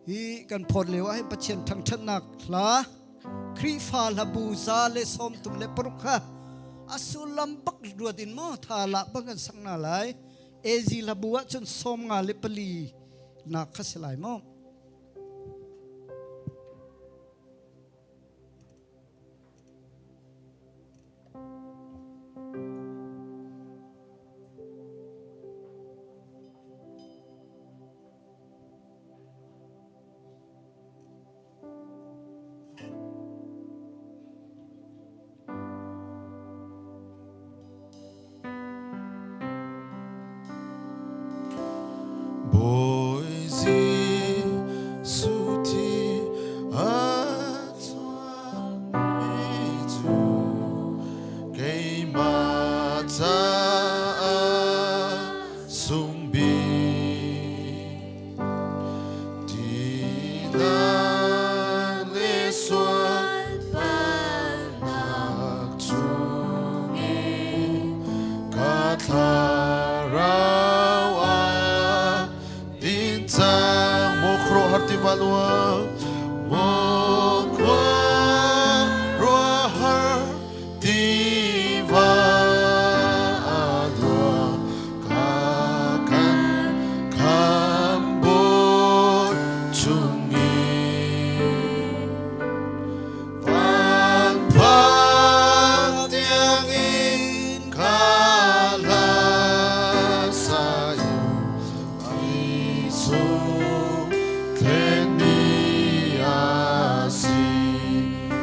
อีกันพอดเลวให้ปะเชียนทั้งชนักลาครีฟาลาบูซาเลสอมตุมเลปรุขะอาสุลัมบักรัวดินมอทาละบังกันสังนาไลเอซิลาบัวจนสมงาเลปลีนักขสลายมอ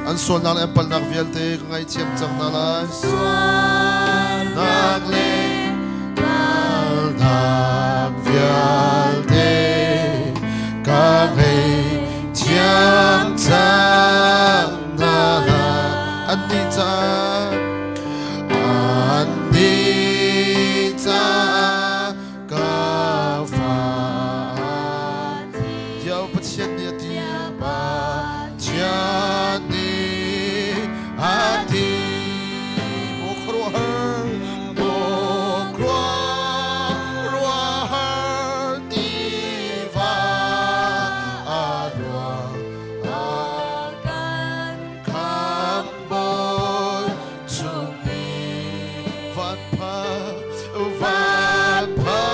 อันส่วนนักเอ็มปัลนักเวียลเตกไงเทียมจังนาลายนักเล่นักเวียลเตกังไงเทียมจังนาลายอันนี้จังอันนี้จังกาฟ้าเยาวปะเชียนเนียดีบาเชียนHati mukruah tiba adwa akan kambol cumi van pa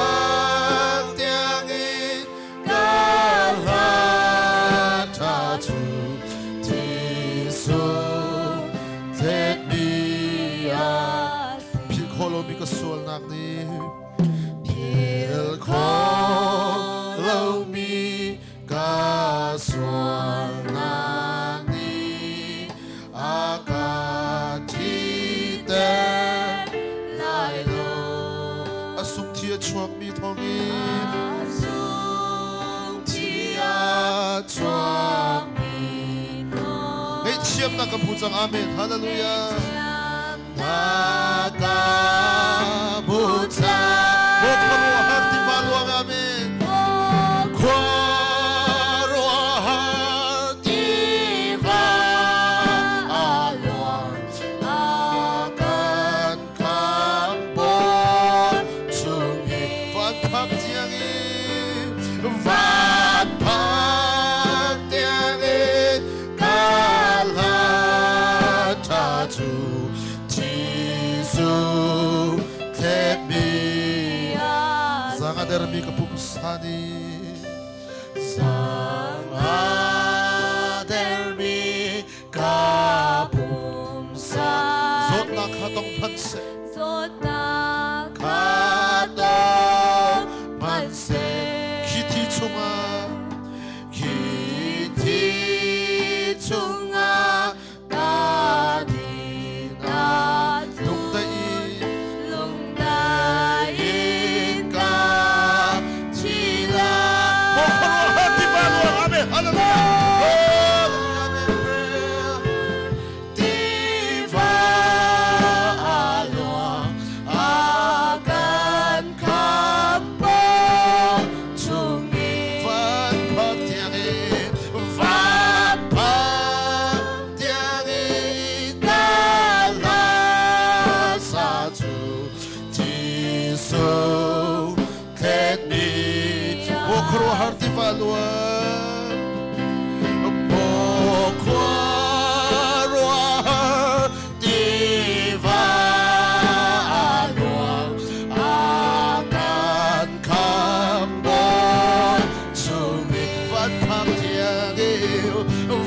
tiangin kalatatu tisu Kolo mi kasul nak ni Pil kolo mi kasul nak ni Akati ter lai lo Asung tia chuak mi thongi Asung tia chuak mi thongi Ngay chiam na kaputang amin Hallelujah Nakabuta Mokro hati maluang amin Kwaro hati maluang Akan kambon sungi Van pam tiangin Van pam tiangin Kalatatu Jesus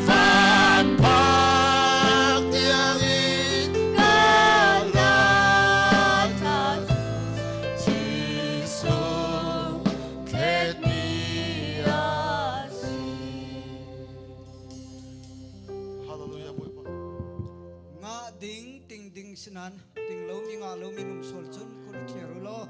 vạn phác tiếng in ca la chỉ sống kết mi Hallelujah bội pa nga ding ting ding sinan ting lo mi nga lo mi num sol chun ko khero lo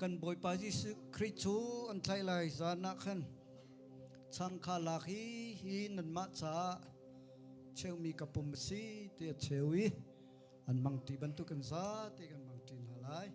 kan boy pa Jesu Kristu an thlai lai zana khan chang kha lakhi hi nan ma cha cheu mi kapum si te chewi an mang ti ban tu kan za te kan mang tin halai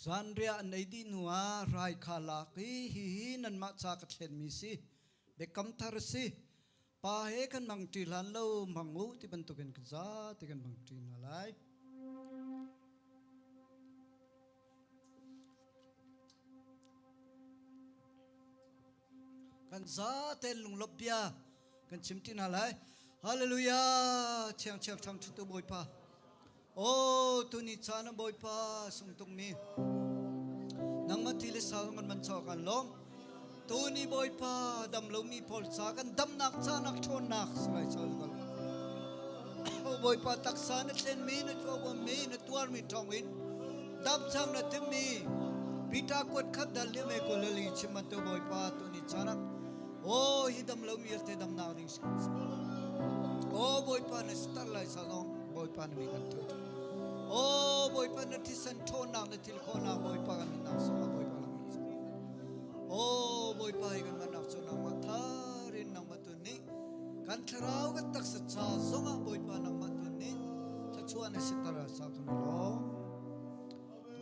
Zandria naidi nuwa rai khalaki hi nan ma cha ka thlen mi si be kam thar si pa he kan mang ti lan lo mangu ti ban tu kan za ti kan mang ti na lai kan za te lung lopia kan chim ti na lai hallelujah chang chang tham chu tu boy pa o tu ni chana boy pa sung tung mi nang matili sa ngan man chaw kan lom tu ni boy pa dam lo mi pol sa kan dam nak cha nak thon nak sai chal kan o boy pa tak sa na chen mi na chaw ba mi na tuar mi thong in dam chang na tim mi pita kot khat dal le me ko le li chim tu boy pa tu ni chana o hi dam lo mi te dam na ding o boy pa na star lai sa long boy pa na mi kan tu oh boy pa na tisan thon na na til khona boy pa kan na so boy pa lang oh boy pa kan na so na ma tharin nang ma tu ni kan thrau ka tak sa cha zonga boy pa nang ma tu ni tha chuan na sitara sa kan lo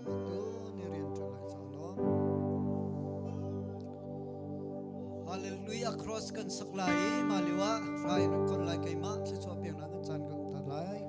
ma tu ni rian tra lai sa lo hallelujah cross kan saklai maliwa rai na kon lai kai ma tha chu piang na kan chan kan ta lai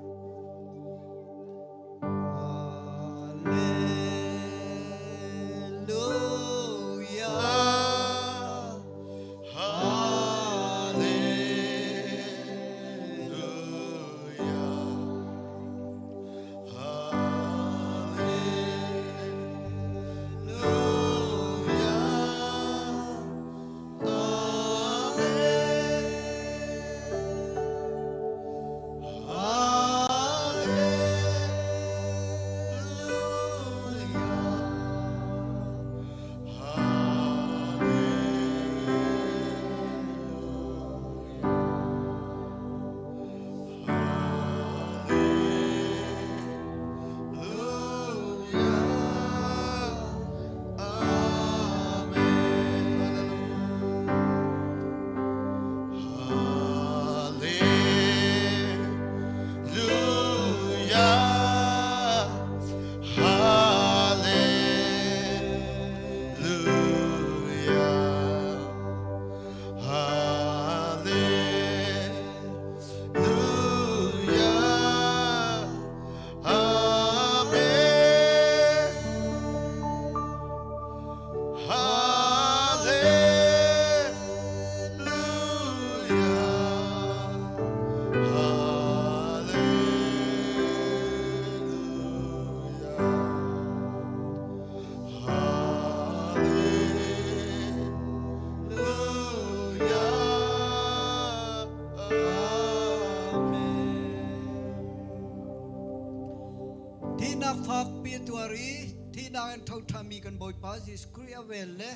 รีที่นางเท่าทามีกันบ่อยป้าสิสครีอเวลเล่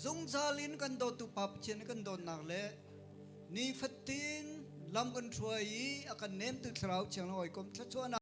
จงซาลินกันโดตุปับเชนกันโดนนักเล่นี่ฟัดตินลำกันช่วยอากันเน้นตุสราวเชียงลอยกรมชัชวนา